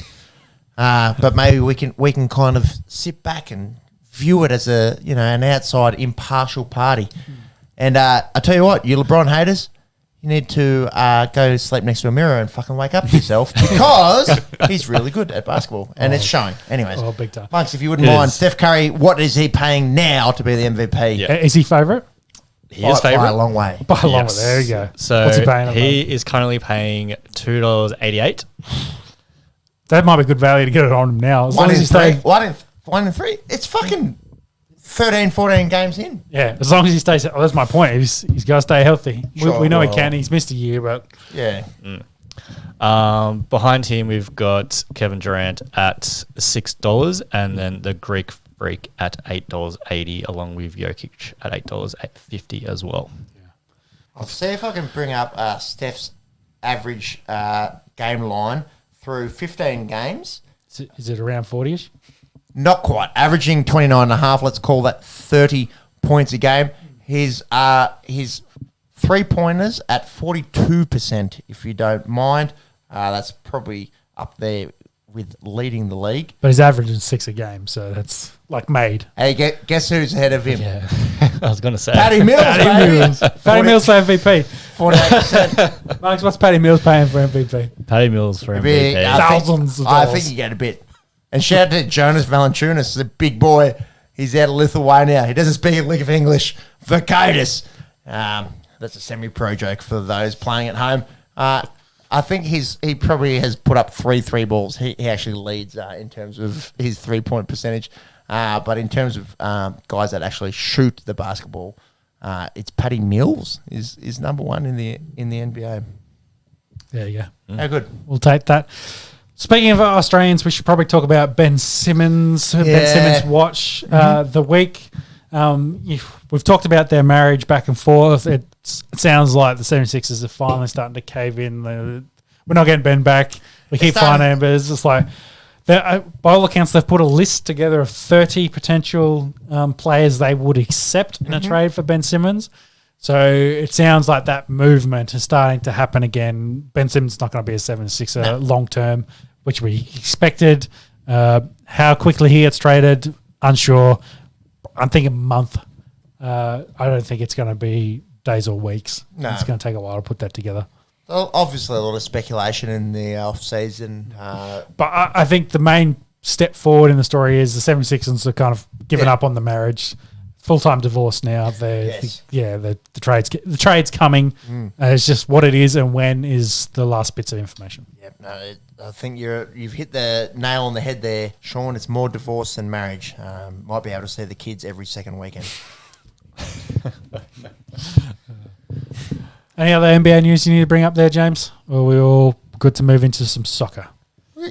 but maybe we can kind of sit back and view it as an outside impartial party. And I tell you what, you LeBron haters, you need to go sleep next to a mirror and fucking wake up to yourself, because he's really good at basketball and it's showing. Anyways, big time. Monks, if you wouldn't mind, Steph Curry, what is he paying now to be the MVP? Yeah. Is he favourite? He is favourite by a long way. By a long way. There you go. So what's he paying? He is currently paying $2.88. That might be good value to get it on him now. One in three. It's fucking 13, 14 games in. Yeah, as long as he stays. That's my point. He's got to stay healthy. Sure, we know he can. He's missed a year, but yeah. Behind him, we've got Kevin Durant at $6, and then the Greek Freak at $8.80, along with Jokic at $8.50 as well. Yeah. I'll see if I can bring up Steph's average game line through 15 games. Is it around 40-ish? Not quite. Averaging 29.5. Let's call that 30 points a game. His 3-pointers at 42%, if you don't mind. That's probably up there with leading the league. But he's averaging 6 a game, so that's like made. Hey, guess who's ahead of him? Yeah, I was going to say. Paddy Mills. Paddy Mills for MVP. 48%. Marks, what's Paddy Mills paying for MVP? Paddy Mills for MVP. Thousands of dollars. I think you get a bit. And shout out to Jonas Valanciunas, the big boy. He's out of Lithuania. He doesn't speak a lick of English. Verkatis. That's a semi-pro joke for those playing at home. I think he probably has put up 3 balls. He actually leads in terms of his 3-point percentage. But in terms of guys that actually shoot the basketball, it's Paddy Mills is number one in the NBA. There you go. How good. We'll take that. Speaking of Australians, we should probably talk about Ben Simmons. Yeah. Ben Simmons watch the week. We've talked about their marriage back and forth. It sounds like the 76ers are finally starting to cave in. We're not getting Ben back. We keep finding him, but it's just like, by all accounts, they've put a list together of 30 potential players they would accept in a trade for Ben Simmons. So it sounds like that movement is starting to happen again. Ben Simmons is not going to be a 76er long term, which we expected. How quickly he gets traded, unsure. I'm thinking a month. I don't think it's going to be days or weeks. No. It's going to take a while to put that together. Well, obviously, a lot of speculation in the off season. But I think the main step forward in the story is the 76ers are kind of given up on the marriage. Full-time divorce now. The trade's coming. It's just what it is and when is the last bits of information. Yep, no, I think you've hit the nail on the head there, Sean. It's more divorce than marriage. Might be able to see the kids every second weekend. Any other NBA news you need to bring up there, James? Or are we all good to move into some soccer?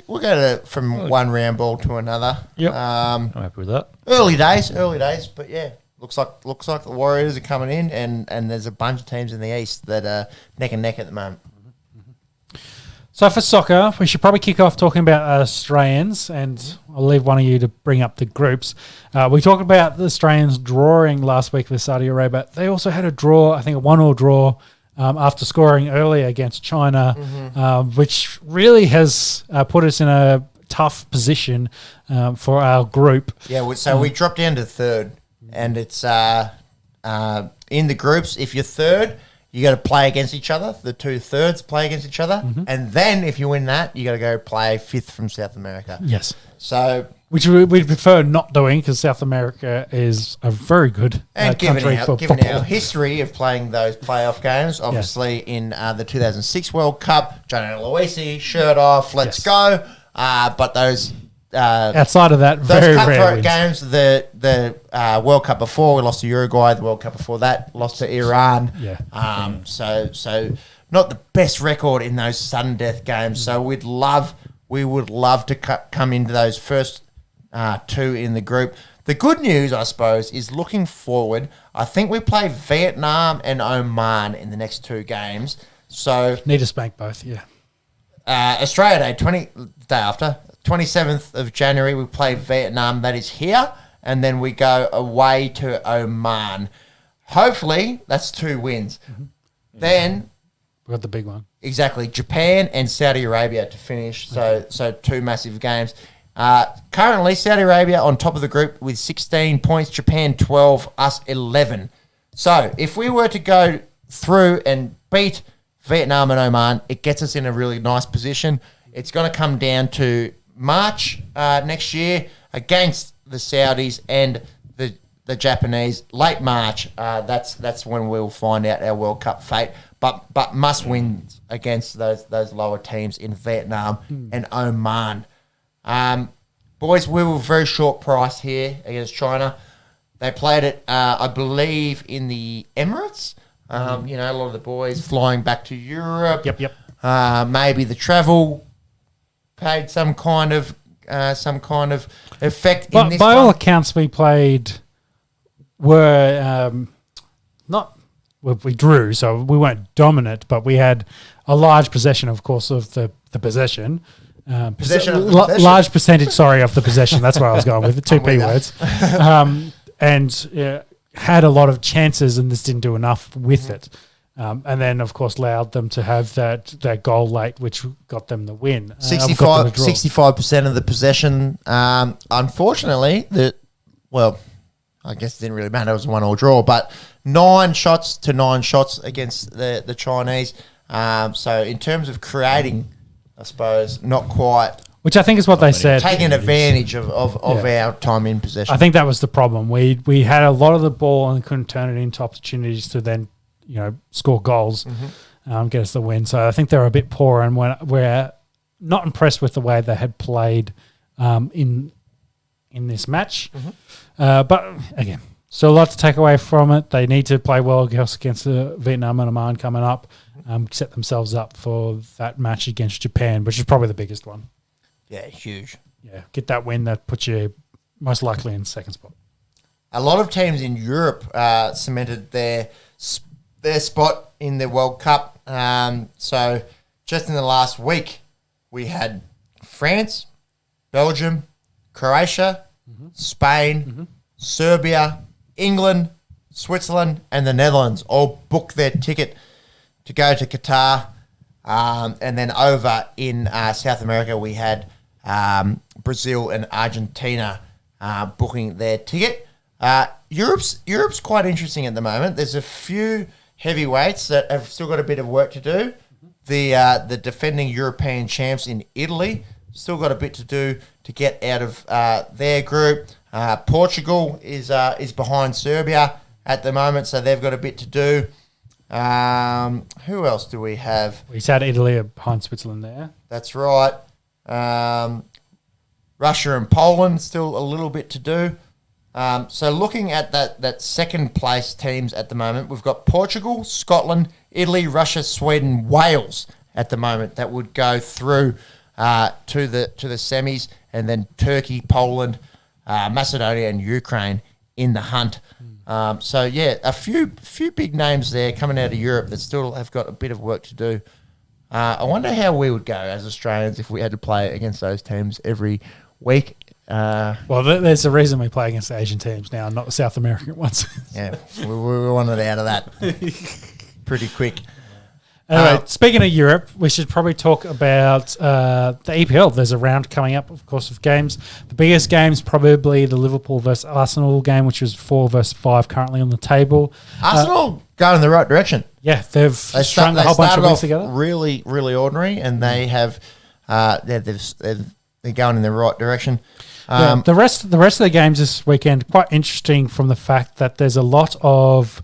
We'll go from one round ball to another. Yep. I'm happy with that. Early days, but yeah. Looks like the Warriors are coming in, and there's a bunch of teams in the East that are neck and neck at the moment. So for soccer, we should probably kick off talking about Australians, and I'll leave one of you to bring up the groups. We talked about the Australians drawing last week with Saudi Arabia. They also had a draw, I think a 1-1 draw, after scoring early against China, which really has put us in a tough position for our group. Yeah, so we dropped down to third. And it's in the groups. If you're third, you got to play against each other. The 2 thirds play against each other, and then if you win that, you got to go play 5th from South America. Yes. So which we prefer not doing because South America is a very good country for given football. our history of playing those playoff games, obviously in the 2006 World Cup, John Aloisi, shirt off, let's go. But those. Outside of that, those very cutthroat rare wins. games, the World Cup before, we lost to Uruguay. The World Cup before that, lost to Iran. Yeah. So not the best record in those sudden death games. So we would love to come into those first 2 in the group. The good news, I suppose, is looking forward. I think we play Vietnam and Oman in the next 2 games. So need to spank both. Yeah. Australia Day, day after. 27th of January, we play Vietnam. That is here. And then we go away to Oman. Hopefully, that's 2 wins. Then... we got the big one. Exactly. Japan and Saudi Arabia to finish. So 2 massive games. Currently, Saudi Arabia on top of the group with 16 points. Japan 12, us 11. So if we were to go through and beat Vietnam and Oman, it gets us in a really nice position. It's going to come down to March next year against the Saudis and the Japanese. Late March, that's when we'll find out our World Cup fate. But must win against those lower teams in Vietnam and Oman. Boys, we were very short price here against China. They played it, I believe, in the Emirates. A lot of the boys flying back to Europe. Yep. Maybe the travel paid some kind of effect in this. By all accounts, we played we drew, so we weren't dominant, but we had a large possession, of course, of the possession. Large percentage, of the possession. That's where I was going with the 2 P words. And had a lot of chances, and this didn't do enough with it. And then, of course, allowed them to have that goal late, which got them the win. 65% of the possession. Unfortunately, I guess it didn't really matter. It was a 1-1 draw, but 9 shots to 9 shots against the Chinese. So in terms of creating, I suppose, not quite. Which I think is what they said. Taking advantage of our time in possession. I think that was the problem. We had a lot of the ball and couldn't turn it into opportunities to then, score goals, get us the win. So I think they were a bit poor, and we're not impressed with the way they had played in this match. But again, still a lot to take away from it. They need to play well against Vietnam and Oman coming up, set themselves up for that match against Japan, which is probably the biggest one. Yeah, huge. Yeah, get that win. That puts you most likely in second spot. A lot of teams in Europe cemented their spot in the World Cup. So just in the last week, we had France, Belgium, Croatia, Spain, Serbia, England, Switzerland, and the Netherlands all booked their ticket to go to Qatar. And then over in South America, we had Brazil and Argentina booking their ticket. Europe's quite interesting at the moment. There's a few heavyweights that have still got a bit of work to do. The defending European champs in Italy still got a bit to do to get out of their group. Portugal is behind Serbia at the moment, so they've got a bit to do. Who else do we have? He's had Italy behind Switzerland there. That's right. Russia and Poland, still a little bit to do. So looking at that second place teams at the moment, we've got Portugal, Scotland, Italy, Russia, Sweden, Wales at the moment that would go through to the semis, and then Turkey, Poland, Macedonia, and Ukraine in the hunt. So yeah, a few big names there coming out of Europe that still have got a bit of work to do. I wonder how we would go as Australians if we had to play against those teams every week. Well, there's a reason we play against the Asian teams now, not the South American ones. Yeah, we wanted out of that pretty quick. Anyway, speaking of Europe, we should probably talk about the EPL. There's a round coming up, of course, of games. The biggest game's probably the Liverpool versus Arsenal game, which is 4 versus 5 currently on the table. Arsenal going in the right direction. Yeah, they've strung a whole bunch of wins together. Really, really ordinary, and they have they're going in the right direction. The rest of the games this weekend quite interesting from the fact that there's a lot of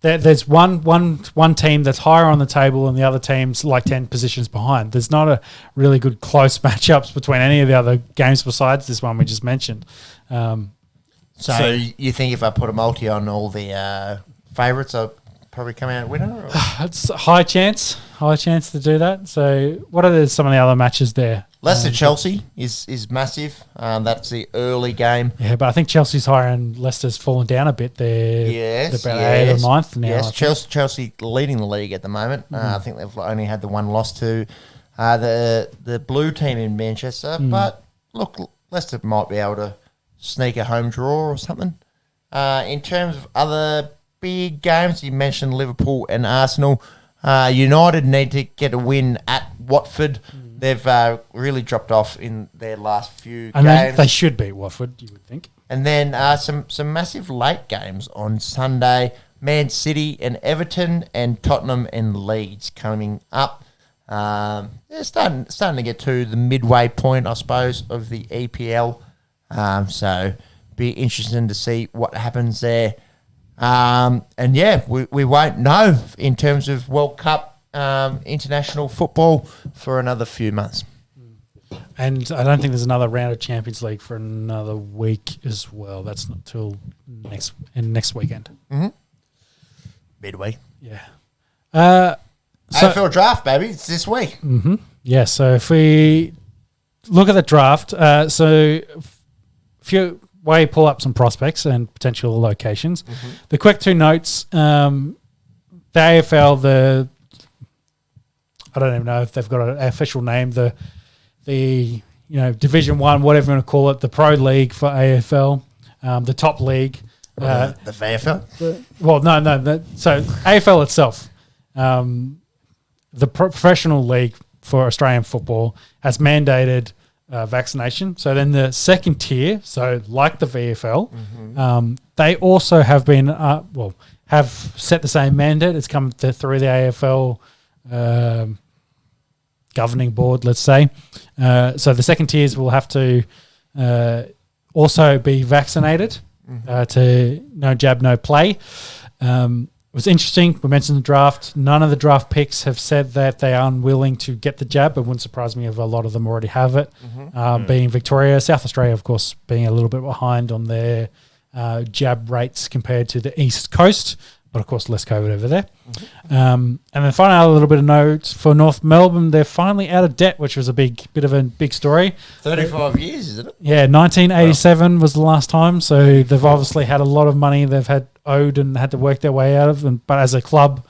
there's one team that's higher on the table and the other team's like 10 positions behind. There's not a really good close matchups between any of the other games besides this one we just mentioned. So you think if I put a multi on all the favourites, I'll probably come out winner? Or? It's a high chance to do that. So what are some of the other matches there? Leicester-Chelsea is massive. That's the early game. Yeah, but I think Chelsea's higher and Leicester's fallen down a bit. They're about 8th or 9th now. Yes, Chelsea leading the league at the moment. I think they've only had the one loss to the blue team in Manchester. But look, Leicester might be able to sneak a home draw or something. In terms of other big games, you mentioned Liverpool and Arsenal. United need to get a win at Watford. They've really dropped off in their last few games. They should beat Watford, you would think. And then some massive late games on Sunday. Man City and Everton and Tottenham and Leeds coming up. They're starting to get to the midway point, I suppose, of the EPL. So be interesting to see what happens there. And yeah, we won't know in terms of World Cup international football for another few months. And I don't think there's another round of Champions League for another week as well. That's not till next weekend. Mm-hmm. Midweek. Yeah. AFL Draft, baby. It's this week. Mm-hmm. Yeah, so if we look at the draft, if you pull up some prospects and potential locations, the quick two notes, the AFL, I don't even know if they've got an official name, the Division 1, whatever you want to call it, the Pro League for AFL, the top league. The VFL? So AFL itself, the professional league for Australian football has mandated vaccination. So then the second tier, so like the VFL, they also have been have set the same mandate. It's come through the AFL governing board, let's say. So the second tiers will have to also be vaccinated to no jab, no play. It was interesting. We mentioned the draft. None of the draft picks have said that they are unwilling to get the jab. It wouldn't surprise me if a lot of them already have it. Being Victoria, South Australia, of course, being a little bit behind on their jab rates compared to the East Coast, but of course less COVID over there. And then finally, a little bit of notes for North Melbourne. They're finally out of debt, which was a big story. 35 years, isn't it? Yeah, 1987 was the last time. So they've obviously had a lot of money they've had owed and had to work their way out of. But as a club,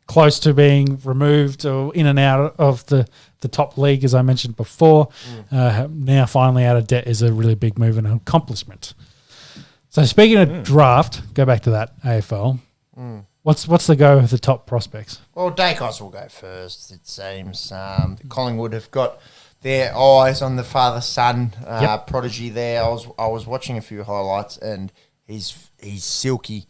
close to being removed or in and out of the top league, as I mentioned before, now finally out of debt is a really big move and an accomplishment. So speaking of draft, go back to that AFL. What's the go of the top prospects? Well, Dacos will go first, it seems. Collingwood have got their eyes on the father-son prodigy there. I was watching a few highlights and he's silky.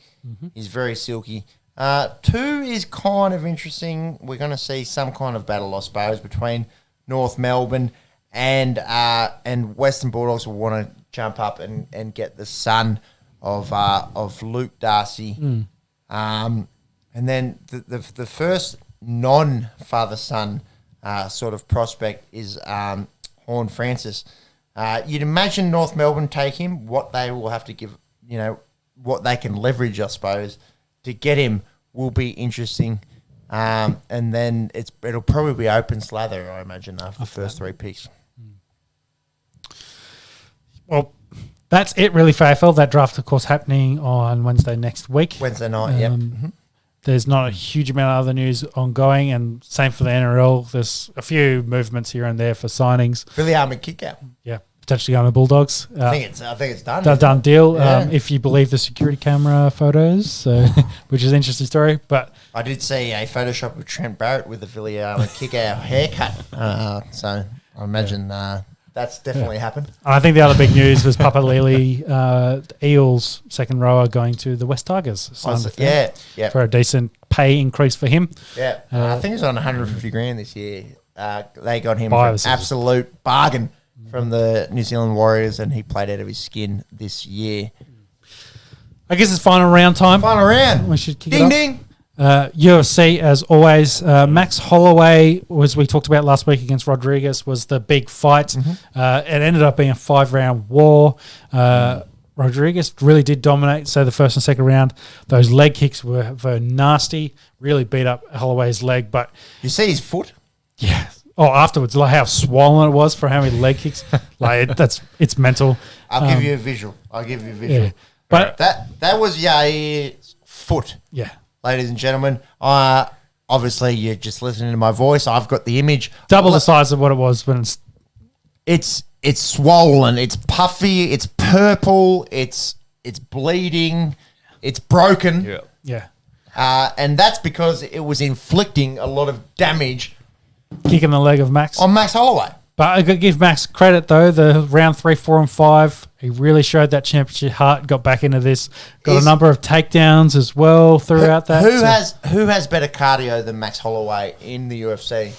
He's very silky. 2 is kind of interesting. We're going to see some kind of battle, I suppose, between North Melbourne and Western Bulldogs will want to jump up and get the son of Luke Darcy. And then the first non-father-son sort of prospect is Horn Francis. You'd imagine North Melbourne take him. What they will have to give, what they can leverage, I suppose, to get him will be interesting. And then it'll probably be open slather, I imagine, after the first 3 picks. Well, that's it really for AFL. That draft, of course, happening on Wednesday next week. Wednesday night, yep. There's not a huge amount of other news ongoing, and same for the NRL. There's a few movements here and there for signings. Philly Armour kick out. Yeah, potentially going to Bulldogs. I think it's done. Done deal. Yeah. If you believe the security camera photos, so which is an interesting story. But I did see a Photoshop of Trent Barrett with the Philly Armour kick out haircut. So I imagine that's definitely happened. I think the other big news was Papa Lely, the Eels second rower, going to the West Tigers. Yeah. For a decent pay increase for him. Yeah, I think it was on 150 grand this year. They got him By for an the season. absolute bargain from the New Zealand Warriors, and he played out of his skin this year. I guess it's final round time. Final round. We should kick it Ding off. ding. UFC, as always. Max Holloway, as we talked about last week against Rodriguez, was the big fight. It ended up being a 5-round war. Rodriguez really did dominate. So the first and second round, those leg kicks were nasty. Really beat up Holloway's leg. But You see his foot? yeah. Oh, afterwards, like how swollen it was for how many leg kicks. It's mental. I'll give you a visual. Yeah. But That was Yair's foot. yeah. Ladies and gentlemen, obviously you're just listening to my voice. I've got the image. Double the size of what it was when it's It's swollen. It's puffy. It's purple. It's bleeding. It's broken. yeah. And that's because it was inflicting a lot of damage Kicking the leg of Max. on Max Holloway. But I could give Max credit, though. The round 3, 4, and 5, he really showed that championship heart, got back into this, got a number of takedowns as well throughout that. Who has better cardio than Max Holloway in the UFC?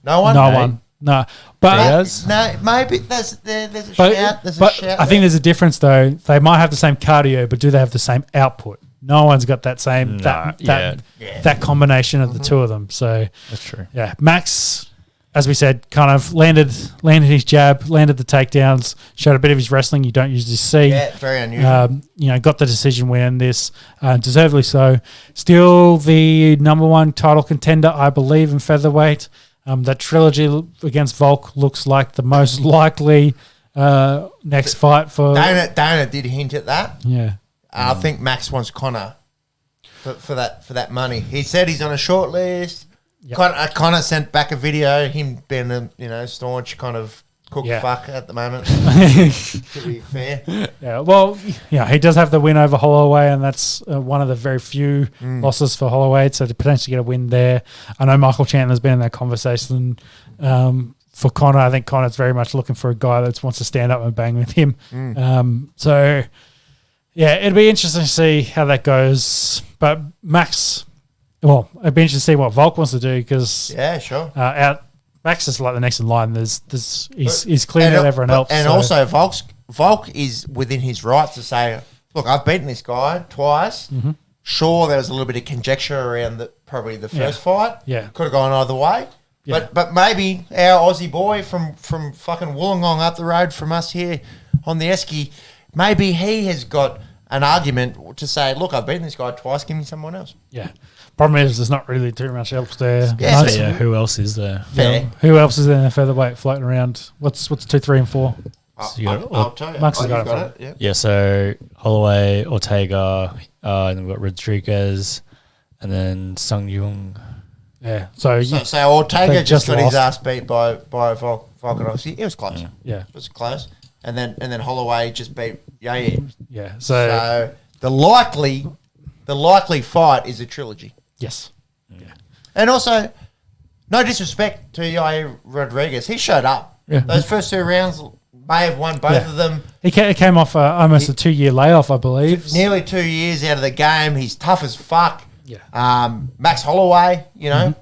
No one? No one. No. But, No, maybe there's a but, shout. There's a but shout I think there's a difference, though. They might have the same cardio, but do they have the same output? No one's got that same that combination of the two of them. So That's true. yeah, Max, as we said, kind of landed his jab, landed the takedowns, showed a bit of his wrestling you don't usually see. Yeah, very unusual. Got the decision win in this, deservedly so. Still the number 1 title contender, I believe, in featherweight. That trilogy against Volk looks like the most likely next fight for. Dana did hint at that. Yeah. I think Max wants Connor for that money. He said he's on a short list. Yep. Connor sent back a video, him being a staunch kind of cook fuck at the moment. To be fair. Yeah, well, he does have the win over Holloway, and that's one of the very few losses for Holloway, so to potentially get a win there. I know Michael Chandler's been in that conversation for Connor. I think Connor's very much looking for a guy that wants to stand up and bang with him. So, yeah, it'll be interesting to see how that goes. But Max, well, it'd be interesting to see what Volk wants to do because sure. Max is like the next in line. He's clearing out everyone else. And also, Volk is within his rights to say, look, I've beaten this guy twice. Mm-hmm. Sure, there was a little bit of conjecture around probably the first fight. Yeah. Could have gone either way. Yeah. But maybe our Aussie boy from fucking Wollongong up the road from us here on the Esky, maybe he has got an argument to say, look, I've beaten this guy twice, give me someone else. Yeah. Problem is there's not really too much else there. Yeah, Who else is there? Fair. Who else is in the featherweight floating around? What's 2, 3, and 4? I'll tell you. Max has got it. Yeah. Yeah, so Holloway, Ortega, and then we've got Rodriguez, and then Sung Yung. Yeah. So Ortega they just got his lost. ass beat by Volkanovski. It was close. Yeah. It was close. And then Holloway just beat Yair. Yeah. So the likely fight is a trilogy. Yes. Yeah. And also, no disrespect to Yair Rodriguez, he showed up. Yeah. Those first 2 rounds, may have won both of them. He came off almost a 2-year layoff, I believe. Nearly 2 years out of the game. He's tough as fuck. Yeah. Max Holloway,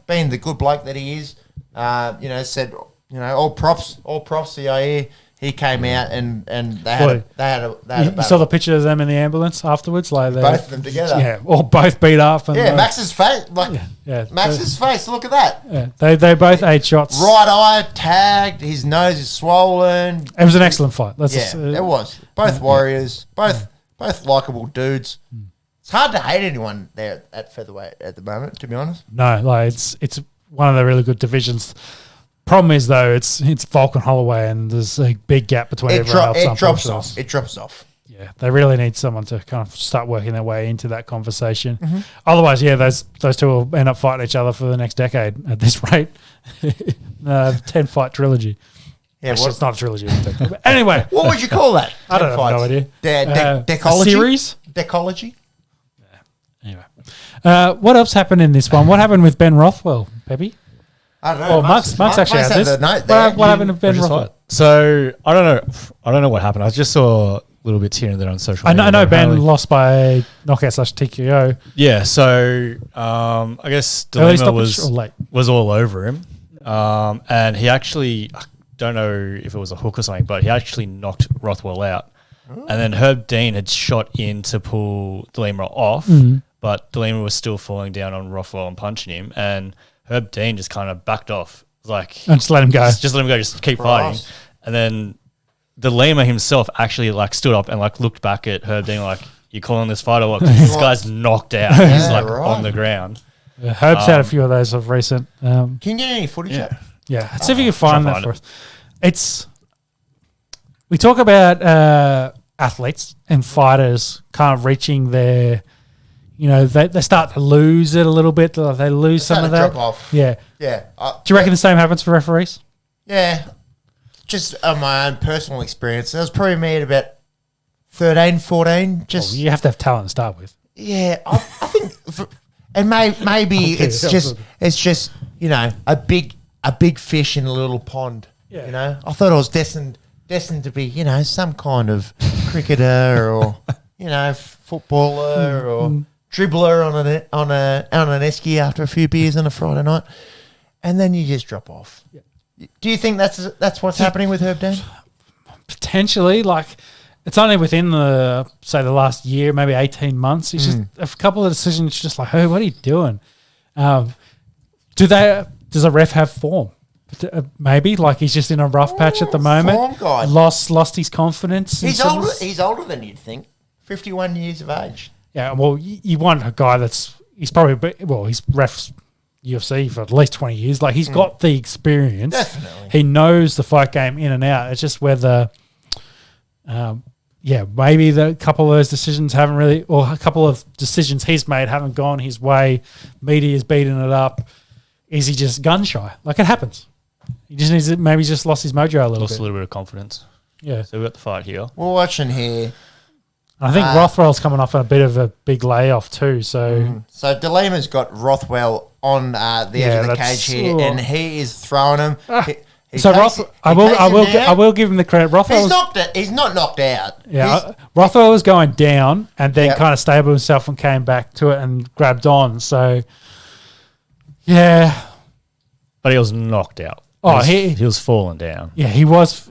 being the good bloke that he is, said, all props to Yair. He came out and they had a battle. You saw the picture of them in the ambulance afterwards, like both of them together. Yeah, or both beat up. And Max's face, Max's face. Look at that. Yeah, they both ate shots. Right eye tagged. His nose is swollen. It was an excellent fight. It was. Both warriors, both likeable dudes. It's hard to hate anyone there at featherweight at the moment, to be honest. No, like it's one of the really good divisions. Problem is though, it's Volkan Holloway, and there's a big gap between everyone else. It drops off. Yeah, they really need someone to kind of start working their way into that conversation. Otherwise, those two will end up fighting each other for the next decade at this rate. 10-fight trilogy. Yeah, actually, it's not a trilogy. But anyway, what would you call that? I don't have no idea. Decology? Series? Decology? Anyway, what else happened in this one? What happened with Ben Rothwell, Peppy? I don't know. Well, Mark's actually had this. What happened to Ben Rothwell? So I don't know what happened. I just saw little bits here and there on social media. I know Ben lost by knockout / TKO. Yeah, so I guess Dilemma was all over him. And he actually, I don't know if it was a hook or something, but he actually knocked Rothwell out. And then Herb Dean had shot in to pull Dilemma off, but Dilemma was still falling down on Rothwell and punching him. And Herb Dean just kind of backed off. And just let him go. Just let him go, just keep fighting. And then Dilemma himself actually stood up and looked back at Herb Dean like, you calling this fight or what? 'Cause this guy's knocked out. He's on the ground. Yeah, Herb's had a few of those of recent. Can you get any footage of it? Yeah, let's see if you can find that for us. We talk about athletes and fighters kind of reaching their, they start to lose it a little bit. They lose some of that. Drop off. Yeah. Yeah. Do you reckon the same happens for referees? Yeah. Just on my own personal experience. It was probably me at about 13, 14. You have to have talent to start with. Yeah. I think, and maybe it's just a big fish in a little pond. Yeah. I thought I was destined to be, some kind of cricketer or, footballer or dribbler on an esky after a few beers on a Friday night, and then you just drop off. Yeah. Do you think that's what's happening with Herb Dean? Potentially, it's only within the last year, maybe 18 months. It's just a couple of decisions, just like, hey, what are you doing? Does a ref have form? Maybe he's just in a rough patch at the moment. Form guy. Lost his confidence. He's older than you'd think. 51 years of age. Yeah, well, you want a guy he's refs UFC for at least 20 years. He's got the experience. Definitely. He knows the fight game in and out. It's just whether, maybe the couple of those decisions haven't really, or a couple of decisions he's made haven't gone his way. Media's beating it up. Is he just gun shy? It happens. He just needs maybe just lost his mojo a little bit. Lost a little bit of confidence. Yeah. So we've got the fight here. We're watching here. I think Rothwell's coming off a bit of a big layoff too. So Dilemma's got Rothwell on the edge of the cage here, and he is throwing him. I will give him the credit. Rothwell, he's not knocked out. Yeah, Rothwell was going down and then kind of stabled himself and came back to it and grabbed on. So yeah, but he was knocked out. He was falling down. Yeah, he was.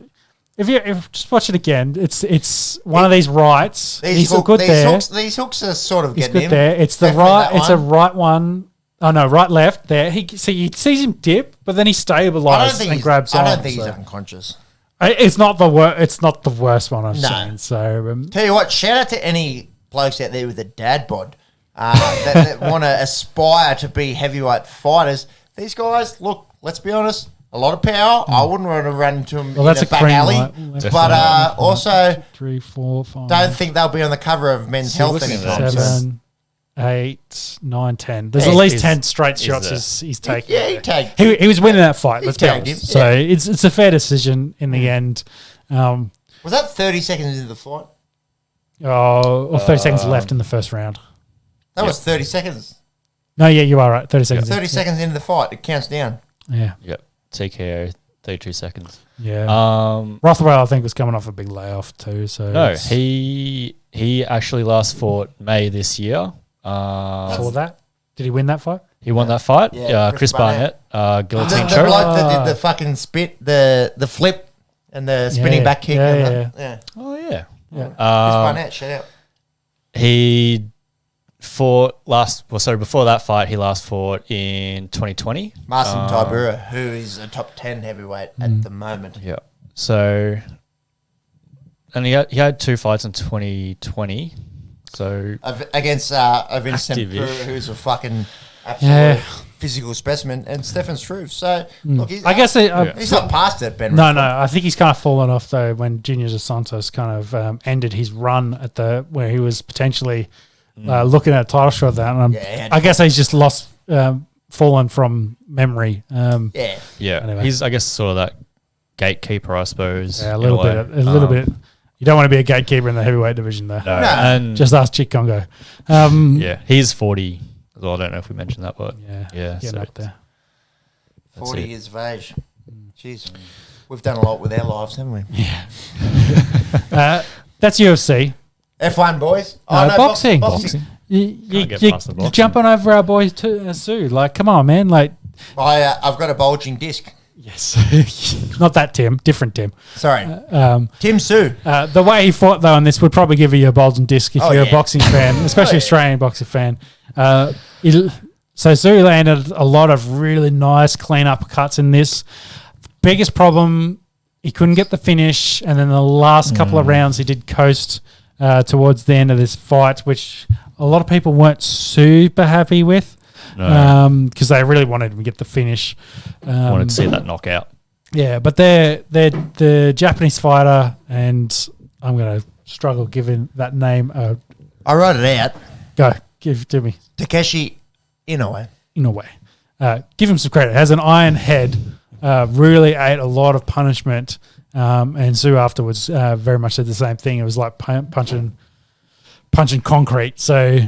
If you just watch it again, it's one of these rights. He's good there. These hooks are sort of getting him. There. It's the right. It's a right one. Oh no, right left there. You sees him dip, but then he stabilizes and grabs on. I don't think he's unconscious. It's not the worst. It's not the worst one I've seen. So tell you what, shout out to any blokes out there with a dad bod that want to aspire to be heavyweight fighters. These guys, look, let's be honest. A lot of power. I wouldn't want to run into them in a back alley. But also, 2, 3, 4, 5. Don't think they'll be on the cover of Men's Health anytime. 7, 8, 9, 10. There's at least 10 straight shots he's taken. Yeah, he was winning that fight. Let's be honest. So it's a fair decision in the end. Was that 30 seconds into the fight? Or 30 seconds left in the first round. That was 30 seconds. No, yeah, you are right. 30 seconds. 30 seconds into the fight, it counts down. Yeah. Yep. TKO 32 seconds. Yeah. Um, Rothwell, I think, was coming off a big layoff too. So no, he actually last fought May this year. Saw that. Did he win that fight? He won that fight. Yeah, Chris Barnett, guillotine The choke. bloke that did the fucking spit, the flip, and the spinning back kick. Yeah. Oh yeah. Yeah. Chris Barnett, shout out. He fought before that fight, he last fought in 2020. Marcin Tybura, who is a top 10 heavyweight at the moment. Yeah. So, and he had 2 fights in 2020. So Against Vincent Active-ish. who's a fucking absolute physical specimen, and Stefan Struve. So, look, I guess he's not past it, Ben. No, I think he's kind of fallen off though when Junior Dos Santos kind of ended his run at where he was potentially looking at a title shot. I guess he's just lost, fallen from memory. Yeah. yeah, he's I guess sort of that gatekeeper, I suppose. Yeah, a little bit. You don't want to be a gatekeeper in the heavyweight division, though. No. And just ask Chick Congo. yeah, he's 40 as well. I don't know if we mentioned that, but yeah, getting so up there. 40 years of age. Jeez. We've done a lot with our lives, haven't we? Yeah. That's UFC. F1, boys. Boxing. Boxing. You're past the boxing. jumping over our boy Tszyu. Like, come on, man. Like, I've got a bulging disc. yes. Not that Tim. Different Tim. Sorry. Tim Tszyu. The way he fought, though, on this would probably give you a bulging disc if you're a boxing fan, especially Australian boxing fan. So Tszyu landed a lot of really nice, clean uppercuts in this. Biggest problem, he couldn't get the finish, and then the last couple of rounds he did coast towards the end of this fight, which a lot of people weren't super happy with because they really wanted him to get the finish. wanted to see that knockout. Yeah, but they're the Japanese fighter, and I'm going to struggle giving that name. I wrote it out. Go, give it to me. Takeshi Inoue. In a way. Give him some credit. Has an iron head, really ate a lot of punishment, and Tszyu afterwards very much said the same thing. It was like punching concrete. So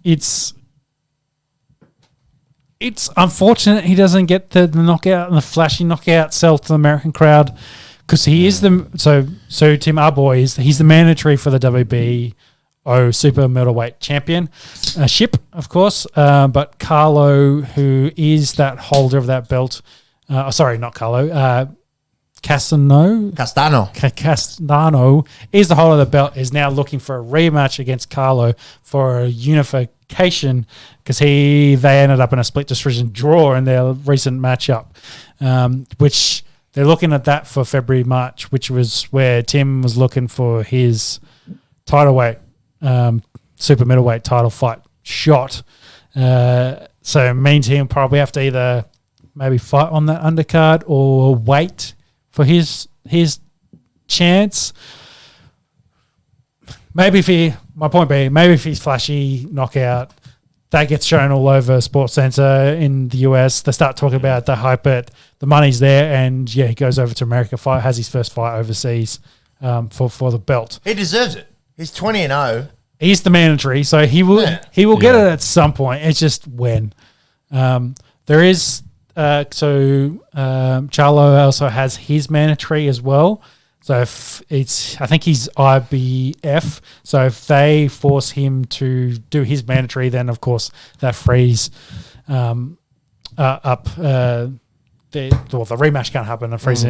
it's unfortunate he doesn't get the knockout and the flashy knockout sell to the American crowd, because he is so Tim, our boy, he's the mandatory for the WBO super middleweight champion ship, of course. But Carlo, who is that holder of that belt, sorry, not Carlo, Castano is the holder of the belt, is now looking for a rematch against Carlo for a unification, because they ended up in a split decision draw in their recent matchup, which they're looking at that for February, March, which was where Tim was looking for his title weight, super middleweight title fight shot. So means he'll probably have to either maybe fight on that undercard or wait for his chance. Maybe if he's flashy knockout, that gets shown all over Sports Center in the US. They start talking about it, they hype it, the money's there, and he goes over to America, has his first fight overseas for the belt. He deserves it. He's 20-0. He's the mandatory, so he will get it at some point. It's just when. There is Charlo also has his mandatory as well. So I think he's IBF. So if they force him to do his mandatory, then of course that frees up the rematch can't happen and frees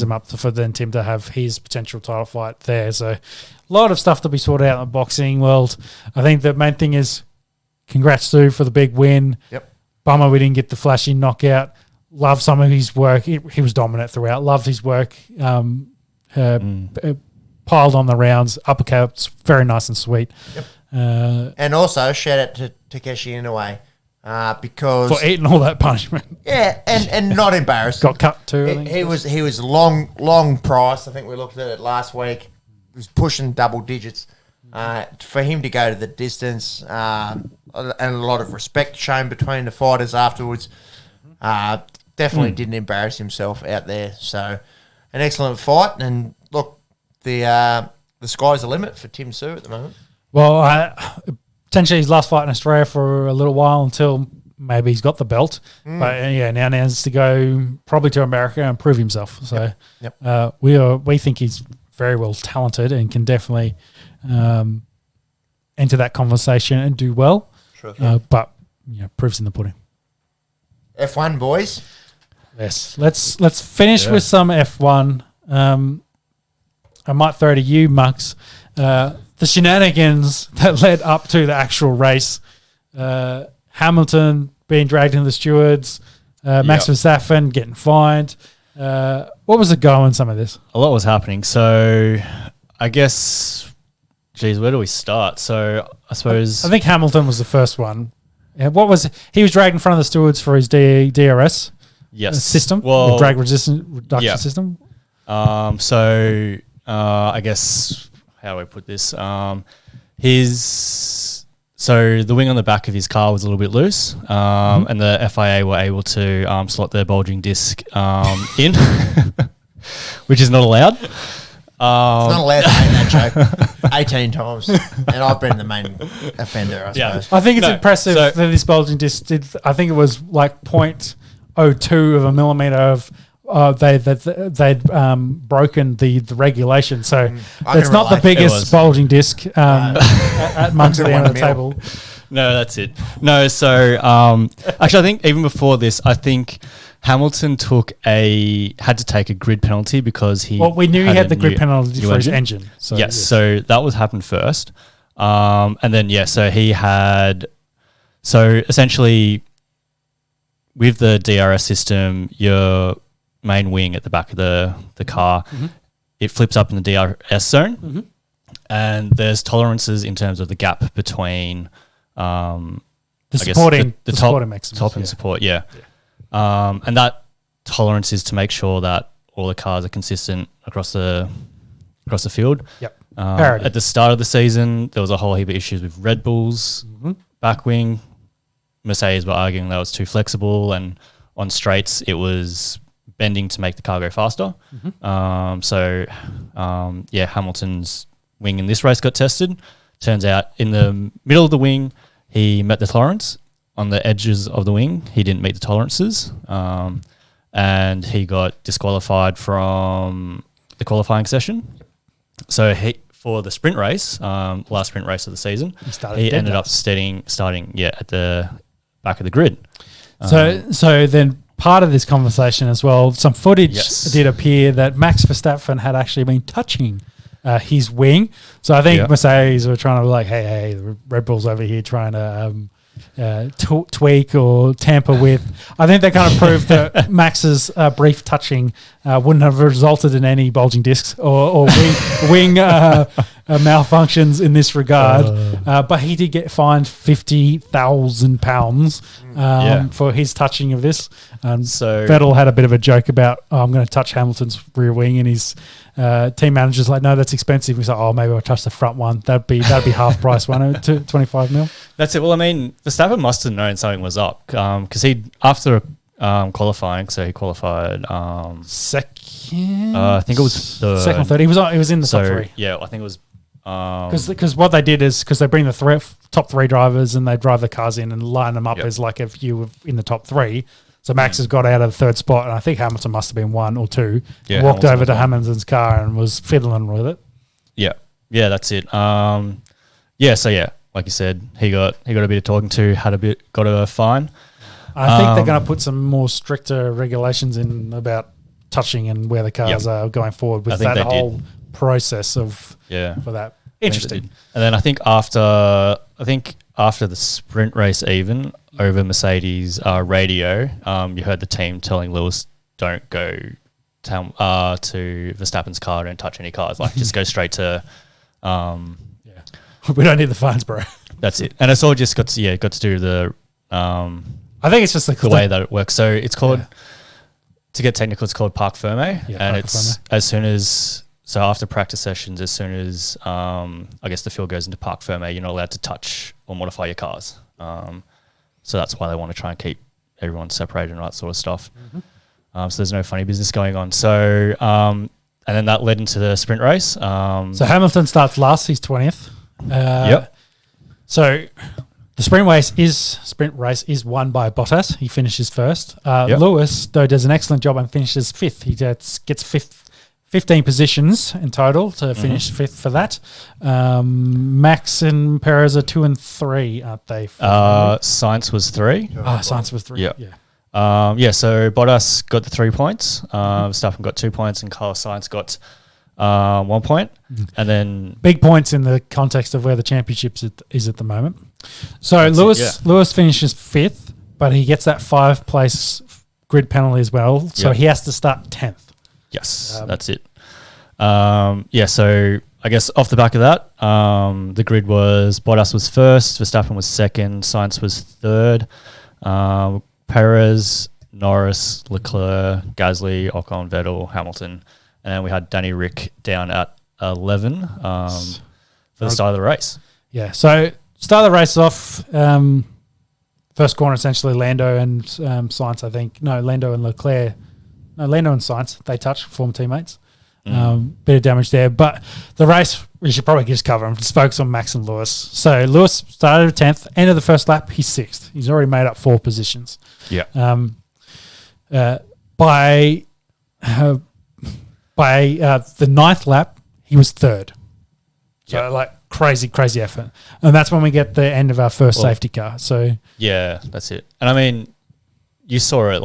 him up for then Tim to have his potential title fight there. So a lot of stuff to be sorted out in the boxing world. I think the main thing is congrats Tszyu for the big win. Yep. Bummer we didn't get the flashy knockout. Love some of his work. He was dominant throughout. Loved his work. Piled on the rounds, uppercuts, very nice and sweet. Yep. And also shout out to Takeshi Inoue because for eating all that punishment. Yeah, and not embarrassed. Got cut too. I think. He was long price. I think we looked at it last week. He was pushing double digits. For him to go to the distance, and a lot of respect shown between the fighters afterwards. Definitely didn't embarrass himself out there. So an excellent fight, and look, the sky's the limit for Tim Tszyu at the moment. Well, potentially his last fight in Australia for a little while until maybe he's got the belt. But now needs to go probably to America and prove himself. So we think he's very well talented and can definitely enter that conversation and do well. Sure. But proof's in the pudding. F1 boys. Yes, let's finish with some F1. I might throw to you, Mux. The shenanigans that led up to the actual race. Hamilton being dragged into the stewards. Max Verstappen getting fined. What was the go on some of this? A lot was happening. So I guess, where do we start? So I suppose... I think Hamilton was the first one. He was dragged in front of the stewards for his DRS system, well, drag resistance reduction system. I guess, how do I put this? So the wing on the back of his car was a little bit loose, and the FIA were able to slot their bulging disc in, which is not allowed. It's not allowed to make that joke 18 times, and I've been the main offender, I suppose. I think it's impressive that this bulging disc did. I think it was like 0.02 of a millimeter of. They'd broken the regulation, so it's not the biggest bulging disc at Monks at the end of the table. No, that's it. No, so actually, I think even before this, I think Hamilton had to take a grid penalty because we knew he had the grid penalty for his engine. So yes, so that was happened first, and then so he had essentially with the DRS system, your main wing at the back of the car, it flips up in the DRS zone, and there's tolerances in terms of the gap between the supporting top and support, and that tolerance is to make sure that all the cars are consistent across the field. At the start of the season, there was a whole heap of issues with Red Bull's back wing. Mercedes were arguing that was too flexible, and on straights it was bending to make the car go faster. Hamilton's wing in this race got tested. Turns out in the middle of the wing, he met the tolerance. On the edges of the wing, he didn't meet the tolerances. And he got disqualified from the qualifying session. So for the sprint race, last sprint race of the season, he ended up starting at the back of the grid. So then part of this conversation as well, some footage did appear that Max Verstappen had actually been touching his wing. So I think Mercedes were trying to be like, hey, the Red Bull's over here trying to tweak or tamper with. I think they kind of proved that Max's brief touching wouldn't have resulted in any bulging discs or wing malfunctions in this regard. But he did get fined £50,000 for his touching of this. So Vettel had a bit of a joke about, I'm going to touch Hamilton's rear wing, and his team manager's like, no, that's expensive. He's like, maybe I'll touch the front one. That'd be half price, 25 mil. That's it. Well, I mean, Verstappen must have known something was up because after qualifying, so he qualified second. I think it was the second or third. He was in the top three. Yeah, I think it was because what they did is because they bring the top three drivers and they drive the cars in and line them up as like if you were in the top three. So Max has got out of the third spot, and I think Hamilton must have been one or two. Yeah, walked over to Hamilton's car and was fiddling with it. Yeah, that's it. Like you said, he got a bit of talking to, got a fine. I think they're going to put some more stricter regulations in about touching and where the cars are going forward with that whole process of for that. Interesting. And then I think after the sprint race, even over Mercedes radio, you heard the team telling Lewis, "Don't go to Verstappen's car, don't touch any cars. Like just go straight to." We don't need the fines, bro. That's it, and it's all just got to do the. I think it's just the way that it works. So it's called, to get technical, it's called parc ferme, and it's as soon as. So after practice sessions, as soon as I guess the field goes into parc ferme, you're not allowed to touch or modify your cars. So that's why they want to try and keep everyone separated and all that sort of stuff. So there's no funny business going on. So and then that led into the sprint race. So Hamilton starts last, he's 20th. So The sprint race is won by Bottas. He finishes first. Lewis, though, does an excellent job and finishes fifth. He gets 15 positions in total to finish fifth for that. Max and Perez are 2 and 3, aren't they? Sainz was 3. Sainz was 3. Yeah. So Bottas got the 3 points. Verstappen got 2 points, and Carlos Sainz got 1 point. And then big points in the context of where the championship is at the moment. So Lewis finishes fifth, but he gets that 5 place grid penalty as well. So he has to start 10th. Yes, that's it. So I guess off the back of that, the grid was Bottas was first, Verstappen was second, Sainz was third, Perez, Norris, Leclerc, Gasly, Ocon, Vettel, Hamilton, and then we had Danny Rick down at 11 for the start of the race. Yeah, so start of the race off, first corner essentially Lando and Sainz, I think. No, Lando and Leclerc. No, Lando and Sainz, they touch, former teammates. Bit of damage there. But the race, we should probably just cover them. Just focus on Max and Lewis. So Lewis started 10th. End of the first lap, he's 6th. He's already made up 4 positions. Yeah. By the 9th lap, he was 3rd. So crazy effort. And that's when we get the end of our first safety car. So yeah, that's it. And I mean, you saw it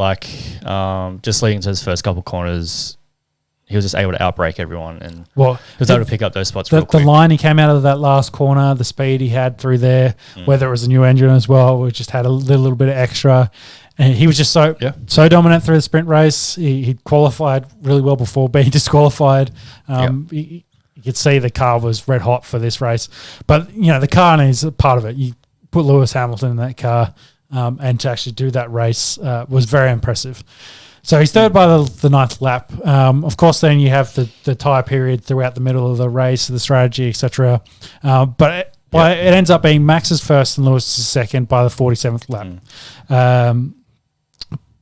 just leading to his first couple corners, he was just able to outbrake everyone and he was able to pick up those spots real quick. The line he came out of that last corner, the speed he had through there, whether it was a new engine as well, we just had a little bit of extra. And he was just so dominant through the sprint race. He qualified really well before being disqualified. You could see the car was red hot for this race. But, the car is a part of it. You put Lewis Hamilton in that car and to actually do that race was very impressive. So he's third by the 9th lap. Of course, then you have the tyre period throughout the middle of the race, the strategy, etc. But it ends up being Max's first and Lewis's second by the 47th lap.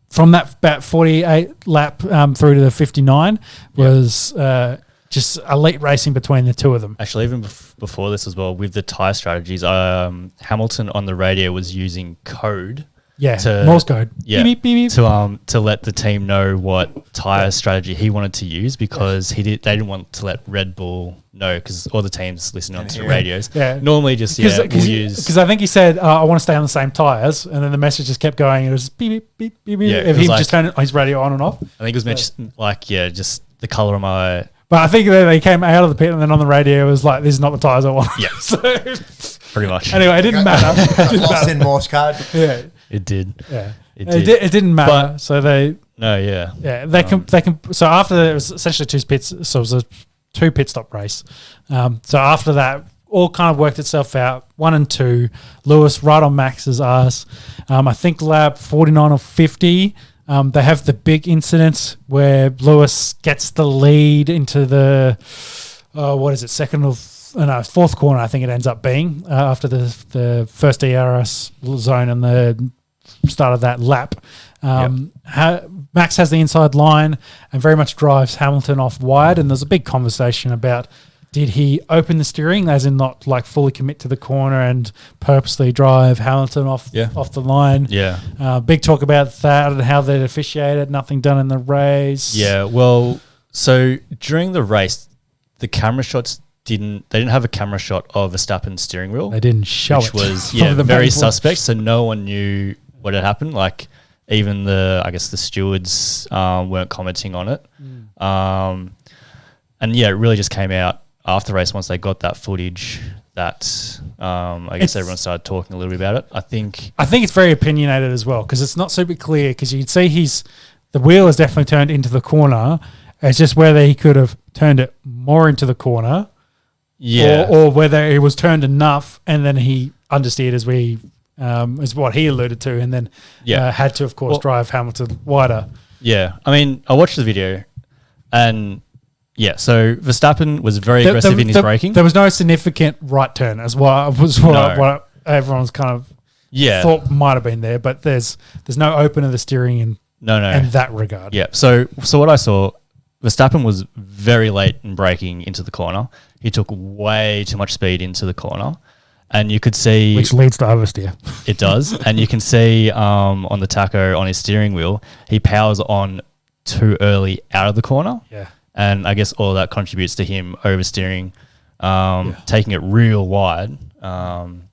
From that about 48 lap through to the 59 was just elite racing between the two of them. Actually, even before this as well, with the tyre strategies, Hamilton on the radio was using code. Morse code. Yeah, beep, beep, beep. To let the team know what tyre strategy he wanted to use because they didn't want to let Red Bull know because all the teams listen on to radios. Yeah, normally just we'll use because I think he said I want to stay on the same tyres, and then the message just kept going. It was beep beep beep beep. Yeah, if he just turned his radio on and off. I think it was mentioned just the colour of my. But I think they came out of the pit and then on the radio it was like, this is not the tyres I want. Yeah. So pretty much. Anyway, it didn't matter. Got lost in Morse code. Yeah. It did. Yeah. It didn't matter. But so they... No, yeah. Yeah, they can... So after it was essentially 2 pits, so it was a 2 pit stop race. So after that, all kind of worked itself out. 1 and 2, Lewis right on Max's ass. I think lap 49 or 50... they have the big incidents where Lewis gets the lead into the fourth corner. I think it ends up being after the first DRS zone and the start of that lap. Max has the inside line and very much drives Hamilton off wide. And there's a big conversation about did he open the steering, as in not like fully commit to the corner and purposely drive Hamilton off the line? Yeah. Big talk about that and how they'd officiated, nothing done in the race. Yeah, well, so during the race, the camera shots they didn't have a camera shot of Verstappen's steering wheel. They didn't show which it. Which was very suspect, so no one knew what had happened. Like even the stewards weren't commenting on it. And it really just came out after the race once they got that footage that I guess everyone started talking a little bit about it. I think it's very opinionated as well because it's not super clear because you can see the wheel is definitely turned into the corner. It's just whether he could have turned it more into the corner or whether it was turned enough and then he understeered as what he alluded to and then had to, of course, drive Hamilton wider. Yeah. I mean, I watched the video and... Yeah, so Verstappen was very aggressive in his braking. There was no significant right turn, as what everyone's kind of thought might have been there. But there's no open of the steering in that regard. Yeah, so what I saw, Verstappen was very late in braking into the corner. He took way too much speed into the corner, And you could see which leads to oversteer. it does, and you can see on the tacho on his steering wheel, he powers on too early out of the corner. Yeah. And I guess all of that contributes to him oversteering, taking it real wide. And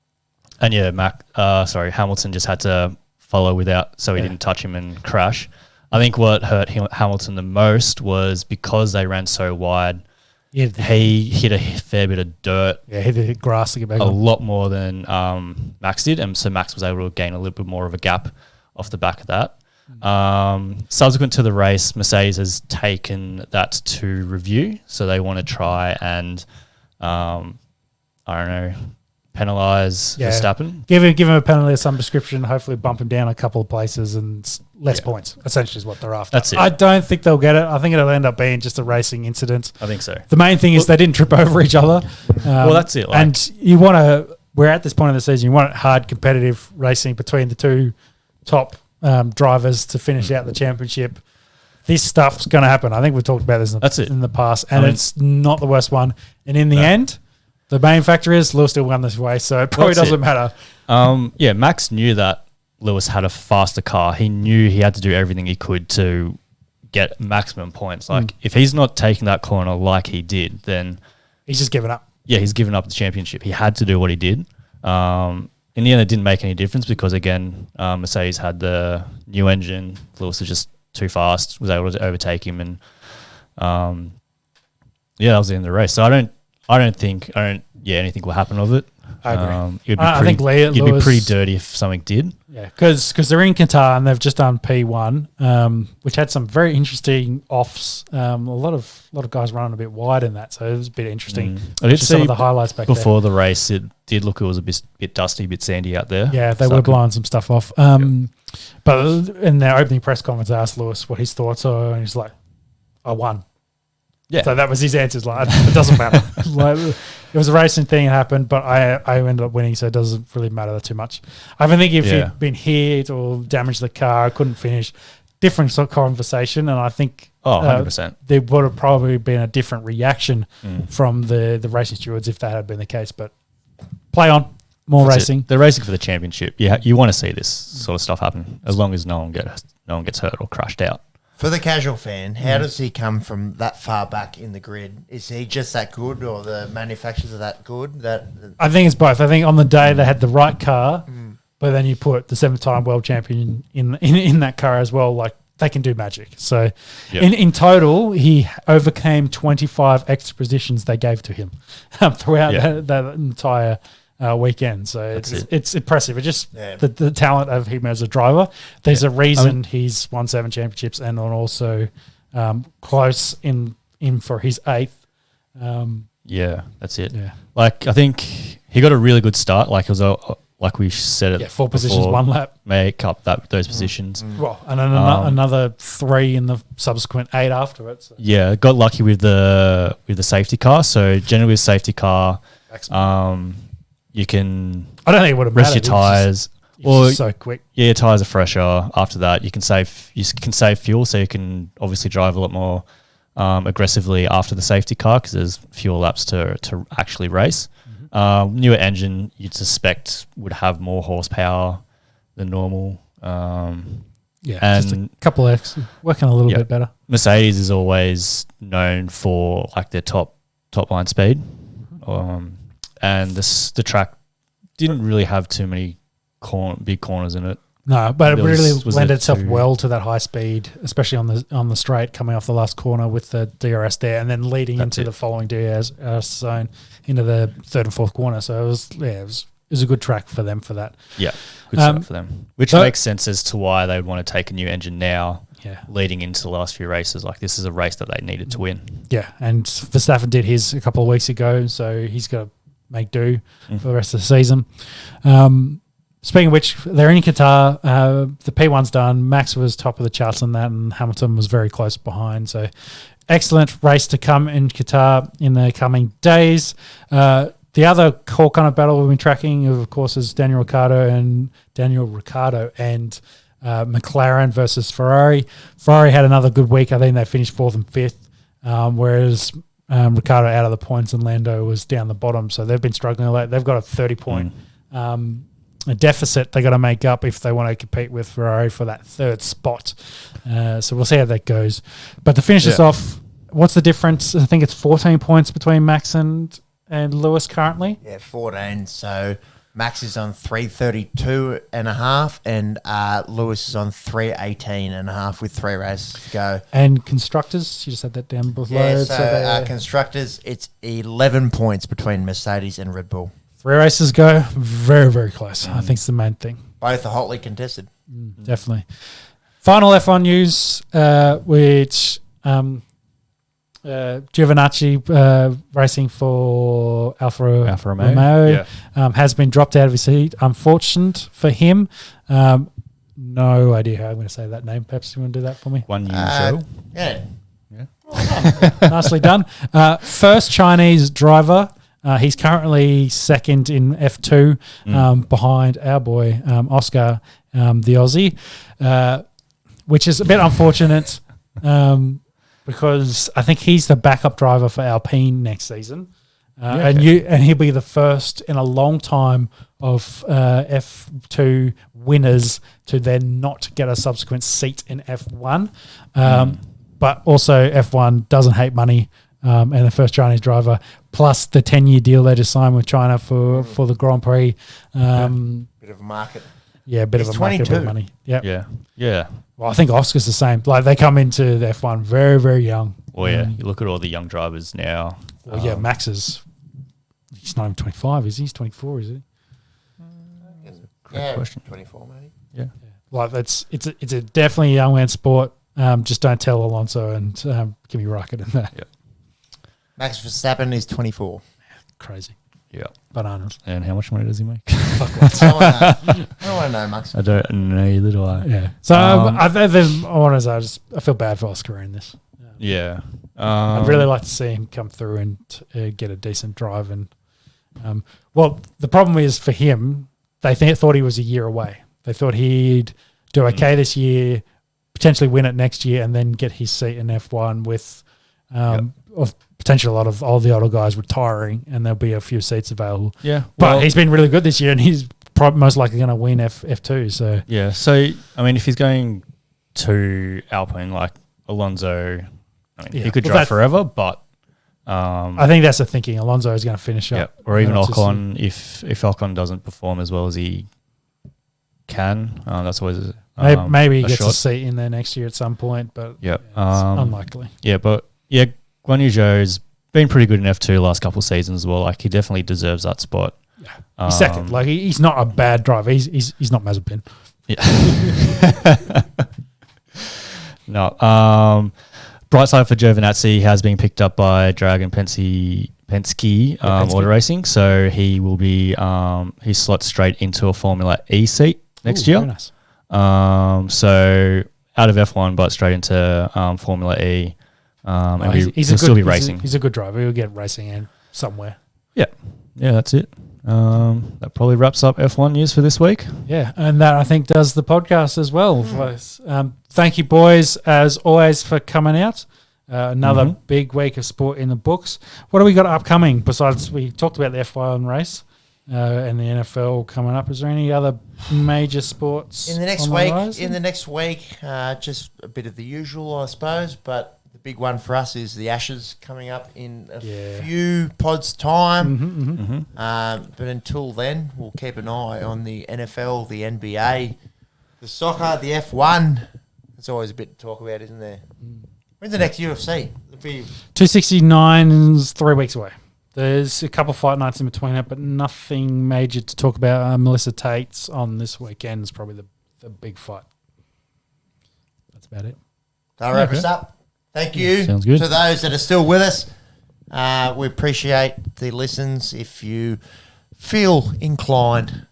Hamilton just had to follow without, so he didn't touch him and crash. I think what hurt Hamilton the most was because they ran so wide, he hit a fair bit of dirt. Yeah, he hit grass to get back a on. lot more than Max did, and so Max was able to gain a little bit more of a gap off the back of that. Subsequent to the race, Mercedes has taken that to review, so they want to try and penalise Verstappen. Give him a penalty of some description, hopefully bump him down a couple of places and less points, essentially is what they're after. That's it. I don't think they'll get it. I think it'll end up being just a racing incident. I think so. The main thing is they didn't trip over each other. Well, that's it. And we're at this point of the season, you want hard competitive racing between the two top drivers to finish out the championship. This stuff's going to happen. I think we've talked about this in the past, and it's not the worst one. And in the end, the main factor is Lewis still won this race, so it probably doesn't matter. Max knew that Lewis had a faster car. He knew he had to do everything he could to get maximum points. Like, if he's not taking that corner like he did, then he's just given up. Yeah, he's given up the championship. He had to do what he did. In the end, it didn't make any difference because, again, Mercedes had the new engine. Lewis was just too fast, was able to overtake him, and that was the end of the race. So I don't think anything will happen of it. I agree. It'd be pretty dirty if something did. Yeah, because they're in Qatar and they've just done P1, which had some very interesting offs. A lot of guys running a bit wide in that, so it was a bit interesting. I did see some of the highlights back before the race. It did look it was a bit dusty, a bit sandy out there. Yeah, they were blowing some stuff off. But in their opening press conference, I asked Lewis what his thoughts are, and he's like, "I won." Yeah. So that was his answer. Like, it doesn't matter. Like, it was a racing thing, it happened, but I ended up winning, so it doesn't really matter too much. I think if he'd been hit or damaged the car, couldn't finish, different sort of conversation, and I think 100%. There would have probably been a different reaction from the racing stewards if that had been the case. But play on, more racing. They're racing for the championship. You want to see this sort of stuff happen as long as no one gets hurt or crashed out. For the casual fan, how does he come from that far back in the grid? Is he just that good, or the manufacturers are that good? I think it's both. I think on the day they had the right car, but then you put the 7-time world champion in that car as well. Like, they can do magic. So in total, he overcame 25 extra positions they gave to him throughout that entire weekend. So it's impressive. It's just the talent of him as a driver. There's a reason he's won 7 championships and also close in for his 8th. That's it. Yeah. Like, I think he got a really good start. Like, it was like we said it. 4 positions, 1 lap. Make up those positions. Well, and then another 3 in the subsequent 8 afterwards. So. Yeah, got lucky with the safety car. So generally with safety car, you can rest your tyres. Or so quick. Yeah, your tyres are fresher. After that, you can save fuel, so you can obviously drive a lot more aggressively after the safety car because there's fewer laps to actually race. Newer engine, you'd suspect, would have more horsepower than normal. And just a couple of extra, working a little bit better. Mercedes is always known for like their top line speed. And the track didn't really have too many big corners in it. No, but it really lent itself well to that high speed, especially on the straight coming off the last corner with the DRS there, and then leading into the following DRS zone into the 3rd and 4th corner. So it was a good track for them for that. Yeah, good start for them, which makes sense as to why they would want to take a new engine now. Yeah, leading into the last few races, like this is a race that they needed to win. Yeah, and Verstappen did his a couple of weeks ago, so he's got to make do for the rest of the season. Speaking of which, they're in Qatar. The P1's done. Max was top of the charts on that, and Hamilton was very close behind. So, excellent race to come in Qatar in the coming days. The other core kind of battle we've been tracking, of course, is Daniel Ricciardo and McLaren versus Ferrari. Ferrari had another good week. I think they finished 4th and 5th, whereas Ricardo out of the points and Lando was down the bottom. So they've been struggling a lot. They've got a 30-point a deficit they got to make up if they want to compete with Ferrari for that third spot. So we'll see how that goes. But to finish this off, what's the difference? I think it's 14 points between Max and Lewis currently. Yeah, 14. So Max is on 332.5 and Lewis is on 318.5 with 3 races to go. And constructors, you just had that down below. Yeah, so constructors, it's 11 points between Mercedes and Red Bull. 3 races go, very, very close. I think it's the main thing. Both are hotly contested. Definitely. Final F1 news, which Giovinazzi racing for Alfa Romeo has been dropped out of his seat. Unfortunate for him. No idea how I'm going to say that name. Perhaps you want to do that for me? One show. Yeah. Nicely done. First Chinese driver. He's currently second in F2 behind our boy Oscar, the Aussie, which is a bit unfortunate because I think he's the backup driver for Alpine next season. And he'll be the first in a long time of F2 winners to then not get a subsequent seat in F1. But also F1 doesn't hate money. And the first Chinese driver, plus the 10-year deal they just signed with China for the Grand Prix. Bit of a market. Yeah, a bit He's of a market 22. of money. Yep. Yeah. Well, I think Oscar's the same. Like, they come into the F1 very, very young. Well, you look at all the young drivers now. Well, Max is... He's not even 25, is he? He's 24, is he? Yeah, question. 24 maybe. Yeah. Like, it's a definitely a young man's sport. Just don't tell Alonso and give me Raikkonen in that. Yeah. Max Verstappen is 24. Crazy. Yeah. Bananas. And how much money does he make? I don't want to know, Max. I don't know, either do I. Yeah. So I feel bad for Oscar in this. Yeah. I'd really like to see him come through and get a decent drive. And well, the problem is for him, they thought he was a year away. They thought he'd do okay this year, potentially win it next year, and then get his seat in F1 with potentially a lot of all the older guys retiring, and there'll be a few seats available. Yeah. But he's been really good this year, and he's most likely going to win F2. So yeah. So I mean, if he's going to Alpine like Alonso, he could drive forever, but I think that's the thinking. Alonso is going to finish up, or even Ocon if Ocon doesn't perform as well as he can. That's always maybe he gets a seat in there next year at some point, but it's unlikely. Yeah, but Guan Yu Zhou's been pretty good in F2 last couple of seasons as well. Like, he definitely deserves that spot. Yeah. He's second. Like, he's not a bad driver. He's not Mazepin. Yeah. No. Bright side for Giovinazzi, he has been picked up by Dragon Penske Auto Racing, so he will be he slots straight into a Formula E seat next year. Very nice. So out of F1, but straight into Formula E. And he'll still be racing. He's a good driver. He'll get racing in somewhere. Yeah, that's it. That probably wraps up F1 news for this week. Yeah, and that I think does the podcast as well. Thank you, boys, as always, for coming out. Another big week of sport in the books. What do we got upcoming besides we talked about the F1 race and the NFL coming up? Is there any other major sports in the next week? In the next week, just a bit of the usual, I suppose, but the big one for us is the Ashes coming up in a few pods' time. But until then, we'll keep an eye on the NFL, the NBA, the soccer, the F1. There's always a bit to talk about, isn't there? When's the next UFC? 269 is 3 weeks away. There's a couple of fight nights in between it, but nothing major to talk about. Melissa Tate's on this weekend is probably the big fight. That's about it. That'll wrap us up. Thank you Sounds good. to those that are still with us. We appreciate the listens. If you feel inclined,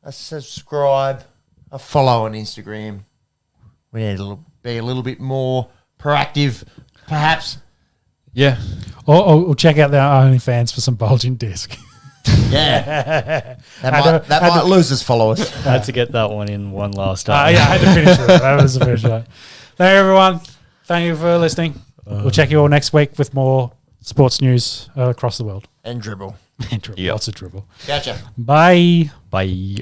a subscribe, a follow on Instagram. We need to be a little bit more proactive, perhaps. Yeah. Or check out their OnlyFans for some bulging disc. Yeah. that might lose us followers. I had to get that one in one last time. I had to finish it. That was the finish. Thank you, everyone. Thank you for listening. We'll check you all next week with more sports news across the world. And dribble. And dribble. Yep. Lots of dribble. Gotcha. Bye. Bye.